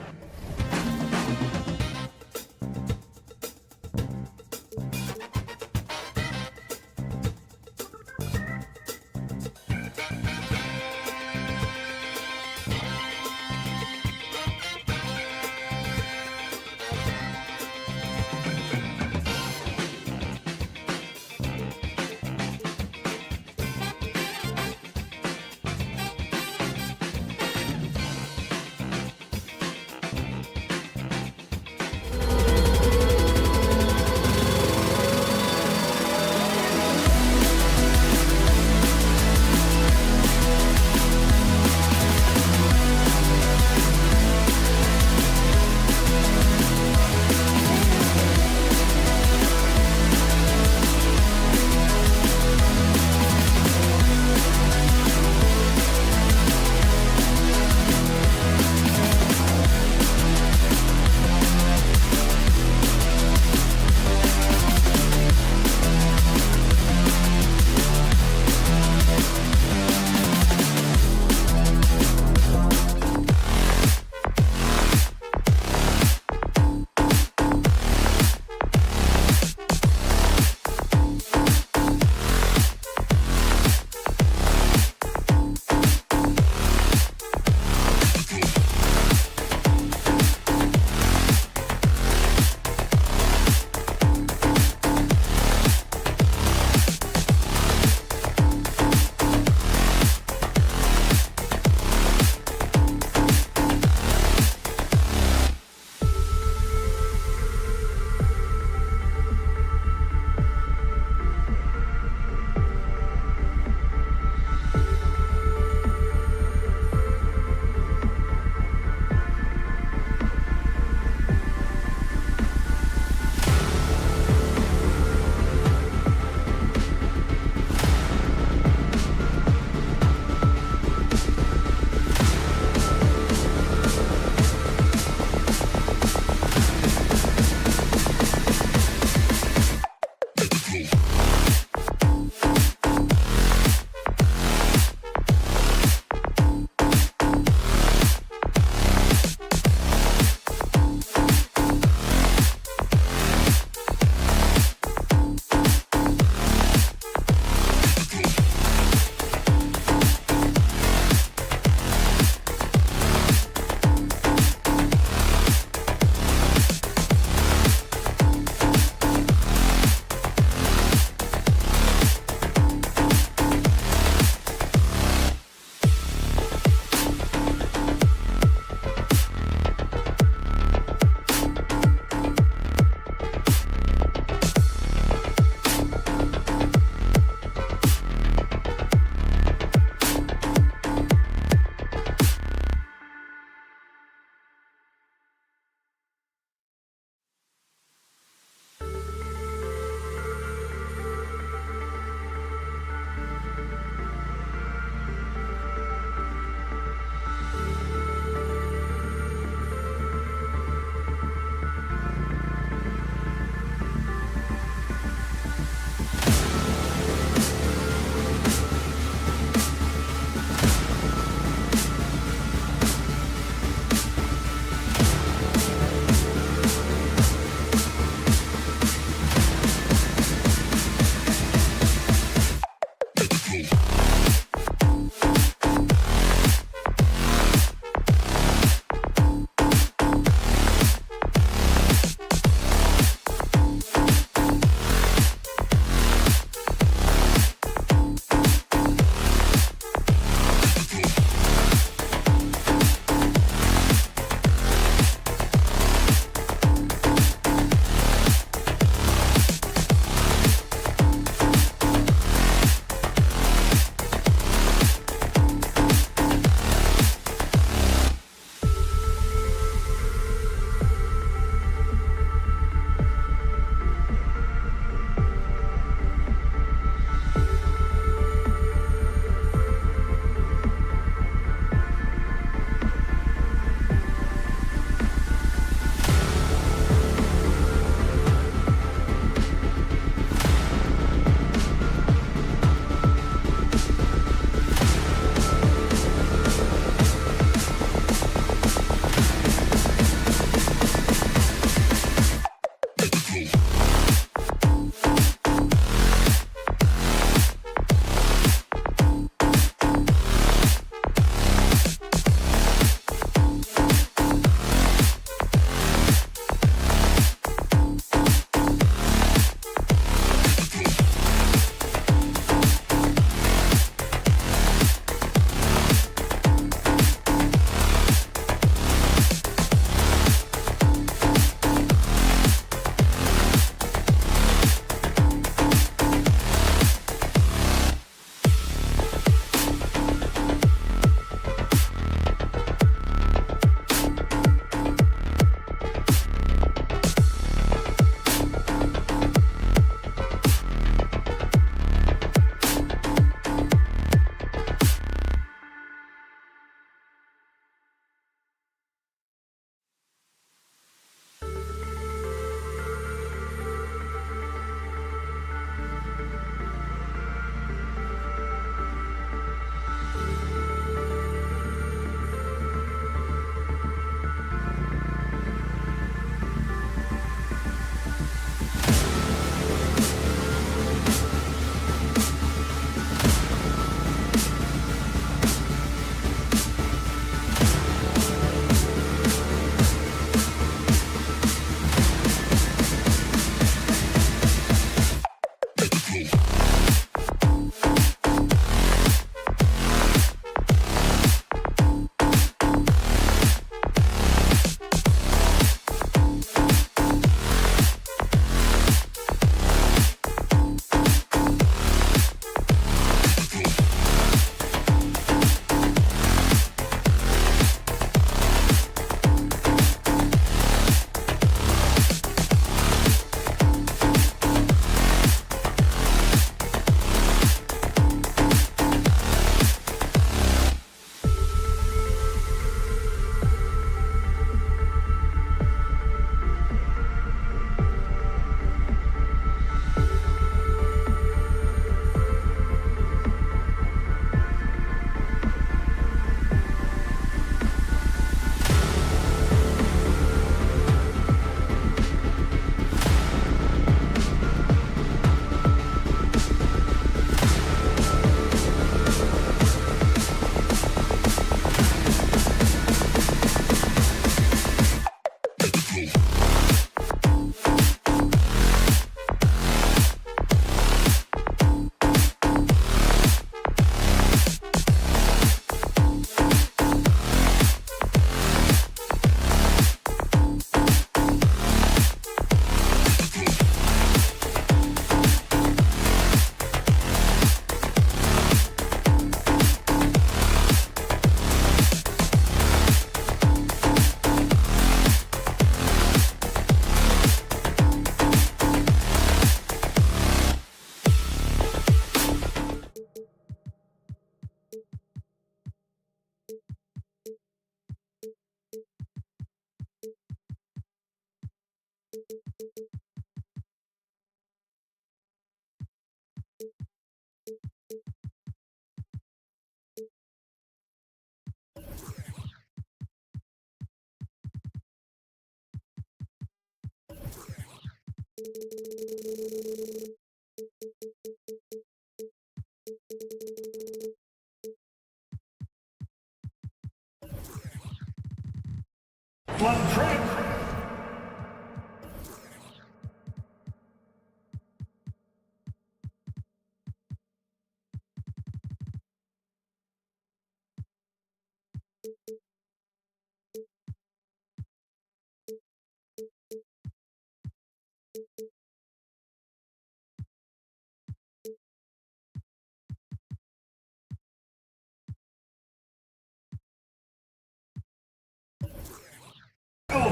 One trip.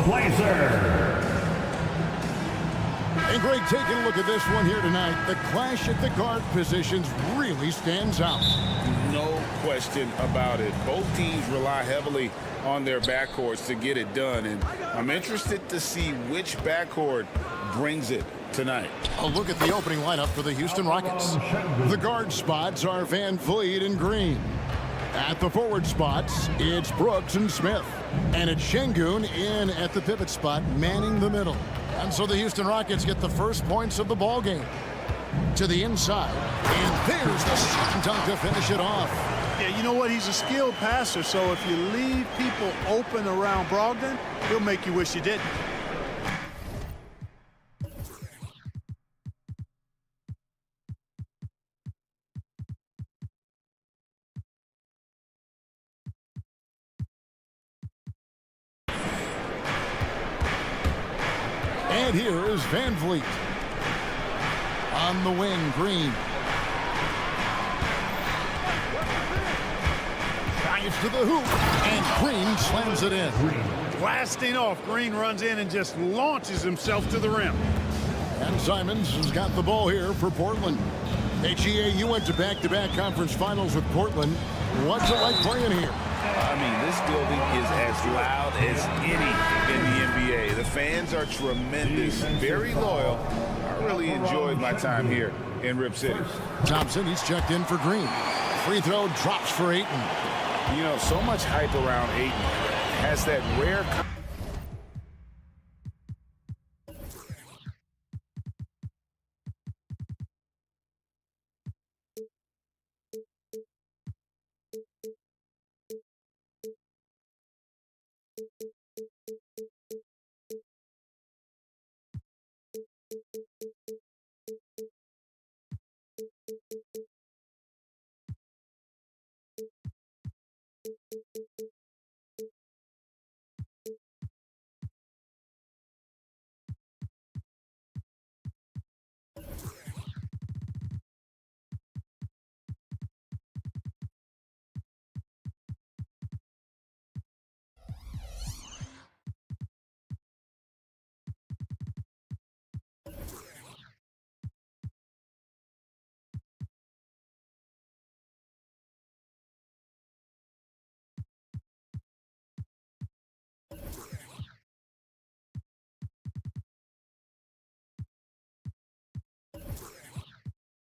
Blazer. And Greg, taking a look at this one here tonight, the clash at the guard positions really stands out. No question about it. Both teams rely heavily on their backcourts to get it done, and I'm interested to see which backcourt brings it tonight. A look at the opening lineup for the Houston Rockets. The guard spots are Van Vliet and Green. At the forward spots, it's Brooks and Smith. And it's Şengün in at the pivot spot, manning the middle. And so the Houston Rockets get the first points of the ball game. To the inside. And there's the slam dunk to finish it off. Yeah, you know what? He's a skilled passer, so if you leave people open around Brogdon, he'll make you wish you didn't. And here is Van Vliet. On the wing, Green. Drives to the hoop, and Green slams it in. Blasting off, Green runs in and just launches himself to the rim. And Simons has got the ball here for Portland. Hey, GA, you went to back-to-back conference finals with Portland. What's it like playing here? I mean, this building is as loud as any in the NBA. The fans are tremendous, very loyal. I really enjoyed my time here in Rip City. Thompson, he's checked in for Green. Free throw drops for Ayton. You know, so much hype around Ayton. Has that rare...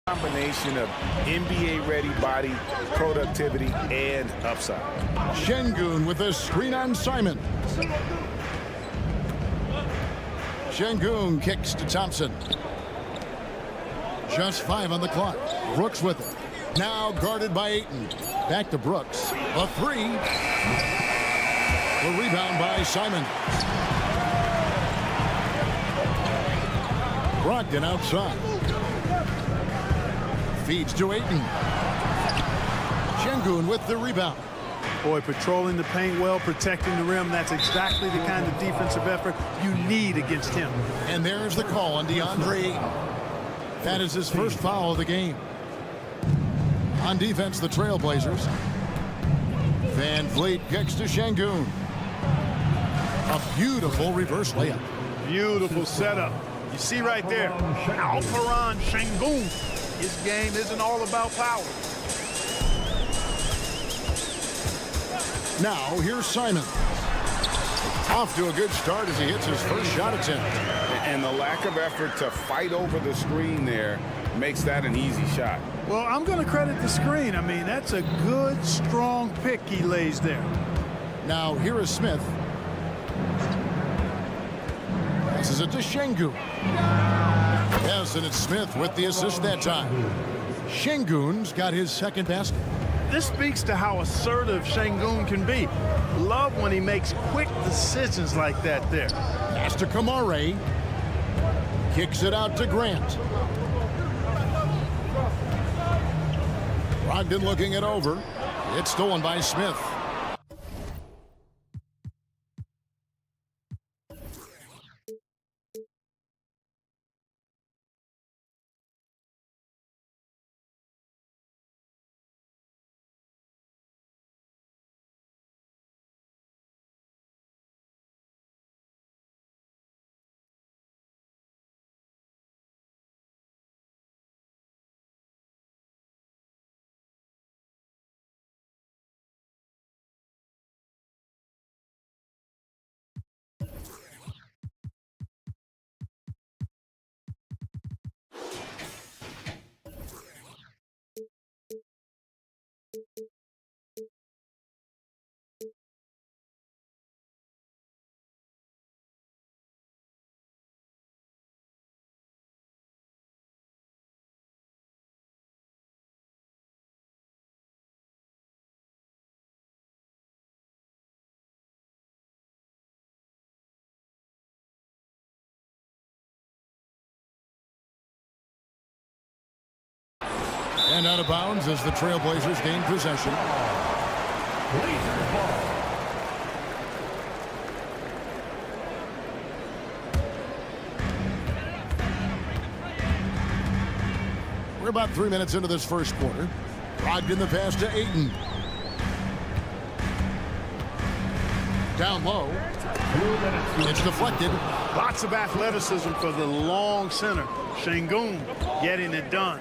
Combination of NBA-ready body, productivity, and upside. Şengün with a screen on Simon. Şengün kicks to Thompson. Just 5 on the clock. Brooks with it. Now guarded by Ayton. Back to Brooks. A 3. The rebound by Simon. Brogdon outside. Feeds to Ayton. Şengün with the rebound. Boy, patrolling the paint well, protecting the rim. That's exactly the kind of defensive effort you need against him. And there's the call on DeAndre Ayton. That is his first foul of the game. On defense, the Trailblazers. Van Vliet kicks to Şengün. A beautiful reverse layup. Beautiful setup. You see right there, Alperen Şengün. His game isn't all about power. Now, here's Simon. Off to a good start as he hits his first shot attempt. And the lack of effort to fight over the screen there makes that an easy shot. Well, I'm going to credit the screen. I mean, that's a good, strong pick he lays there. Now, here is Smith. Passes it to Şengün. Yes, and it's Smith with the assist that time. Şengün's got his second basket. This speaks to how assertive Şengün can be. Love when he makes quick decisions like that there. Pass to Kamare. Kicks it out to Grant. Brogdon looking it over. It's stolen by Smith. And out of bounds as the Trailblazers gain possession. We're about 3 minutes into this first quarter. Brogdon the pass to Ayton. Down low. It's deflected. Lots of athleticism for the long center. Şengün getting it done.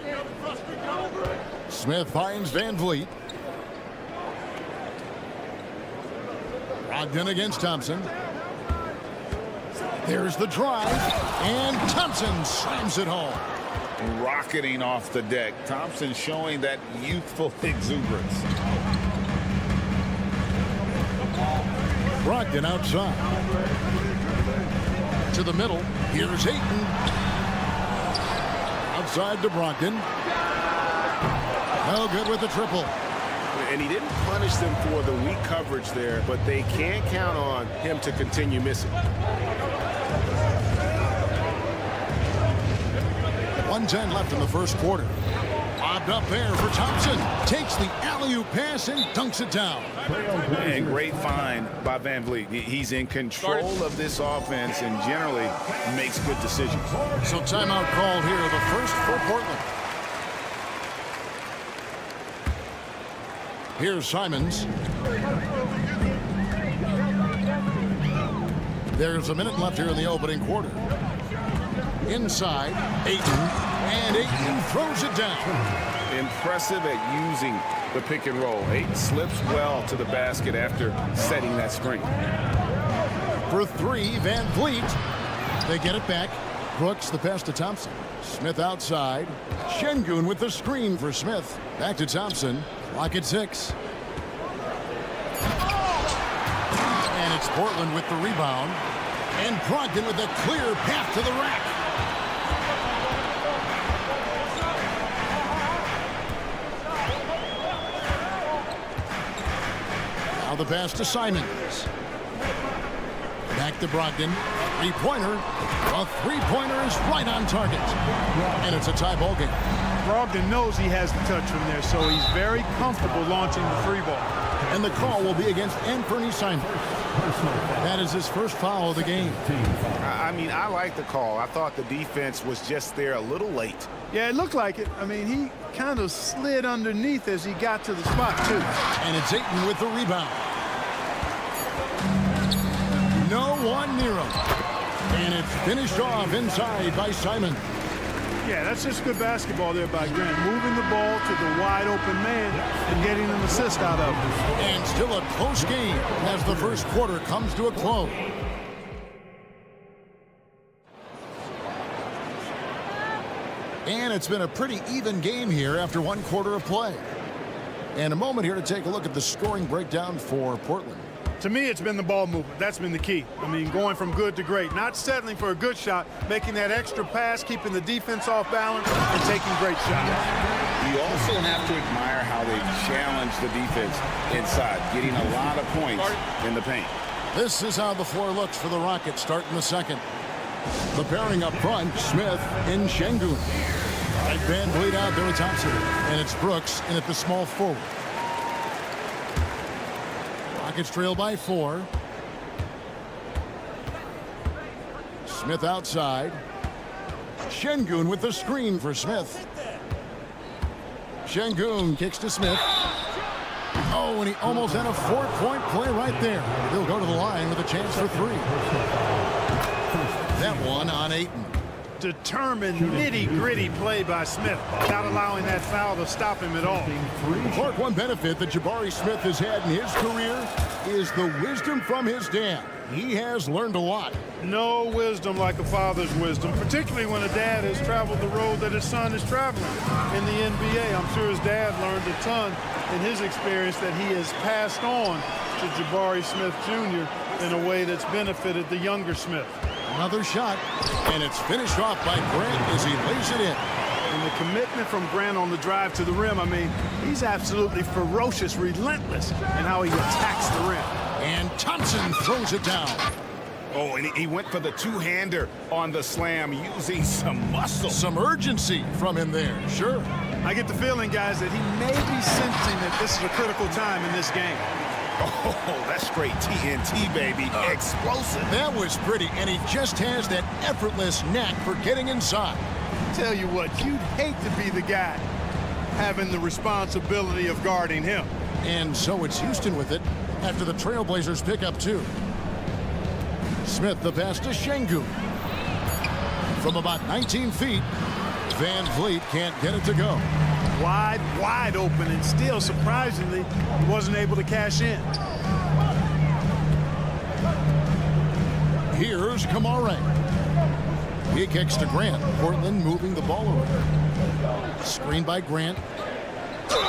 Smith finds Van Vliet. Brogdon against Thompson. There's the drive, and Thompson slams it home. Rocketing off the deck. Thompson showing that youthful exuberance. Brogdon outside. To the middle. Here's Ayton. Outside to Brogdon. No good with the triple. And he didn't punish them for the weak coverage there, but they can't count on him to continue missing. 1:10 left in the first quarter. Lobbed up there for Thompson. Takes the alley-oop pass and dunks it down. And great find by Van Vliet. He's in control of this offense and generally makes good decisions. So timeout called here, the first for Portland. Here's Simons. There's a minute left here in the opening quarter. Inside, Ayton, and Ayton throws it down. Impressive at using the pick and roll. Ayton slips well to the basket after setting that screen. For three, Van Vliet. They get it back. Brooks the pass to Thompson. Smith outside. Şengün with the screen for Smith. Back to Thompson. Clock at 6. And it's Portland with the rebound. And Brogdon with a clear path to the rack. Now the pass to Simons. Back to Brogdon. Three-pointer. A three-pointer is right on target. And it's a tie ball game. Brogdon knows he has the touch from there, so he's very comfortable launching the three ball. And the call will be against Anthony Simons. That is his first foul of the game. I mean, I like the call. I thought the defense was just there a little late. Yeah, it looked like it. I mean, he kind of slid underneath as he got to the spot, too. And it's Ayton with the rebound. No one near him. And it's finished off inside by Simons. Yeah, that's just good basketball there by Grant. Moving the ball to the wide open man and getting an assist out of it. And still a close game as the first quarter comes to a close. And it's been a pretty even game here after one quarter of play. And a moment here to take a look at the scoring breakdown for Portland. To me, it's been the ball movement. That's been the key. I mean, going from good to great. Not settling for a good shot, making that extra pass, keeping the defense off balance, and taking great shots. You also have to admire how they challenge the defense inside, getting a lot of points in the paint. This is how the floor looks for the Rockets starting the second. The pairing up front, Smith and Şengün. Right, Van Vliet out there with Thompson. And it's Brooks in at the small forward. Rockets trail by 4. Smith outside. Şengün with the screen for Smith. Şengün kicks to Smith. Oh, and he almost had a 4-point play right there. He'll go to the line with a chance for 3. That one on Ayton. Determined, nitty-gritty play by Smith, not allowing that foul to stop him at all. Clark, one benefit that Jabari Smith has had in his career is the wisdom from his dad. He has learned a lot. No wisdom like a father's wisdom, particularly when a dad has traveled the road that his son is traveling in the NBA. I'm sure his dad learned a ton in his experience that he has passed on to Jabari Smith Jr. in a way that's benefited the younger Smith. Another shot, and it's finished off by Grant as he lays it in. And the commitment from Grant on the drive to the rim, I mean, he's absolutely ferocious, relentless in how he attacks the rim. And Thompson throws it down. Oh, and he went for the two-hander on the slam using some muscle. Some urgency from him there, sure. I get the feeling, guys, that he may be sensing that this is a critical time in this game. Oh, that's straight TNT, baby. Explosive. That was pretty, and he just has that effortless knack for getting inside. Tell you what, you'd hate to be the guy having the responsibility of guarding him. And so it's Houston with it after the Trailblazers pick up 2. Smith the pass to Şengün. From about 19 feet, Van Vliet can't get it to go. Wide open, and still, surprisingly, he wasn't able to cash in. Here's Kamare. He kicks to Grant. Portland moving the ball around. Screen by Grant.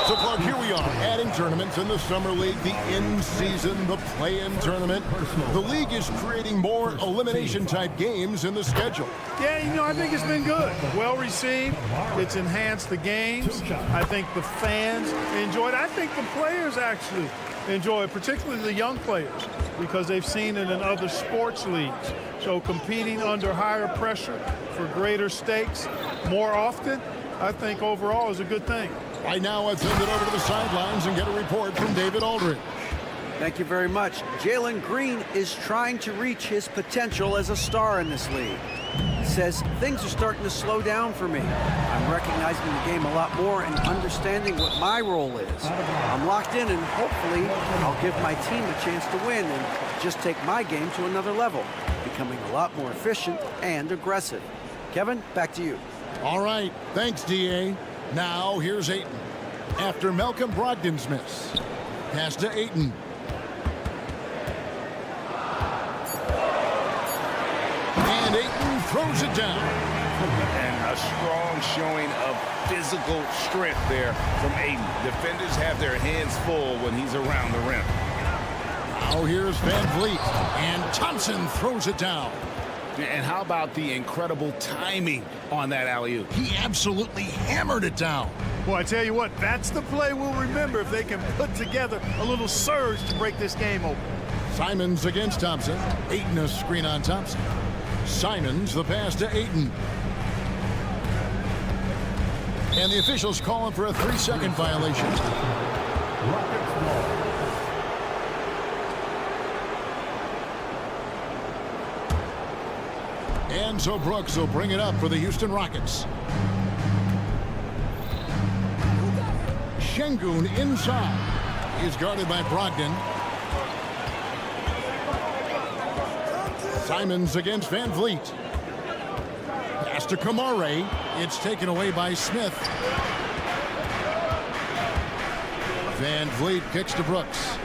So, Clark, here we are, adding tournaments in the Summer League, the in-season, the play-in tournament. The league is creating more elimination-type games in the schedule. Yeah, you know, I think it's been good. Well received. It's enhanced the games. I think the fans enjoy it. I think the players actually enjoy it, particularly the young players, because they've seen it in other sports leagues. So competing under higher pressure for greater stakes more often, I think overall is a good thing. Right now, let's send it over to the sidelines and get a report from David Aldridge. Thank you very much. Jalen Green is trying to reach his potential as a star in this league. He says things are starting to slow down for me. I'm recognizing the game a lot more and understanding what my role is. I'm locked in, and hopefully I'll give my team a chance to win and just take my game to another level, becoming a lot more efficient and aggressive. Kevin, back to you. All right. Thanks, D.A. Now, here's Ayton. After Malcolm Brogdon's miss. Pass to Ayton. And Ayton throws it down. And a strong showing of physical strength there from Ayton. Defenders have their hands full when he's around the rim. Now here's Van Vliet. And Thompson throws it down. And how about the incredible timing on that alley-oop? He absolutely hammered it down. Well, I tell you what, that's the play we'll remember if they can put together a little surge to break this game open. Simons against Thompson. Ayton a screen on Thompson. Simons the pass to Ayton. And the officials calling for a 3-second violation. And so Brooks will bring it up for the Houston Rockets. Şengün inside. He's guarded by Brogdon. Simons against Van Vliet. Pass to Kamare. It's taken away by Smith. Van Vliet kicks to Brooks.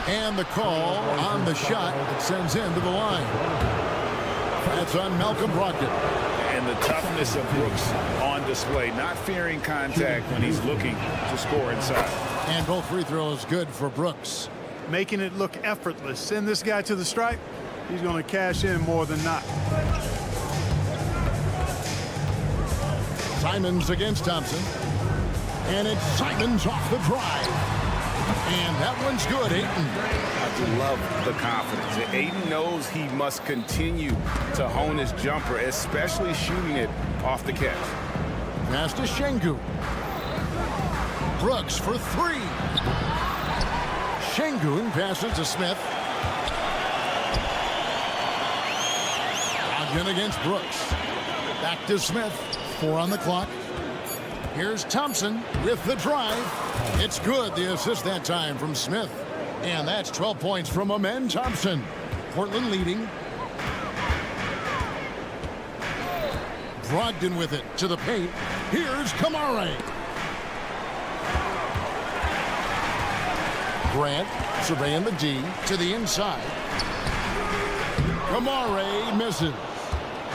And the call on the shot that sends him to the line. That's on Malcolm Brogdon. And the toughness of Brooks on display, not fearing contact when he's looking to score inside. And both free throws good for Brooks. Making it look effortless. Send this guy to the stripe. He's going to cash in more than not. Simons against Thompson. And it's Simons off the drive. And that one's good, Ayton. I love the confidence. Ayton knows he must continue to hone his jumper, especially shooting it off the catch. Pass to Şengün. Brooks for three. Şengün passes to Smith. Ogden against Brooks. Back to Smith. 4 on the clock. Here's Thompson with the drive. It's good. The assist that time from Smith. And that's 12 points from Amen Thompson. Portland leading. Brogdon with it to the paint. Here's Kamare. Grant surveying the D to the inside. Kamare misses.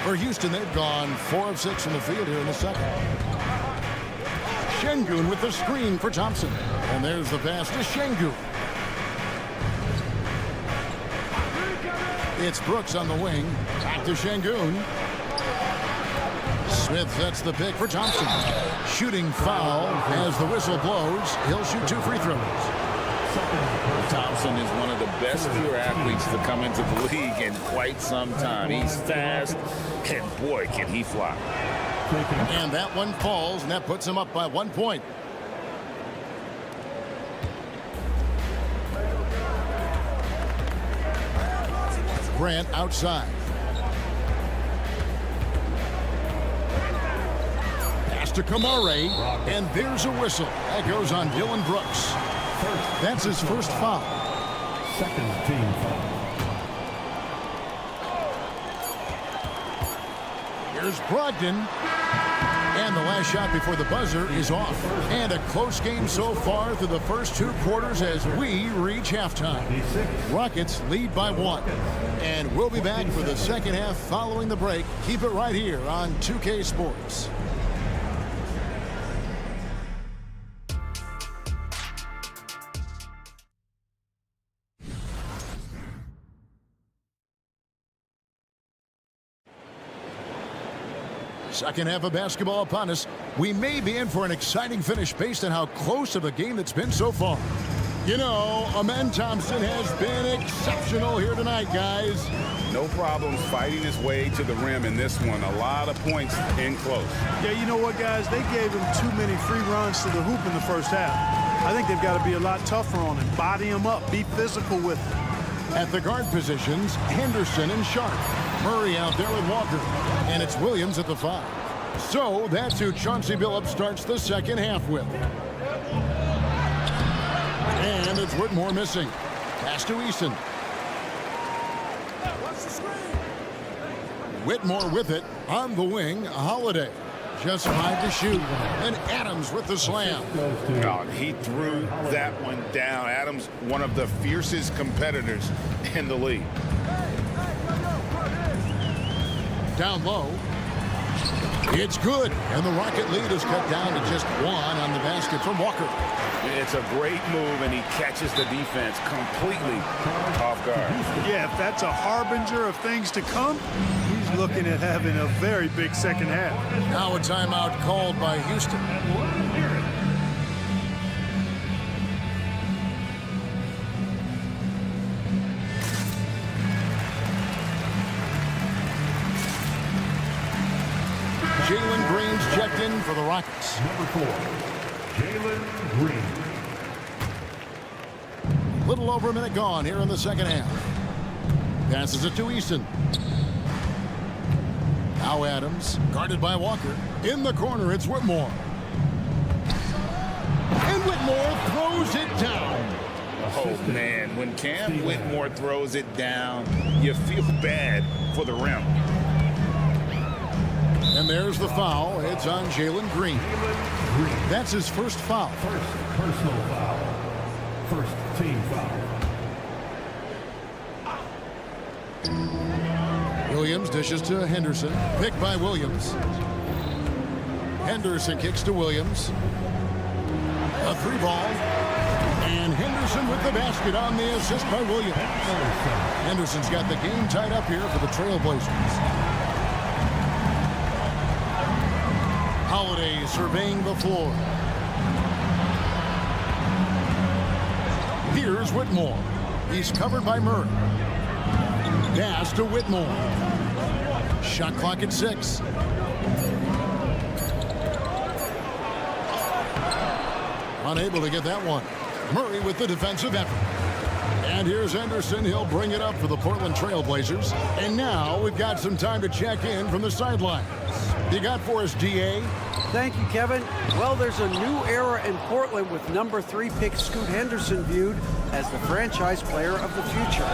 For Houston, they've gone 4 of 6 from the field here in the second. Şengün with the screen for Thompson. And there's the pass to Şengün. It's Brooks on the wing. Back to Şengün. Smith sets the pick for Thompson. Shooting foul as the whistle blows. He'll shoot 2 free throws. Thompson is one of the best pure athletes to come into the league in quite some time. He's fast, and boy, can he fly. And that one falls, and that puts him up by 1 point. Grant outside. Pass to Kamare, and there's a whistle. That goes on Dylan Brooks. That's his first foul. Second team foul. Here's Brogdon. And the last shot before the buzzer is off. And a close game so far through the first 2 quarters as we reach halftime. Rockets lead by 1. And we'll be back for the second half following the break. Keep it right here on 2K Sports. Second half of basketball upon us. We may be in for an exciting finish based on how close of a game it's been so far. You know, Amen Thompson has been exceptional here tonight, guys. No problems fighting his way to the rim in this one. A lot of points in close. Yeah, you know what, guys? They gave him too many free runs to the hoop in the first half. I think they've got to be a lot tougher on him. Body him up. Be physical with him. At the guard positions, Henderson and Sharp. Murray out there with Walker. And it's Williams at the 5. So that's who Chauncey Billups starts the second half with. And it's Whitmore missing. Pass to Eason. Whitmore with it on the wing. Holiday. Just 5 to shoot. And Adams with the slam. God, he threw that one down. Adams, one of the fiercest competitors in the league. Down low. It's good. And the Rocket lead is cut down to just 1 on the basket from Walker. It's a great move, and he catches the defense completely off guard. Yeah, if that's a harbinger of things to come, he's looking at having a very big second half. Now a timeout called by Houston. Jalen Green's checked in for the Rockets. Number 4, Jalen Green. Little over a minute gone here in the second half. Passes it to Eason. Now Adams, guarded by Walker. In the corner, it's Whitmore. And Whitmore throws it down. Oh, man, when Cam Whitmore throws it down, you feel bad for the rim. And there's the foul. It's on Jalen Green. That's his first foul. First personal foul. First team foul. Williams dishes to Henderson. Picked by Williams. Henderson kicks to Williams. A 3 ball. And Henderson with the basket on the assist by Williams. Henderson's got the game tied up here for the Trailblazers. Holiday surveying the floor. Here's Whitmore. He's covered by Murray. Pass to Whitmore. Shot clock at 6. Unable to get that one. Murray with the defensive effort. And here's Henderson. He'll bring it up for the Portland Trailblazers. And now we've got some time to check in from the sidelines. You got for us, DA? Thank you, Kevin. Well, there's a new era in Portland with number 3 pick Scoot Henderson viewed as the franchise player of the future.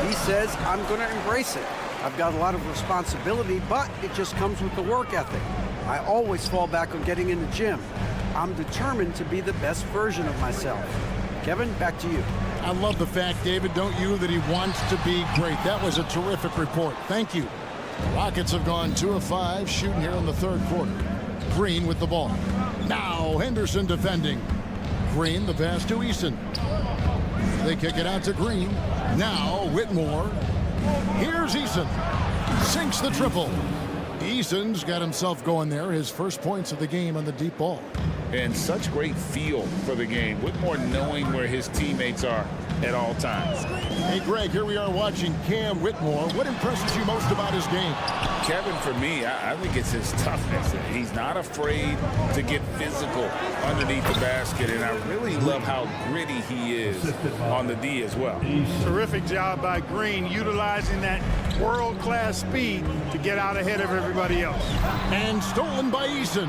He says, I'm going to embrace it. I've got a lot of responsibility, but it just comes with the work ethic. I always fall back on getting in the gym. I'm determined to be the best version of myself. Kevin, back to you. I love the fact, David, don't you, that he wants to be great. That was a terrific report. Thank you. Rockets have gone 2 of 5 shooting here in the third quarter. Green with the ball. Now Henderson defending. Green, the pass to Eason. They kick it out to Green. Now Whitmore. Here's Eason. Sinks the triple. Eason's got himself going there. His first points of the game on the deep ball. And such great feel for the game. Whitmore knowing where his teammates are at all times. Hey, Greg, here we are watching Cam Whitmore. What impresses you most about his game? Kevin, for me, I think it's his toughness. He's not afraid to get physical underneath the basket, and I really love how gritty he is on the D as well. Terrific job by Green, utilizing that world-class speed to get out ahead of everybody else. And stolen by Eason.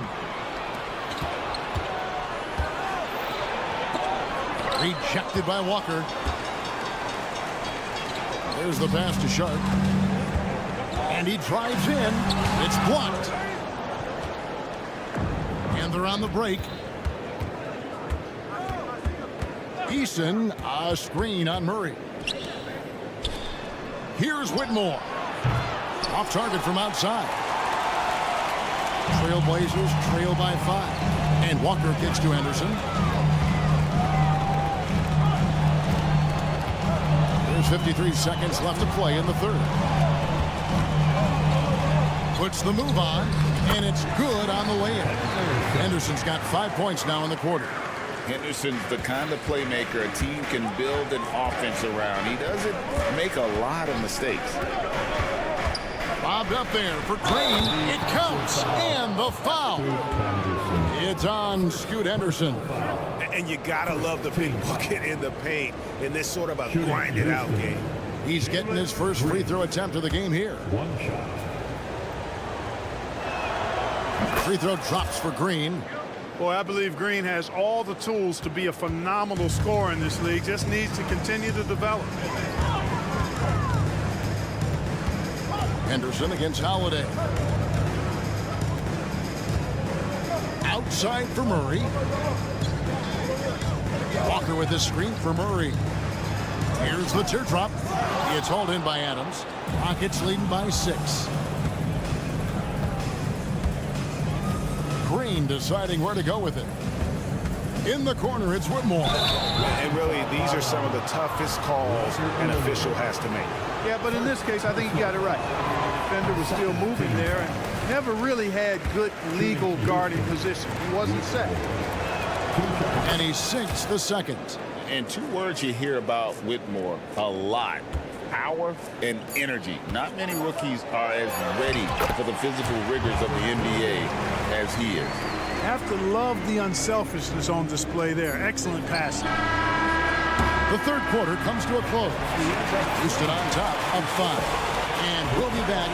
Rejected by Walker. There's the pass to Sharp. And he drives in. It's blocked. And they're on the break. Eason, a screen on Murray. Here's Whitmore. Off target from outside. Trailblazers trail by 5. And Walker kicks to Henderson. There's 53 seconds left to play in the third. Puts the move on, and it's good on the way in. Henderson's got 5 points now in the quarter. Henderson's the kind of playmaker a team can build an offense around. He doesn't make a lot of mistakes. Bobbed up there for Green. It counts, and the foul. It's on Scoot Henderson. And you gotta love the big bucket in the paint in this sort of a grinded-out game. He's getting his first free throw attempt of the game here. Free throw drops for Green. Boy, I believe Green has all the tools to be a phenomenal scorer in this league. Just needs to continue to develop. Henderson against Holiday. Outside for Murray. Walker with his screen for Murray. Here's the teardrop. It's hauled in by Adams. Rockets leading by 6. Green deciding where to go with it. In the corner, it's Whitmore. And really, these are some of the toughest calls an official has to make. Yeah, but in this case, I think he got it right. The defender was still moving there and never really had good legal guarding position. He wasn't set. And he sinks the second. And 2 words you hear about Whitmore a lot: power and energy. Not many rookies are as ready for the physical rigors of the NBA as he is. Have to love the unselfishness on display there. Excellent passing. The third quarter comes to a close. Houston on top of 5. And we'll be back.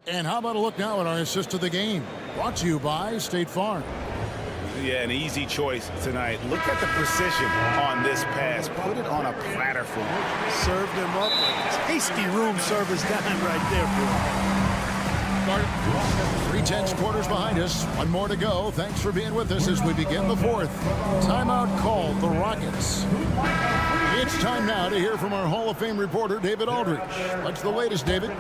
And how about a look now at our assist of the game? Brought to you by State Farm. Yeah, an easy choice tonight. Look at the precision on this pass. Put it on a platter for him. Served him up. Tasty room service dime right there for him. 3/10 quarters behind us. 1 more to go. Thanks for being with us as we begin the fourth. Timeout called the Rockets. It's time now to hear from our Hall of Fame reporter, David Aldridge. What's the latest, David?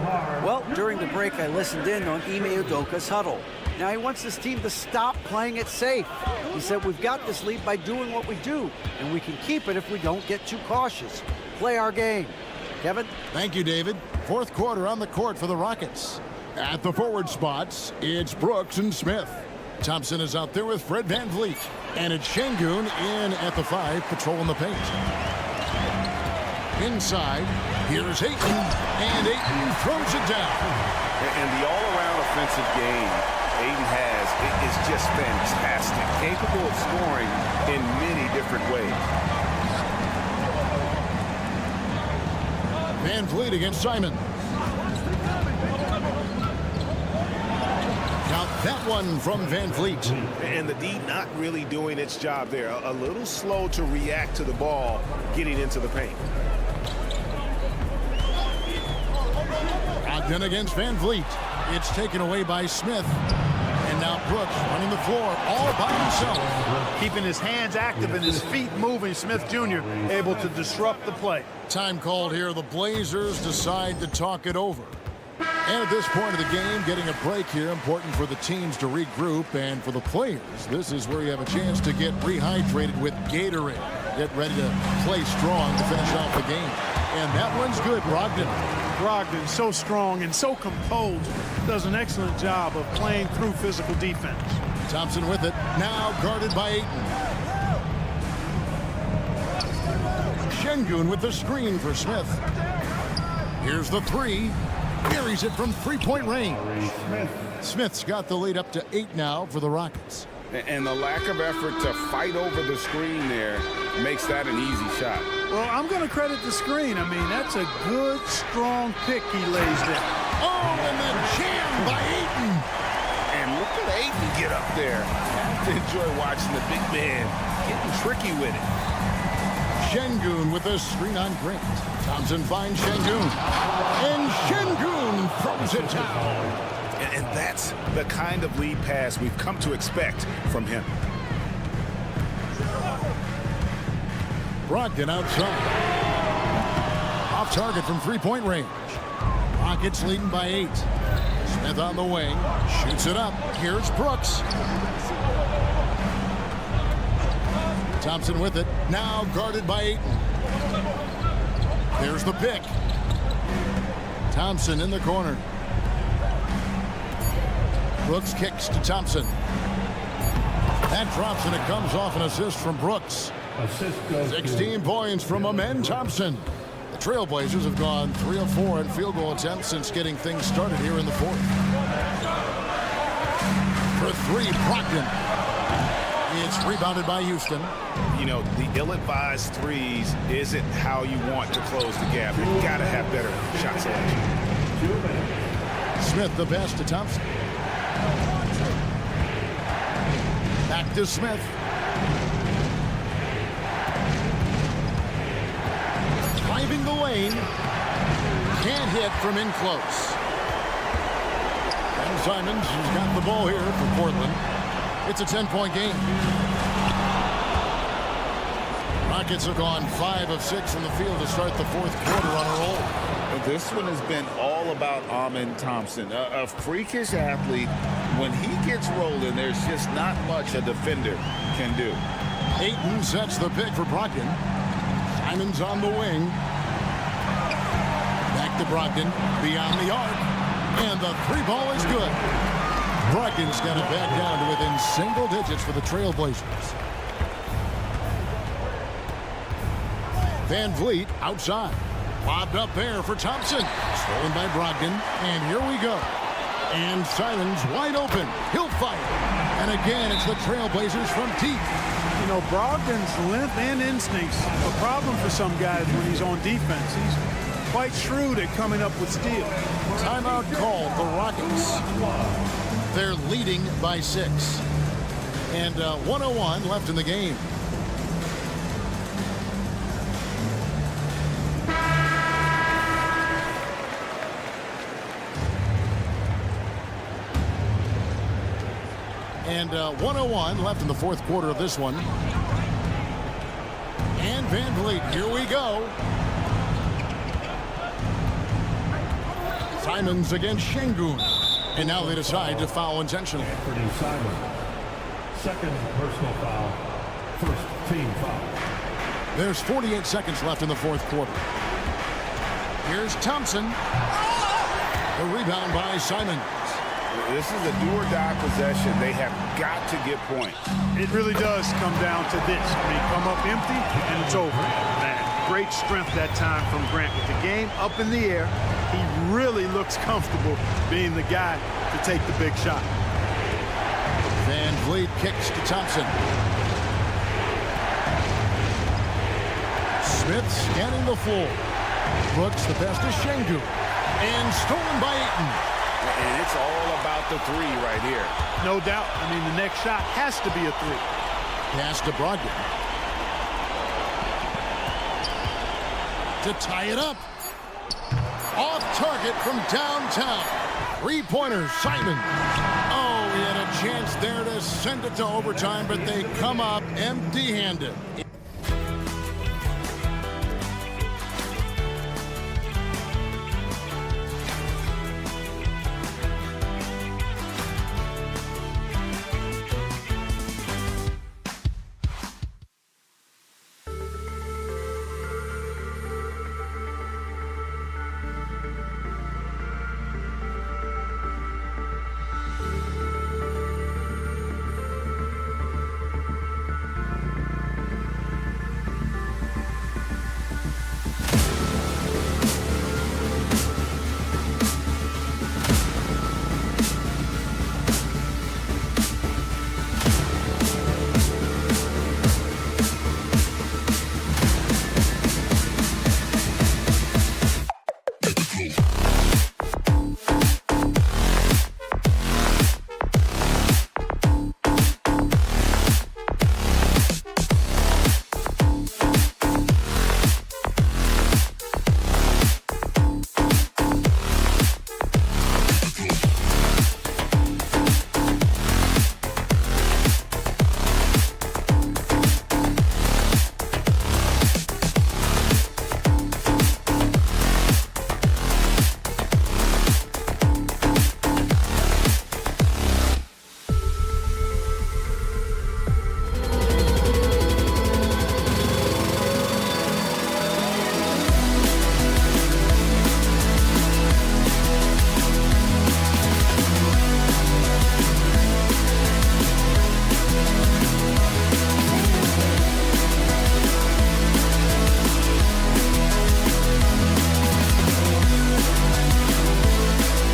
Well, during the break, I listened in on Ime Udoka's huddle. Now, he wants this team to stop playing it safe. He said, we've got this lead by doing what we do, and we can keep it if we don't get too cautious. Play our game. Kevin? Thank you, David. Fourth quarter on the court for the Rockets. At the forward spots, it's Brooks and Smith. Thompson is out there with Fred VanVleet. And it's Şengün in at the 5, patrolling the paint. Inside, here's Ayton, and Ayton throws it down. And the all-around offensive game Ayton has is just fantastic, capable of scoring in many different ways. VanVleet against Simon. Count that one from VanVleet. And the D not really doing its job there. A little slow to react to the ball getting into the paint. Brogdon against VanVleet. It's taken away by Smith. And now Brooks running the floor all by himself. Keeping his hands active and his feet moving, Smith Jr. able to disrupt the play. Time called here. The Blazers decide to talk it over. And at this point of the game, getting a break here, important for the teams to regroup, and for the players, this is where you have a chance to get rehydrated with Gatorade. Get ready to play strong to finish off the game. And that one's good, Brogdon. Brogdon, so strong and so composed, does an excellent job of playing through physical defense. Thompson with it, now guarded by Ayton. Şengün with the screen for Smith. Here's the 3. Buries it from three-point range. Smith's got the lead up to 8 now for the Rockets. And the lack of effort to fight over the screen there makes that an easy shot. Well, I'm going to credit the screen. I mean, that's a good, strong pick he lays there. Oh, and then jammed by Ayton. And look at Ayton get up there. I enjoy watching the big man getting tricky with it. Şengün with a screen on Grant. Thompson finds Şengün. And Şengün throws it down. And that's the kind of lead pass we've come to expect from him. Brogdon outside. Off target from three-point range. Rockets leading by 8. Smith on the wing. Shoots it up. Here's Brooks. Thompson with it. Now guarded by Ayton. There's the pick. Thompson in the corner. Brooks kicks to Thompson. That drops, and it comes off an assist from Brooks. 16 points from Amen Thompson. The Trailblazers have gone 3 of 4 in field goal attempts since getting things started here in the 4th. For 3, Brogdon. It's rebounded by Houston. You know, the ill-advised threes isn't how you want to close the gap. You've got to have better shot selection. Smith the best to Thompson. Back to Smith. Driving the lane. Can't hit from in close. And Simons has got the ball here for Portland. It's a 10-point game. Rockets have gone 5 of 6 from the field to start the 4th quarter on a roll. This one has been all about Amen Thompson, a freakish athlete. When he gets rolling, there's just not much a defender can do. Ayton sets the pick for Brogdon. Simons on the wing. Back to Brogdon, beyond the arc. And the 3-ball is good. Brogdon's got it back down to within single digits for the Trailblazers. VanVleet outside. Lobbed up there for Thompson. Stolen by Brogdon. And here we go. And Simons wide open. He'll fire. And again, it's the Trailblazers from deep. You know, Brogdon's length and instincts a problem for some guys when he's on defense. He's quite shrewd at coming up with steals. Timeout called the Rockets. They're leading by 6. And 1:01 left in the game. And 1:01 left in the 4th quarter of this one. And Van Vliet, here we go. Simons against Şengün. And now they decide to foul intentionally. Anthony Simon. Second personal foul. First team foul. There's 48 seconds left in the fourth quarter. Here's Thompson. The rebound by Simons. This is a do-or-die possession. They have got to get points. It really does come down to this. I mean, come up empty, and it's over. Man, great strength that time from Grant. With the game up in the air, he really looks comfortable being the guy to take the big shot. Van Vliet kicks to Thompson. Smith scanning the floor. Brooks the pass to Şengün. And stolen by Ayton. And it's all about the three right here. No doubt. I mean, the next shot has to be a three. Pass to Brogdon. To tie it up. Off target from downtown. Three-pointer, Simon. Oh, he had a chance there to send it to overtime, but they come up empty-handed.